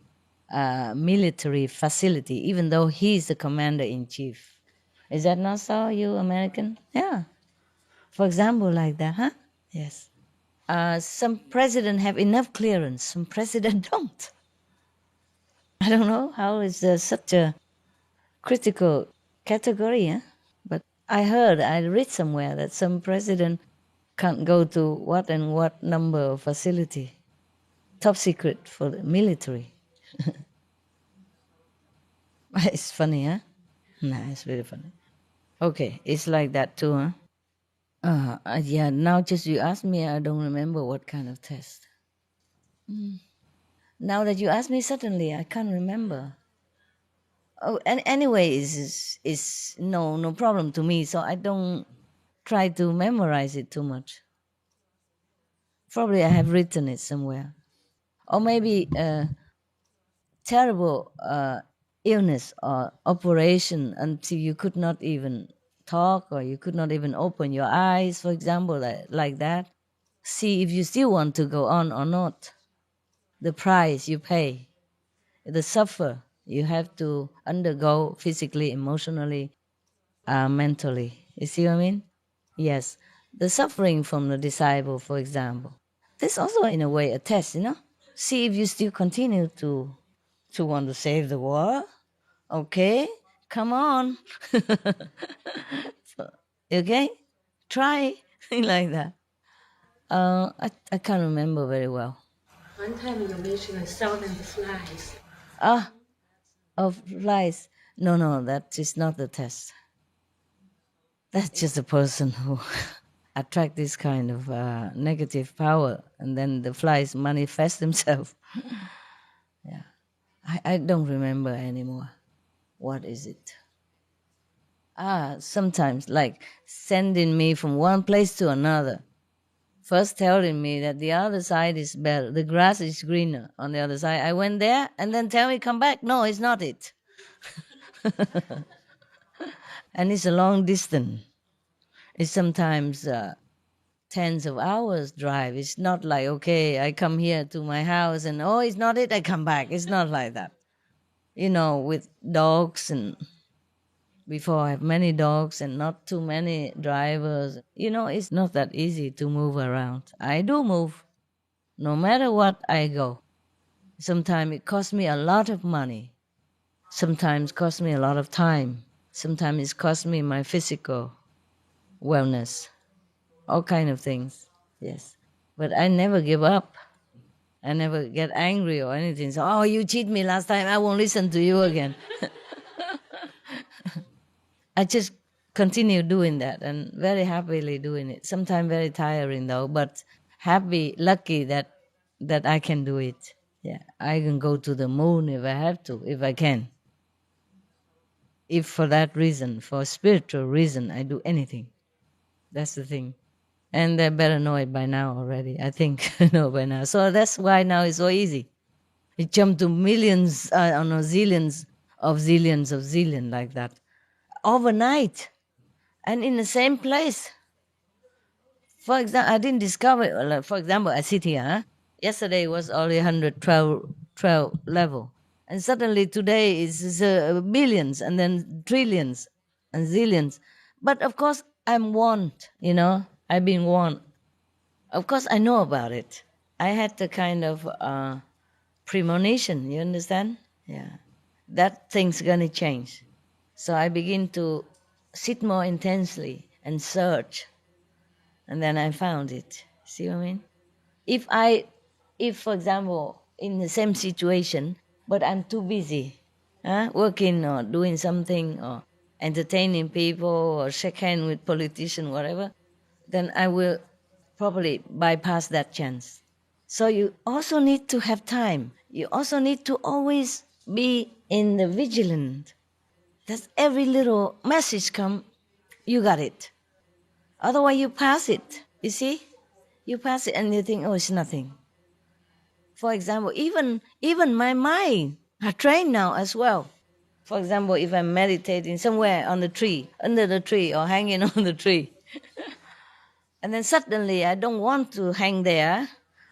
military facility, even though he's the commander-in-chief. Is that not so, you American? Yeah. For example, like that, huh? Yes. Some president have enough clearance, some president don't. I don't know how is such a critical category, huh? But I read somewhere that some president can't go to what and what number of facility. Top secret for the military. It's funny, huh? Nah, it's really funny. Okay, it's like that too, huh? Yeah, now just you ask me, I don't remember what kind of test. Now that you ask me suddenly, I can't remember. Oh, and anyway, is no problem to me, so I don't try to memorize it too much. Probably I have written it somewhere. Or maybe terrible illness or operation until you could not even talk or you could not even open your eyes, for example, like that. See if you still want to go on or not. The price you pay, the suffer you have to undergo physically, emotionally, mentally. You see what I mean? Yes. The suffering from the disciple, for example. This also, in a way, a test, See if you still continue to want to save the world. Okay, come on. Okay, try like that. I can't remember very well. One time you mentioned 1,000 flies. Of flies. No, that is not the test. That's just a person who attract this kind of negative power, and then the flies manifest themselves. Yeah, I don't remember anymore. What is it? Sometimes like sending me from one place to another. First telling me that the other side is better, the grass is greener on the other side. I went there and then tell me come back. No, it's not it. And it's a long distance. It's sometimes tens of hours drive. It's not like, okay, I come here to my house and, oh, it's not it, I come back. It's not like that. With dogs and Before I have many dogs and not too many drivers. It's not that easy to move around. I do move. No matter what, I go. Sometimes it costs me a lot of money. Sometimes it costs me a lot of time. Sometimes it costs me my physical wellness. All kind of things, yes. But I never give up. I never get angry or anything. So, oh, you cheat me last time, I won't listen to you again. I just continue doing that and very happily doing it. Sometimes very tiring though, but happy, lucky that I can do it. Yeah, I can go to the moon if I have to, if I can. If for that reason, for a spiritual reason, I do anything. That's the thing. And they better know it by now already. I think know by now. So that's why now it's so easy. It jumped to millions, zillions like that. Overnight. And in the same place. For example, I didn't discover, for example, I sit here. Yesterday was only 112 level. And suddenly today is billions and then trillions and zillions. But of course, I'm warned, I've been warned. Of course, I know about it. I had the kind of premonition, you understand? Yeah. That thing's going to change. So I begin to sit more intensely and search. And then I found it. See what I mean? If, for example, in the same situation, but I'm too busy, working or doing something or entertaining people or shake hands with politicians, whatever, then I will probably bypass that chance. So you also need to have time. You also need to always be in the vigilant. That every little message come, you got it. Otherwise you pass it, you see? You pass it and you think, oh, it's nothing. For example, even my mind, I train now as well. For example, if I'm meditating somewhere on the tree, under the tree or hanging on the tree, and then suddenly I don't want to hang there.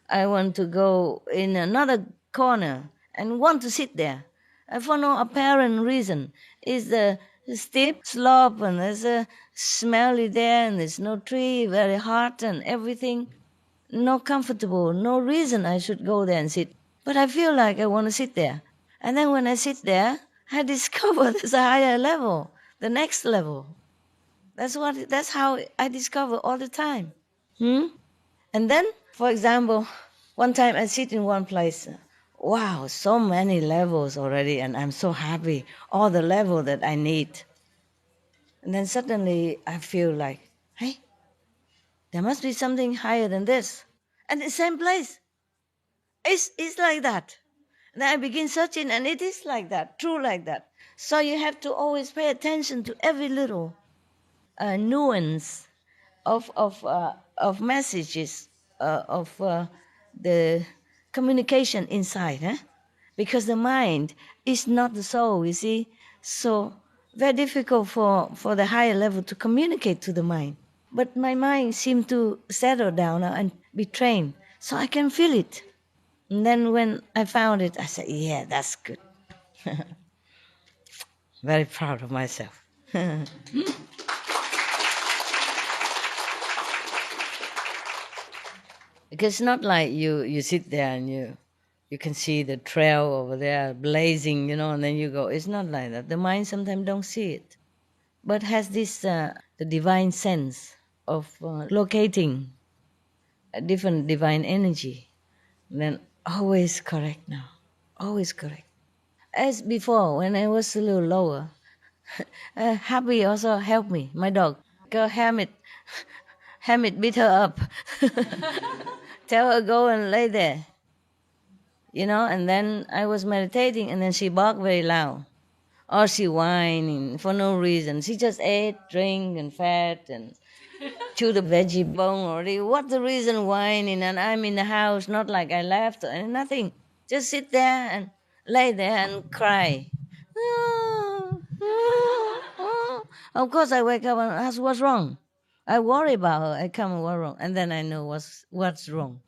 I want to go in another corner and want to sit there. And for no apparent reason. It's the steep slope and there's a smelly there and there's no tree, very hot and everything. No comfortable, no reason I should go there and sit. But I feel like I want to sit there. And then when I sit there, I discover there's a higher level, the next level. That's how I discover all the time. And then, for example, one time I sit in one place. Wow, so many levels already, and I'm so happy. All the level that I need. And then suddenly I feel like, hey, there must be something higher than this. And the same place. It's like that. And then I begin searching, and it is like that, true like that. So you have to always pay attention to every little nuance of messages, of the communication inside, because the mind is not the soul, you see. So very difficult for the higher level to communicate to the mind. But my mind seemed to settle down and be trained, so I can feel it. And then when I found it, I said, yeah, that's good. Very proud of myself. Because it's not like you sit there and you can see the trail over there blazing, and then you go. It's not like that. The mind sometimes don't see it, but has this the divine sense of locating a different divine energy. And then always correct now, always correct. As before, when I was a little lower, Happy also helped me, my dog. Go Hamid beat her up. Tell her go and lay there. And then I was meditating and then she barked very loud. Or she whining for no reason. She just ate, drank and fat and chewed the veggie bone already. What's the reason whining? And I'm in the house, not like I left or nothing. Just sit there and lay there and cry. Of course I wake up and ask what's wrong. I worry about her. I come, what's wrong? And then I know what's wrong.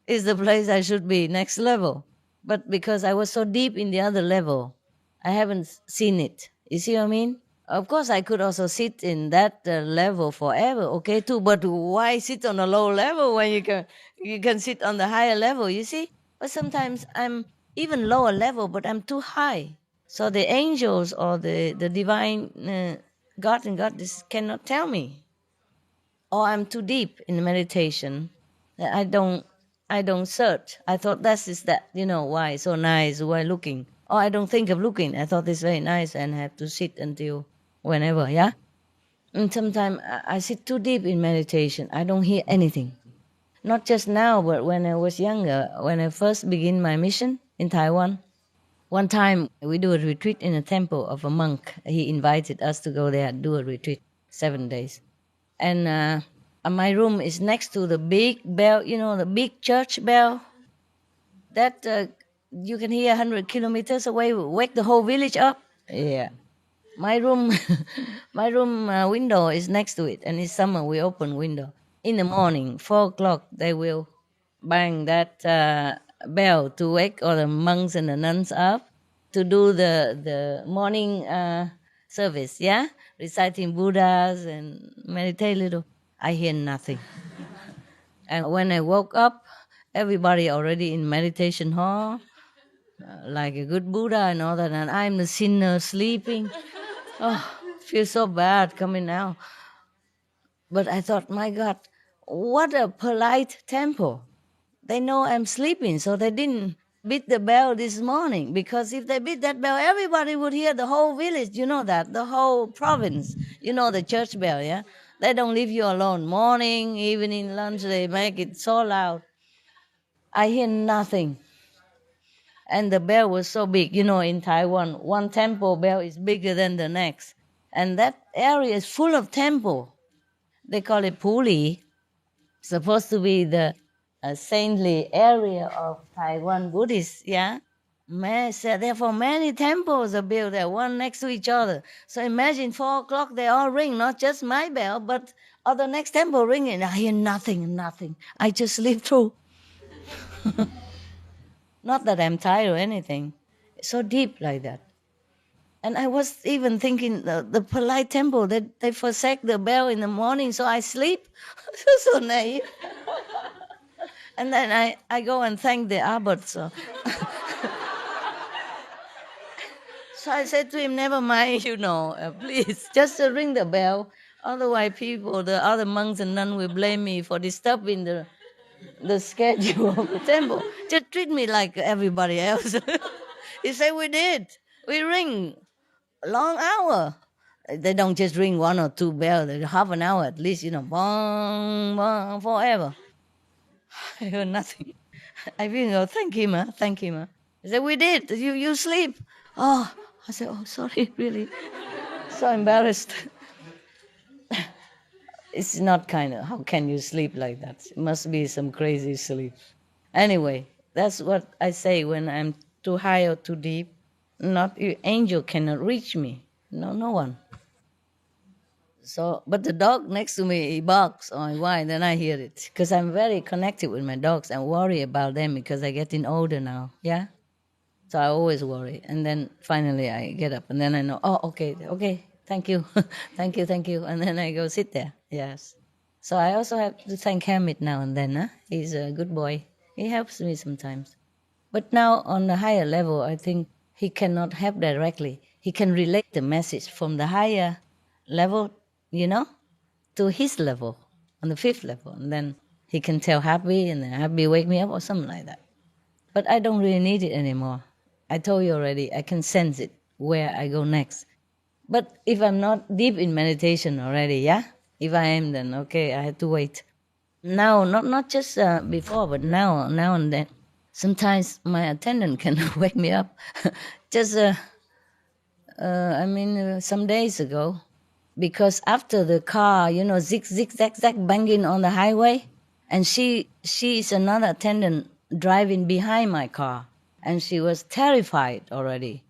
It's the place I should be, next level. But because I was so deep in the other level, I haven't seen it. You see what I mean? Of course, I could also sit in that level forever, okay, too. But why sit on a low level when you can sit on the higher level? You see. But sometimes I'm even lower level, but I'm too high. So the angels or the divine God and Goddess cannot tell me, or I'm too deep in meditation. That I don't search. I thought that is that, why it's so nice, why looking. Or I don't think of looking. I thought it's very nice and have to sit until whenever, yeah? And sometimes I sit too deep in meditation. I don't hear anything. Not just now, but when I was younger, when I first began my mission in Taiwan. One time we do a retreat in a temple of a monk. He invited us to go there and do a retreat, 7 days. And my room is next to the big bell, the big church bell. That you can hear 100 kilometers away, wake the whole village up. Yeah. My room, my room window is next to it, and in summer we open window. In the morning, 4 o'clock, they will bang that bell to wake all the monks and the nuns up to do the morning service. Yeah, reciting Buddhas and meditate a little. I hear nothing, and when I woke up, everybody already in meditation hall, like a good Buddha and all that, and I'm the sinner sleeping. Oh, feel so bad coming now. But I thought, my God, what a polite temple. They know I'm sleeping, so they didn't beat the bell this morning. Because if they beat that bell, everybody would hear, the whole village, you know that, the whole province, the church bell, yeah? They don't leave you alone. Morning, evening, lunch, they make it so loud. I hear nothing. And the bell was so big. In Taiwan, one temple bell is bigger than the next. And that area is full of temple. They call it Puli. Supposed to be the saintly area of Taiwan Buddhists, yeah? Therefore, many temples are built there, one next to each other. So imagine 4 o'clock, they all ring, not just my bell, but other next temple ringing. I hear nothing. I just sleep through. Not that I'm tired or anything. It's so deep like that. And I was even thinking the polite temple, that they forsake the bell in the morning, so I sleep. So naive. And then I go and thank the abbot. So I said to him, never mind, please, just ring the bell. Otherwise, the other monks and nuns will blame me for disturbing the schedule of the temple. Just treat me like everybody else. He said, we did. We ring long hour. They don't just ring one or two bells. Half an hour at least, bong, bong, forever. I heard nothing. I feel, thank him. He said, we did. You sleep. Oh, I said, oh, sorry, really. So embarrassed. It's not how can you sleep like that? It must be some crazy sleep. Anyway, that's what I say when I'm too high or too deep. Angel cannot reach me. No one. So, but the dog next to me, he barks or whine, then I hear it. Because I'm very connected with my dogs. I worry about them because I'm getting older now, yeah? So I always worry. And then finally I get up and then I know, okay, thank you, thank you. And then I go sit there, yes. So I also have to thank Hamid now and then, huh? He's a good boy. He helps me sometimes. But now on the higher level, I think he cannot help directly. He can relate the message from the higher level, to his level, on the 5th level. And then he can tell Happy, and then Happy wake me up or something like that. But I don't really need it anymore. I told you already, I can sense it, where I go next. But if I'm not deep in meditation already, yeah? If I am, then okay, I have to wait. Now, not just before, but now and then. Sometimes my attendant can wake me up. Just, some days ago, because after the car, zig, zag, banging on the highway, and she is another attendant driving behind my car, and she was terrified already.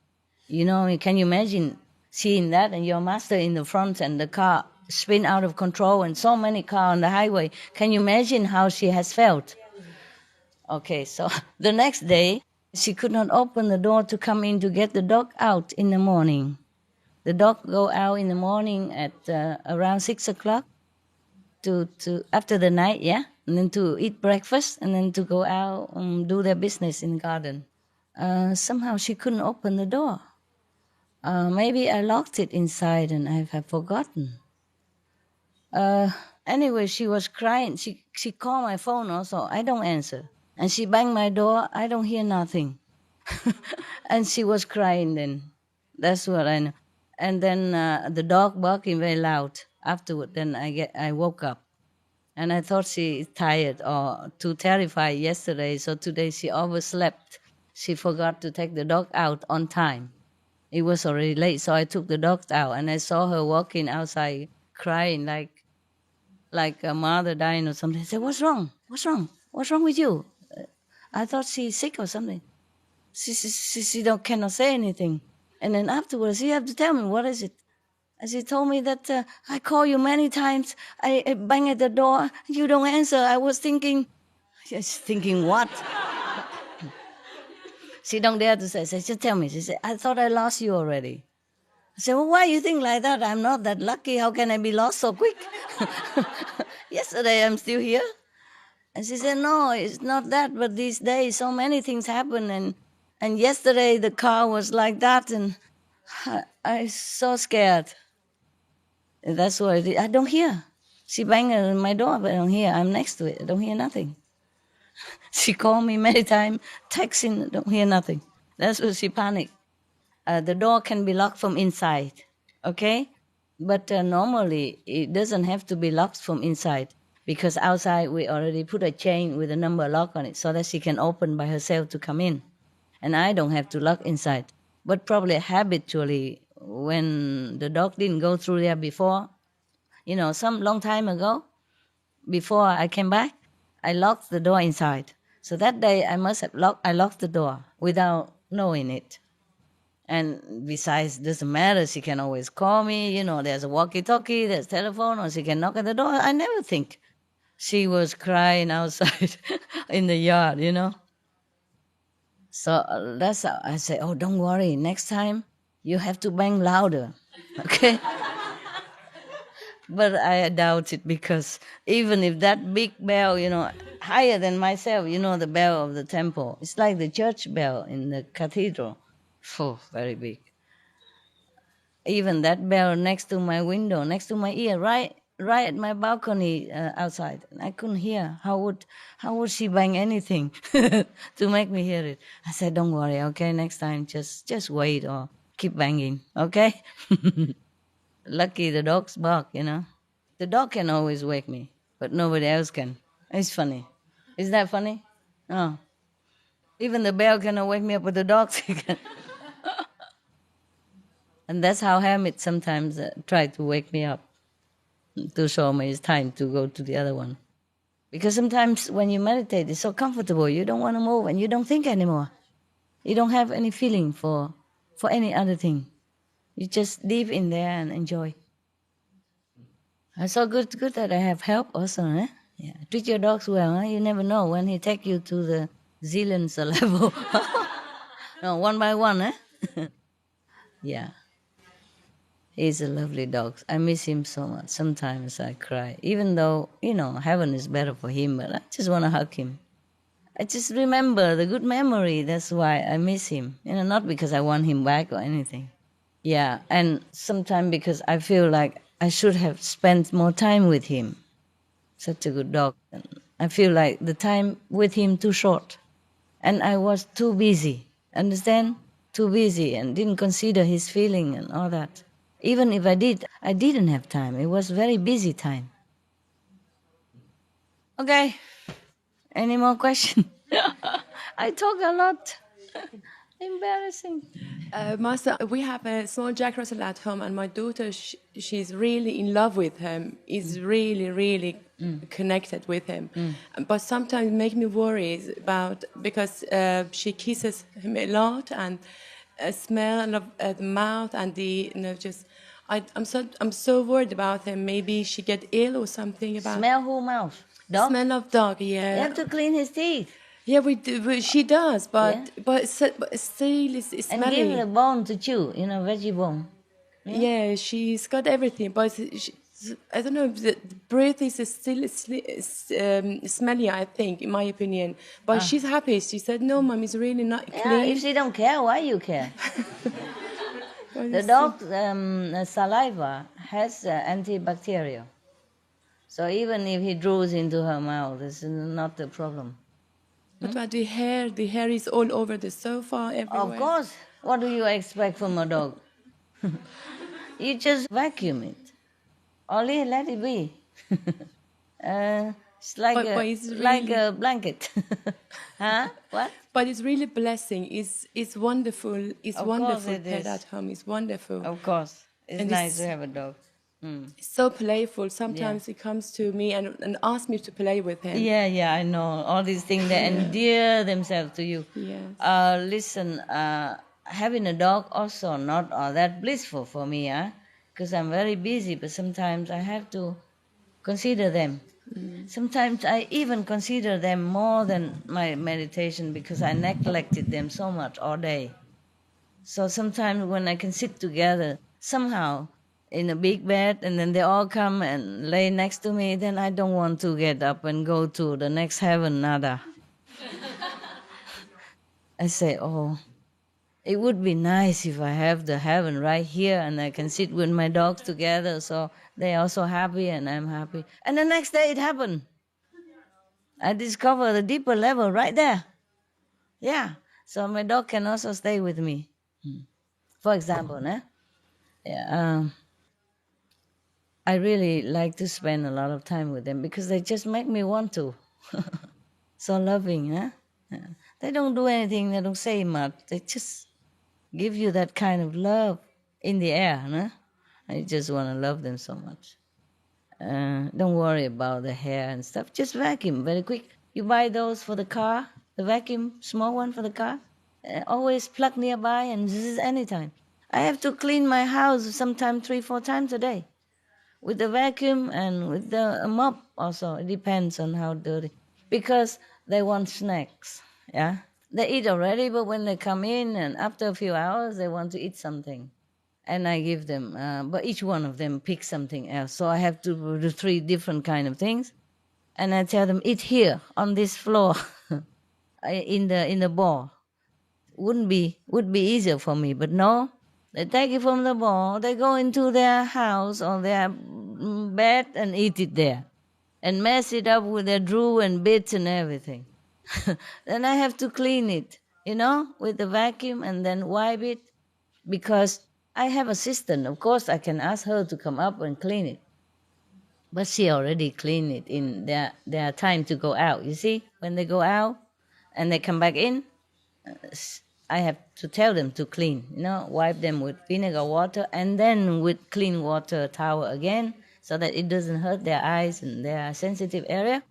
Can you imagine seeing that, and your master in the front and the car spin out of control and so many cars on the highway? Can you imagine how she has felt? Okay, so the next day, she could not open the door to come in to get the dog out in the morning. The dog go out in the morning at around 6 o'clock to after the night, yeah, and then to eat breakfast and then to go out and do their business in the garden. Somehow she couldn't open the door. Maybe I locked it inside and I have forgotten. Anyway, she was crying. She called my phone also. I don't answer. And she banged my door. I don't hear nothing. And she was crying then. That's what I know. And then the dog barking very loud. Afterward, then I woke up. And I thought she is tired or too terrified yesterday. So today she overslept. She forgot to take the dog out on time. It was already late, so I took the dog out. And I saw her walking outside crying like a mother dying or something. I said, what's wrong? What's wrong? What's wrong with you? I thought she's sick or something. She cannot say anything. And then afterwards, you have to tell me, what is it? And she told me that I call you many times. I bang at the door. You don't answer. I was thinking what? She don't dare to say. I said, just tell me. She said, I thought I lost you already. I said, well, why you think like that? I'm not that lucky. How can I be lost so quick? Yesterday, I'm still here. And she said, no, it's not that. But these days, so many things happen. And yesterday, the car was like that. And I so scared. And that's what I don't hear. She banged on my door, but I don't hear. I'm next to it. I don't hear nothing. She called me many times, texting, I don't hear nothing. That's when she panicked. The door can be locked from inside, okay? But normally, it doesn't have to be locked from inside because outside we already put a chain with a number lock on it so that she can open by herself to come in. And I don't have to lock inside. But probably habitually, when the dog didn't go through there before, some long time ago, before I came back, I locked the door inside. So that day I must have locked the door without knowing it. And besides, it doesn't matter, she can always call me, there's a walkie-talkie, there's telephone, or she can knock at the door. I never think. She was crying outside in the yard, So that's how I say, oh, don't worry, next time you have to bang louder, okay? But I doubt it because even if that big bell, higher than myself, the bell of the temple, it's like the church bell in the cathedral. Oh, very big. Even that bell next to my window, next to my ear, right at my balcony outside. I couldn't hear. How would she bang anything to make me hear it? I said, don't worry, okay, next time just wait or keep banging, okay? Lucky the dogs bark, The dog can always wake me, but nobody else can. It's funny. Is that funny? Oh. Even the bell cannot wake me up, but the dogs can. And that's how Hamid sometimes tried to wake me up, to show me it's time to go to the other one. Because sometimes when you meditate, it's so comfortable. You don't want to move and you don't think anymore. You don't have any feeling for any other thing. You just live in there and enjoy. It's so good that I have help also, eh? Yeah. Treat your dogs well, huh? You never know when he take you to the zillions level. No, one by one, eh? Yeah. He's a lovely dog. I miss him so much. Sometimes I cry. Even though, heaven is better for him, but I just want to hug him. I just remember the good memory. That's why I miss him. Not because I want him back or anything. Yeah, and sometimes because I feel like I should have spent more time with him. Such a good dog. And I feel like the time with him too short. And I was too busy. Understand? Too busy and didn't consider his feeling and all that. Even if I did, I didn't have time. It was very busy time. Okay. Any more questions? I talk a lot. Embarrassing. Master, we have a small Jack Russell at home, and my daughter, she's really in love with him. Is really, really connected with him. But sometimes it makes me worry about because she kisses him a lot and smell of the mouth and I'm so worried about him. Maybe she get ill or something about. Smell who mouth? Dog? Smell of dog. Yeah. You have to clean his teeth. Yeah, we do. She does, but still it's smelly. And give the bone to chew, veggie bone. Yeah, she's got everything, but I don't know. The breath is still smelly, I think, in my opinion. But she's happy. She said, "No, mom, it's really not Yeah, clean." if she don't care, why you care? But The it's- dog's saliva has antibacterial. So even if he draws into her mouth, it's not a problem. But about the hair is all over the sofa, everywhere. Of course. What do you expect from a dog? You just vacuum it. Only let it be. It's like But it's like really- a blanket. Huh? What? But it's really blessing. It's wonderful. It's Of course wonderful it pet is. at home. It's wonderful. Of course. It's And nice it's- to have a dog. It's so playful. Sometimes he comes to me and asks me to play with him. Yeah, I know. All these things, they endear themselves to you. Yes. Listen, having a dog also not all that blissful for me, because I'm very busy, but sometimes I have to consider them. Sometimes I even consider them more than my meditation because I neglected them so much all day. So sometimes when I can sit together somehow in a big bed and then they all come and lay next to me, then I don't want to get up and go to the next heaven, nada. I say, oh, it would be nice if I have the heaven right here and I can sit with my dogs together so they're also happy and I'm happy. And the next day it happened. I discovered a deeper level right there. Yeah, so my dog can also stay with me. For example, I really like to spend a lot of time with them because they just make me want to. So loving, huh? Yeah. They don't do anything, they don't say much. They just give you that kind of love in the air, huh? I just want to love them so much. Don't worry about the hair and stuff. Just vacuum very quick. You buy those for the car, the vacuum, small one for the car. Always plug nearby and zzz anytime. I have to clean my house sometimes 3-4 times a day with the vacuum and with the mop also. It depends on how dirty. Because they want snacks, yeah? They eat already, but when they come in and after a few hours, they want to eat something. And I give them, but each one of them picks something else. So I have to do 3 different kind of things. And I tell them, eat here on this floor in the ball. Would be easier for me, but no. They take it from the ball, they go into their house or their bed and eat it there. And mess it up with their drool and bits and everything. Then I have to clean it, with the vacuum and then wipe it. Because I have a assistant. Of course, I can ask her to come up and clean it. But she already cleaned it in their time to go out. You see, when they go out and they come back in, I have to tell them to clean, wipe them with vinegar water and then with clean water towel again so that it doesn't hurt their eyes and their sensitive area.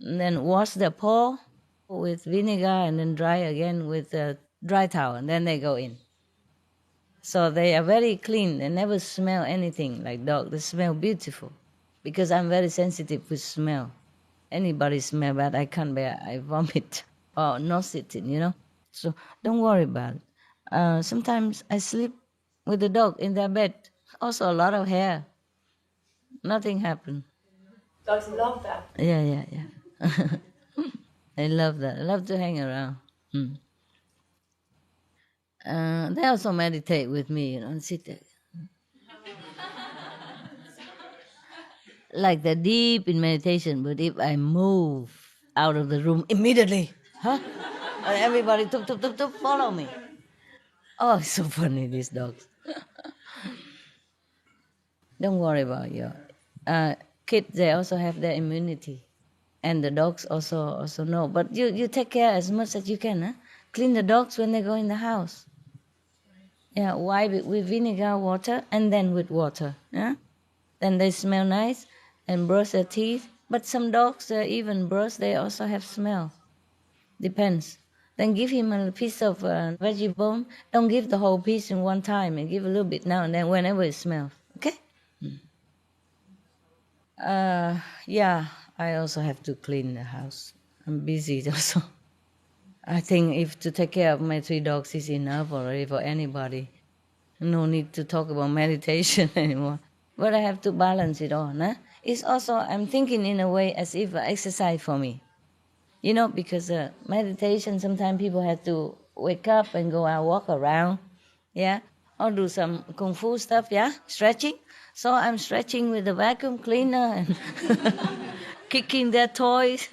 And then wash their paw with vinegar and then dry again with a dry towel and then they go in. So they are very clean. They never smell anything like dog. They smell beautiful because I'm very sensitive with smell. Anybody smell bad, I can't bear. I vomit or nose-sitting, So don't worry about it. Sometimes I sleep with the dog in their bed. Also a lot of hair. Nothing happened. Dogs love that. Yeah. I love that. I love to hang around. They also meditate with me, and sit there. Like they're deep in meditation, but if I move out of the room immediately, and everybody follow me. Oh, it's so funny, these dogs. Don't worry about your kids. They also have their immunity, and the dogs also know. But you take care as much as you can. Huh? Clean the dogs when they go in the house. Yeah, wipe it with vinegar water and then with water. Yeah? Then they smell nice and brush their teeth. But some dogs, even brush, they also have smell. Depends. Then give him a piece of veggie bone. Don't give the whole piece in one time and give a little bit now and then whenever it smells. Okay? Yeah, I also have to clean the house. I'm busy also. I think if to take care of my 3 dogs is enough already for anybody. No need to talk about meditation anymore. But I have to balance it all. Nah? It's also, I'm thinking in a way as if exercise for me. You know, because meditation, sometimes people have to wake up and go out, walk around, yeah, or do some kung fu stuff, yeah, stretching. So I'm stretching with the vacuum cleaner and kicking their toys,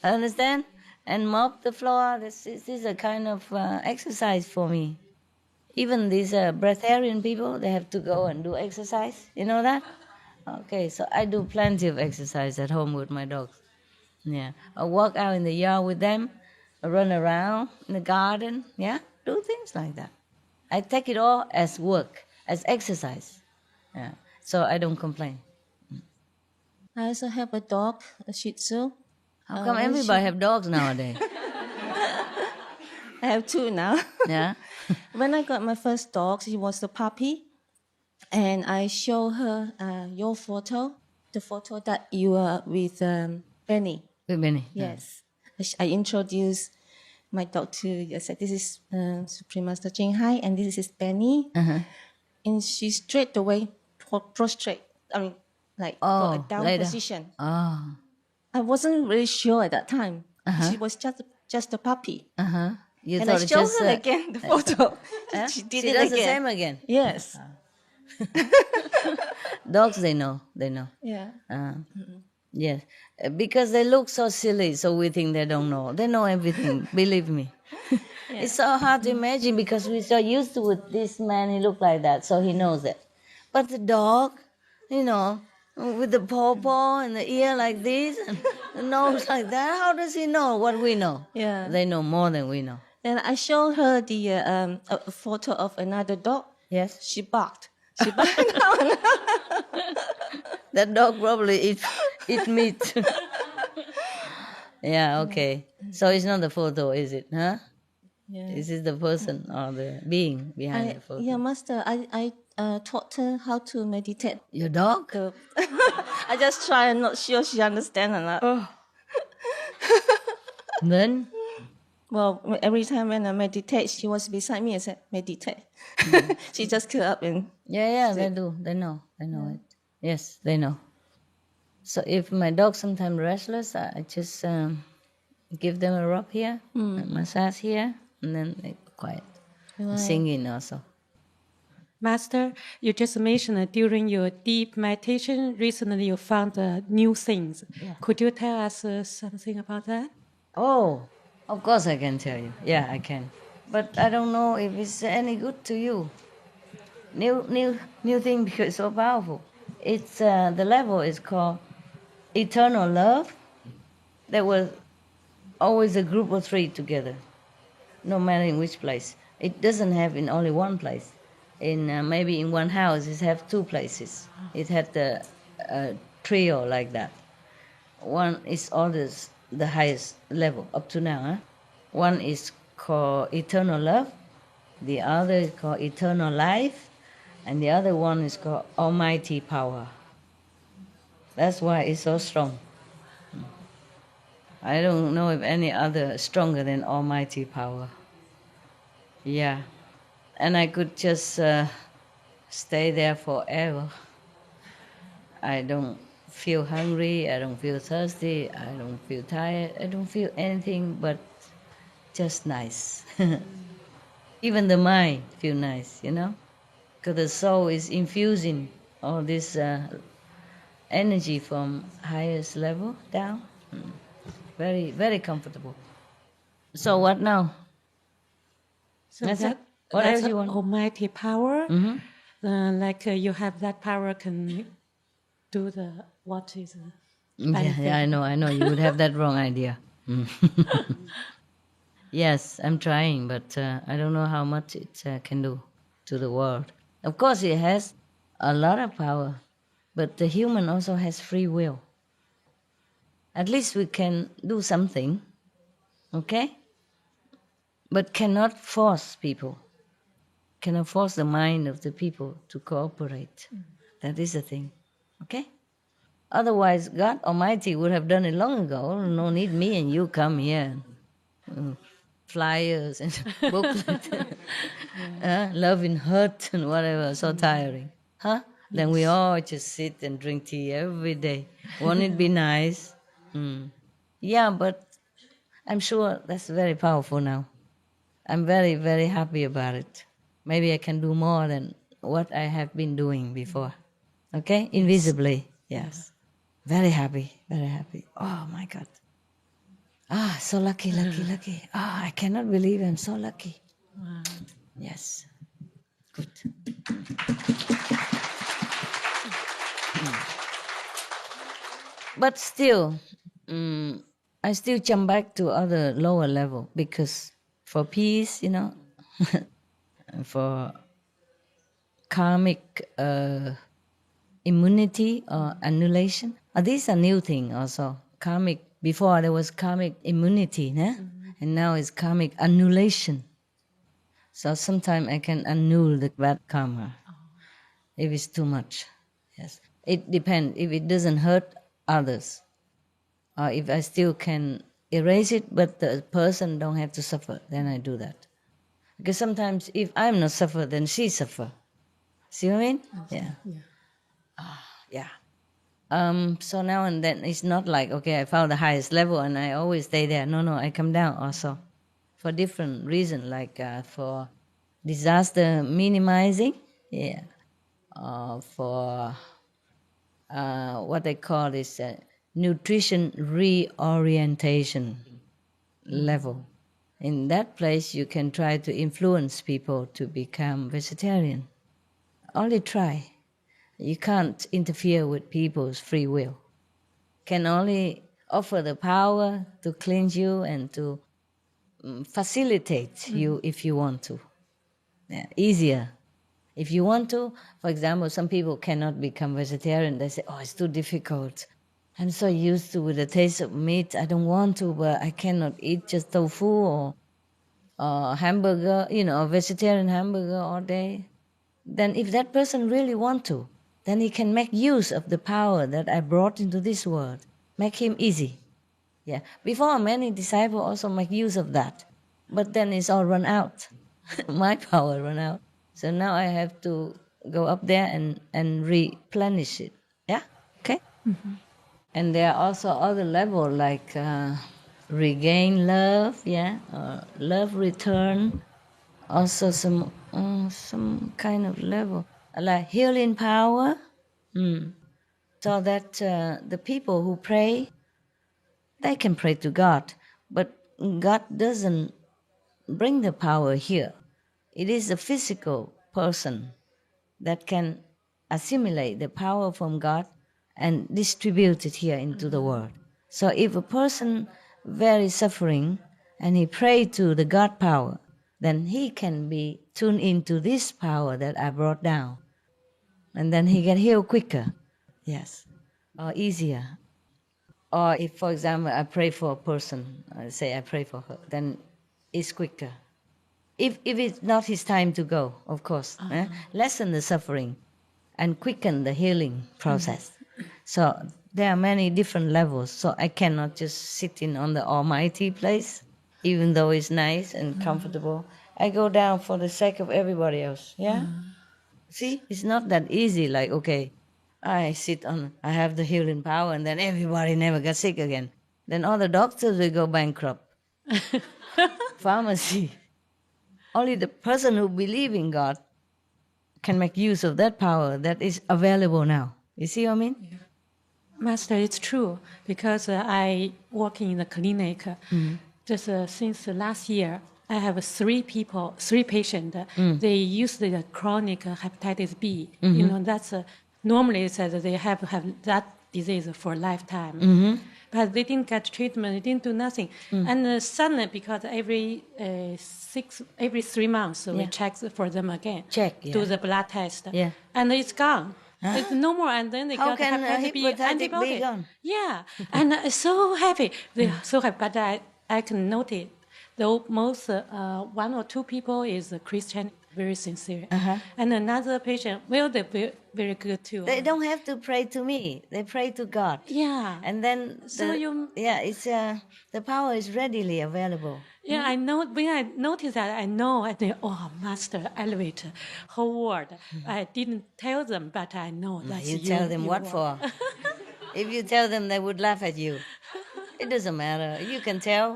understand? And mop the floor. This is a kind of exercise for me. Even these breatharian people, they have to go and do exercise. You know that? Okay, so I do plenty of exercise at home with my dogs. Yeah, I walk out in the yard with them, I run around in the garden, yeah, do things like that. I take it all as work, as exercise. Yeah, so I don't complain. I also have a dog, a Shih Tzu. How come everybody have dogs nowadays? I have two now. Yeah. When I got my first dog, she was a puppy, and I show her your photo, the photo that you are with Benny. With Benny. Yes. I introduced my dog to you. I said, this is Supreme Master CHINGHAI, and this is Benny. Uh-huh. And she straight away prostrate. I mean, like got a down later. position. Oh. I wasn't really sure at that time. Uh-huh. She was just a puppy. Uh-huh. You And I thought it showed just, her again the photo. She did she it does again. the same again. Yes. Dogs, they know. Yeah. Yes, because they look so silly, so we think they don't know. They know everything, believe me. It's so hard to imagine because we're so used to with this man, he looked like that, so he knows it. But the dog, you know, with the paw and the ear like this and the nose like that, how does he know what we know? Yeah. They know more than we know. Then I showed her the a photo of another dog. Yes? She barked. She barked. That dog probably eat meat. Yeah, okay. So it's not the photo, is it? Huh? Yeah. This is the person or the being behind the photo. Yeah, Master, I taught her how to meditate. Your dog? I just try. I'm not sure she understands or not. Then? Well, every time when I meditate, she was beside me. I said, meditate. She just get up and... Yeah, they do. They know it. Yes, they know. So if my dog's sometimes restless, I just give them a rub here, a massage here, and then they quiet. Right. Singing also. Master, you just mentioned that during your deep meditation, recently you found new things. Yeah. Could you tell us something about that? Oh, of course I can tell you. Yeah, I can. But I don't know if it's any good to you. New thing because it's so powerful. It's the level is called eternal love. There was always a group of three together, no matter in which place. It doesn't have in only one place. In maybe in one house, it have two places. It had the trio like that. One is always the highest level up to now. Huh? One is called eternal love. The other is called eternal life. And the other one is called almighty power. That's why it's so strong. I don't know if any other stronger than almighty power. Yeah. And I could just stay there forever. I don't feel hungry, I don't feel thirsty, I don't feel tired, I don't feel anything but just nice. Even the mind feel nice, you know? Because the soul is infusing all this energy from highest level down. Very, very comfortable. So what now? So That's it. What What else you want? Almighty power. Mm-hmm. Like you have that power, can do the what is Yeah, I know. You would have that wrong idea. Yes, I'm trying, but I don't know how much it can do to the world. Of course, it has a lot of power, but the human also has free will. At least we can do something, okay? But cannot force people. Cannot force the mind of the people to cooperate. That is the thing, okay? Otherwise, God Almighty would have done it long ago. No need me and you come here. flyers and booklets. Love in hurt and whatever, so tiring. Huh? Then we all just sit and drink tea every day. Won't it be nice? Yeah, but I'm sure that's very powerful now. I'm very, very happy about it. Maybe I can do more than what I have been doing before. Okay? Invisibly, yes. Very happy, very happy. Oh my God. So lucky, lucky, lucky. I cannot believe I'm so lucky. Wow. Yes. Good. But still, I still jump back to other lower level because for peace, for karmic immunity or annulation. These are new things also. Karmic, before there was karmic immunity, and now it's karmic annulation. So sometimes I can annul the bad karma if it's too much. Yes, it depends. If it doesn't hurt others, or if I still can erase it, but the person don't have to suffer, then I do that. Because sometimes if I'm not suffer, then she suffer. See what I mean? Yeah. Yeah. So now and then it's not like, okay, I found the highest level and I always stay there. No, I come down also for different reasons, like for disaster minimizing, for what they call this nutrition reorientation level. In that place, you can try to influence people to become vegetarian. Only try. You can't interfere with people's free will. Can only offer the power to cleanse you and to facilitate you if you want to. Easier. If you want to, for example, some people cannot become vegetarian. They say, it's too difficult. I'm so used to with the taste of meat. I don't want to, but I cannot eat just tofu or hamburger, a vegetarian hamburger all day. Then if that person really want to, then he can make use of the power that I brought into this world. Make him easy. Yeah. Before, many disciples also make use of that. But then it's all run out. My power run out. So now I have to go up there and replenish it. Yeah? Okay? Mm-hmm. And there are also other levels like regain love, love return. Also some kind of level like healing power, so that the people who pray, they can pray to God, but God doesn't bring the power here. It is a physical person that can assimilate the power from God and distribute it here into the world. So if a person very suffering and he pray to the God power, then he can be tuned into this power that I brought down. And then he get healed quicker, yes, or easier. Or if, for example, I pray for a person, I say I pray for her, then it's quicker. If it's not his time to go, of course, lessen the suffering and quicken the healing process. So there are many different levels, so I cannot just sit in on the almighty place, even though it's nice and comfortable. I go down for the sake of everybody else, See, it's not that easy, like, okay, I have the healing power and then everybody never gets sick again. Then all the doctors will go bankrupt. Pharmacy. Only the person who believes in God can make use of that power that is available now. You see what I mean? Yeah. Master, it's true, because I work in the clinic. Just since last year, I have three patients. They use the chronic hepatitis B. That's normally it says they have that disease for a lifetime. But they didn't get treatment, they didn't do nothing. And suddenly, because every 3 months, we check for them again. Do the blood test. And it's gone. It's no more, and then they got hepatitis B antibiotic. Yeah, and I'm so happy. They're so happy, but I can notice, though most 1 or 2 people is Christian, very sincere. And another patient, well, they're very, very good too. They don't have to pray to me. They pray to God. Yeah. And then the power is readily available. Yeah, I know. When I noticed that, I think, oh, Master, elevator, whole world. I didn't tell them, but I know that's You tell them what for? If you tell them, they would laugh at you. It doesn't matter. You can tell,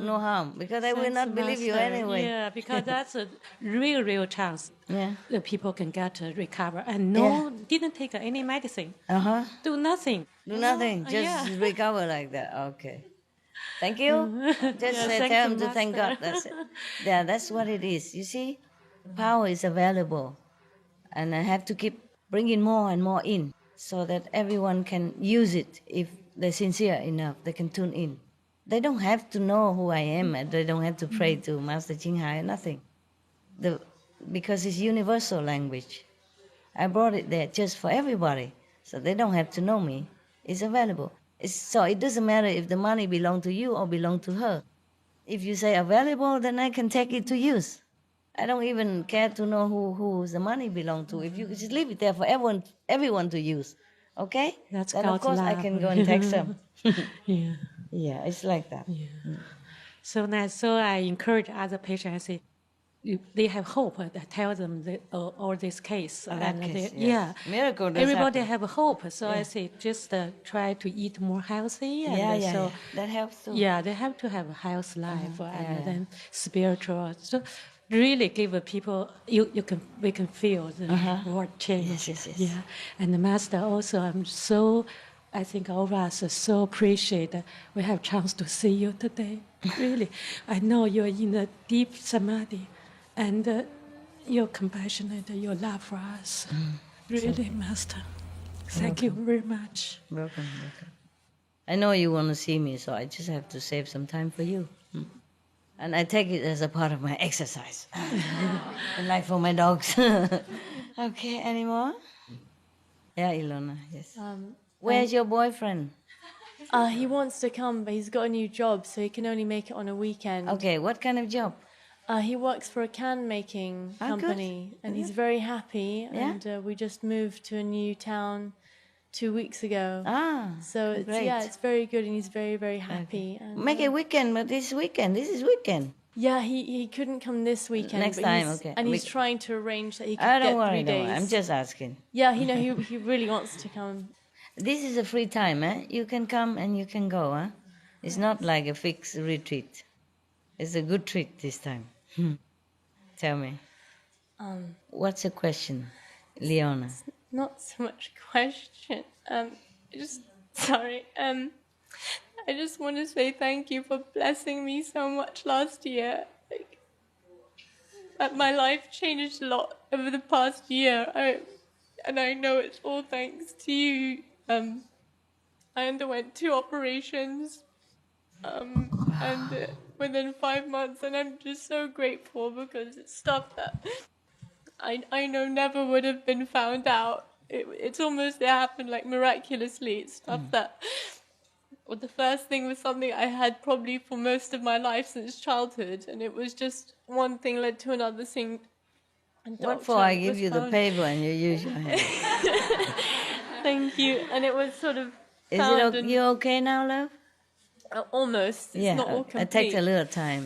no harm, because they will not believe you anyway. Yeah, because that's a real chance. Yeah. The people can get recover and didn't take any medicine. Do nothing. Do nothing. Just recover like that. Okay. Thank you. Just tell them to thank God. That's it. Yeah, that's what it is. You see, power is available, and I have to keep bringing more and more in, so that everyone can use it. If they're sincere enough, they can tune in. They don't have to know who I am, and they don't have to pray to Master CHINGHAI, nothing. Because it's universal language. I brought it there just for everybody, so they don't have to know me. It's available. So it doesn't matter if the money belongs to you or belongs to her. If you say available, then I can take it to use. I don't even care to know who the money belongs to. If you just leave it there for everyone to use, okay? Then of course I can go and take some. Yeah. Yeah, it's like that. Yeah. So I encourage other patients. I say, they have hope. I tell them all this case. Miracle does everybody happen. have a hope. So I say, just try to eat more healthy. And so that helps too. Yeah, they have to have a healthy life and then spiritual. So really give people we can feel the world change. Yes. Yeah, and the Master also, I think all of us are so appreciate that we have chance to see you today. Really, I know you're in a deep samadhi, and you're compassionate, your love for us. Really, Master. Thank you very much. Welcome. I know you want to see me, so I just have to save some time for you. And I take it as a part of my exercise. And like for my dogs. Okay, any more? Yeah, Ilona, yes. Where's your boyfriend? He wants to come, but he's got a new job, so he can only make it on a weekend. Okay, what kind of job? He works for a can-making company, and he's very happy. Yeah? And we just moved to a new town 2 weeks ago. So it's very good, and he's very, very happy. Okay. And, Make a weekend, but this is weekend. Yeah, he couldn't come this weekend. Next but time, okay. And he's trying to arrange that he can don't get worry, 3 days. I'm just asking. Yeah, he really wants to come. This is a free time, eh? You can come and you can go, huh? It's not like a fixed retreat. It's a good treat this time. Tell me. What's the question, Leona? Not so much a question. Sorry. I just want to say thank you for blessing me so much last year. My life changed a lot over the past year, and I know it's all thanks to you. I underwent 2 operations, and within 5 months, and I'm just so grateful because it's stuff that I know never would have been found out. It happened like miraculously. It's stuff that. Well, the first thing was something I had probably for most of my life since childhood, and it was just one thing led to another thing. What for? I give you the paper and you use your hand. Thank you. And it was sort of. You okay now, love? Almost. It's not all complete. It takes a little time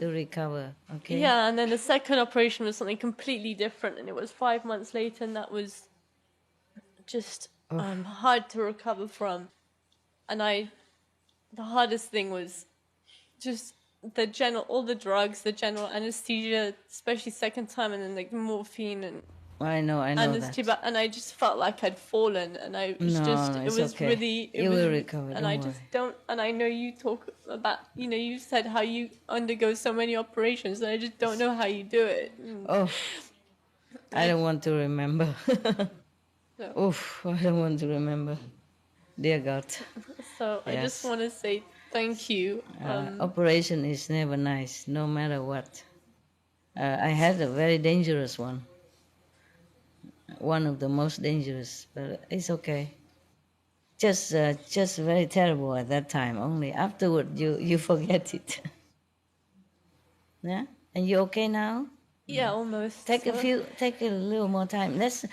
to recover. Okay. Yeah, and then the second operation was something completely different, and it was 5 months later, and that was just hard to recover from. And the hardest thing was just all the drugs, the general anesthesia, especially second time, and then like morphine and I know that. And I just felt like I'd fallen, and it was okay. really. You will recover. And I just don't. And I know you talk about, you said how you undergo so many operations, and I just don't know how you do it. I don't want to remember. I don't want to remember. Dear God. So I just want to say thank you. Operation is never nice, no matter what. I had a very dangerous one. One of the most dangerous, but it's okay. Just very terrible at that time. Only afterward you forget it. Yeah, and you okay now? Yeah, almost. Take a little more time. That's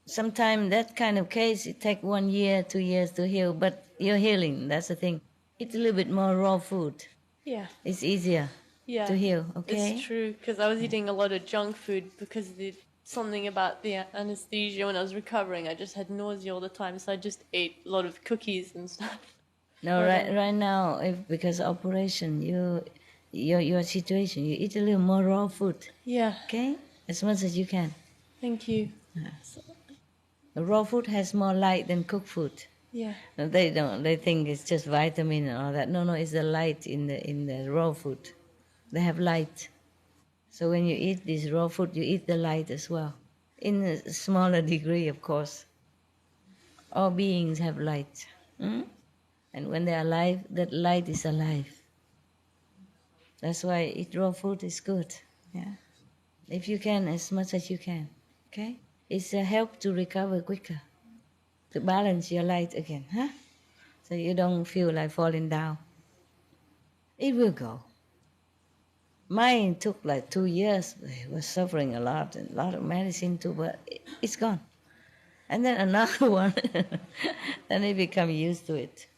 sometimes that kind of case it take 1 year, 2 years to heal, but you're healing. That's the thing. Eat a little bit more raw food. Yeah. It's easier Yeah. to heal. Okay. It's true because I was eating a lot of junk food because something about the anesthesia when I was recovering. I just had nausea all the time, so I just ate a lot of cookies and stuff. No, right now, because operation, your situation, you eat a little more raw food. Yeah. Okay, as much as you can. Thank you. Raw food has more light than cooked food. Yeah. No, they don't. They think it's just vitamin and all that. No, it's the light in the raw food. They have light. So when you eat this raw food, you eat the light as well, in a smaller degree, of course. All beings have light. And when they're alive, that light is alive. That's why eat raw food is good. Yeah, if you can, as much as you can. Okay, it's a help to recover quicker, to balance your light again, huh? So you don't feel like falling down. It will go. Mine took like 2 years. I was suffering a lot of medicine too, but it's gone. And then another one, then I become used to it.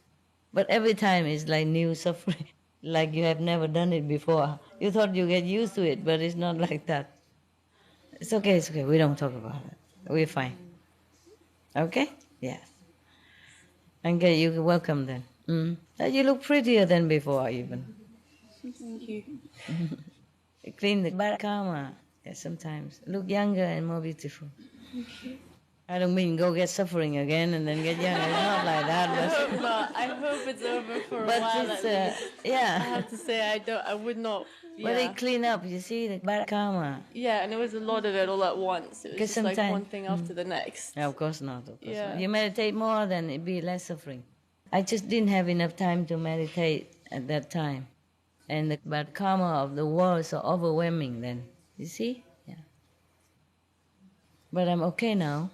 But every time it's like new suffering, like you have never done it before. You thought you get used to it, but it's not like that. It's okay. We don't talk about it. We're fine. Okay? Yes. Okay, you're welcome then. You look prettier than before even. Thank you. Clean the bad karma. Yeah, sometimes. Look younger and more beautiful. Thank you. I don't mean go get suffering again and then get younger. It's not like that. I hope it's over for a but while. It's, yeah. I have to say I would not. Yeah. But they clean up, you see, the bad karma. Yeah, and it was a lot of it all at once. It was just like one thing after the next. Yeah, of course not. Yeah. Not. You meditate more, then it'd be less suffering. I just didn't have enough time to meditate at that time. And the bad karma of the world is so overwhelming then. You see? Yeah. But I'm okay now.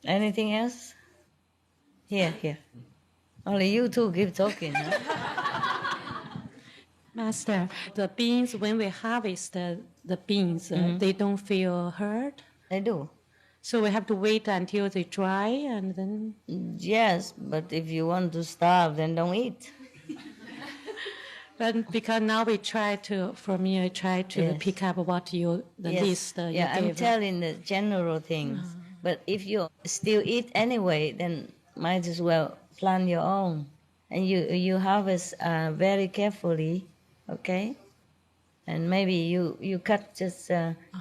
Anything else? Here. Only you two keep talking. Huh? Master, the beans, when we harvest the beans, they don't feel hurt? They do. So we have to wait until they dry and then... Yes, but if you want to starve, then don't eat. But because now we try to pick up what the list you yeah, I'm gave. telling the general things. But if you still eat anyway, then might as well plant your own. And you harvest very carefully, okay? And maybe you cut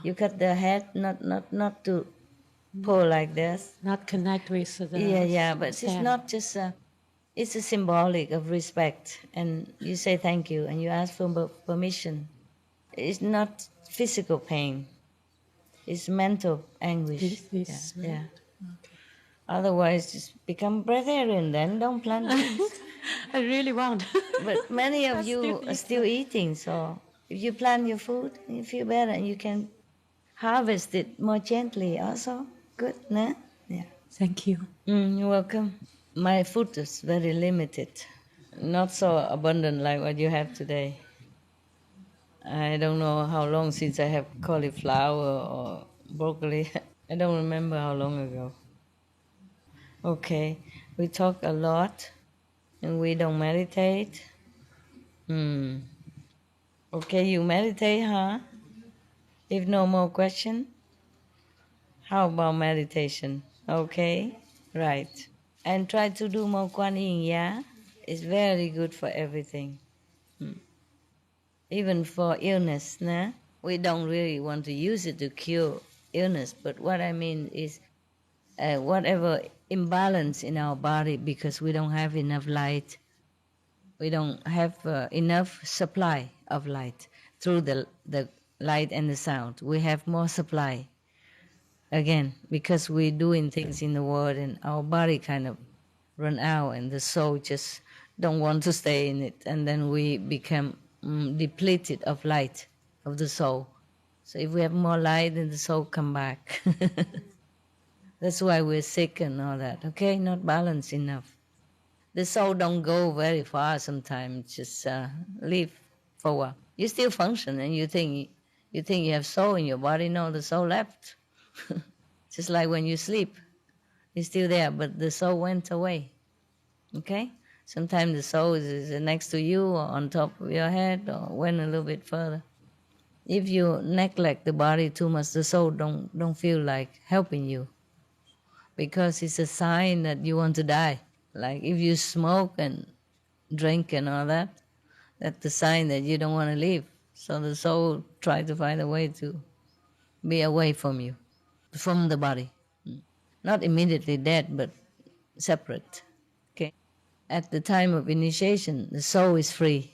you cut the head, not to pull like this. Not connect with the... Yeah, but it's not just... it's a symbolic of respect, and you say thank you, and you ask for permission. It's not physical pain. It's mental anguish. Yeah. Okay. Otherwise, just become breatharian then. Don't plant beans. I really want. But many of you are still eating, so if you plant your food, you feel better, and you can harvest it more gently also. Good, no? Yeah. Thank you. You're welcome. My food is very limited, not so abundant like what you have today. I don't know how long since I have cauliflower or broccoli. I don't remember how long ago. Okay, we talk a lot and we don't meditate. Okay, you meditate, huh? If no more question, how about meditation? Okay, right. And try to do more Kuan Yin, yeah? It's very good for everything. Even for illness, nah? We don't really want to use it to cure illness, but what I mean is whatever imbalance in our body because we don't have enough light, we don't have enough supply of light through the light and the sound. We have more supply. Again, because we're doing things in the world and our body kind of run out and the soul just don't want to stay in it, and then we become depleted of light of the soul. So if we have more light, then the soul come back. That's why we're sick and all that, okay? Not balanced enough. The soul don't go very far sometimes, just live for a while. You still function, and you think you have soul in your body. No, the soul left. Just like when you sleep, it's still there, but the soul went away. Okay? Sometimes the soul is next to you or on top of your head or went a little bit further. If you neglect the body too much, the soul don't feel like helping you, because it's a sign that you want to die. Like if you smoke and drink and all that, that's the sign that you don't want to live. So the soul tries to find a way to be away from you, from the body. Not immediately dead, but separate. Okay? At the time of initiation, the soul is free.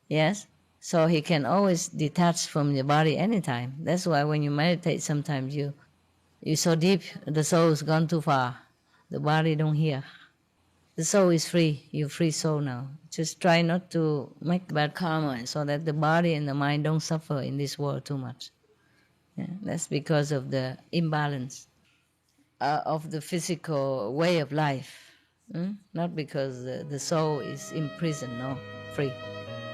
Yes? So he can always detach from the body anytime. That's why when you meditate, sometimes you're so deep, the soul's gone too far. The body don't hear. The soul is free. You're free soul now. Just try not to make bad karma so that the body and the mind don't suffer in this world too much. Yeah, that's because of the imbalance of the physical way of life. Not because the soul is imprisoned, no, free.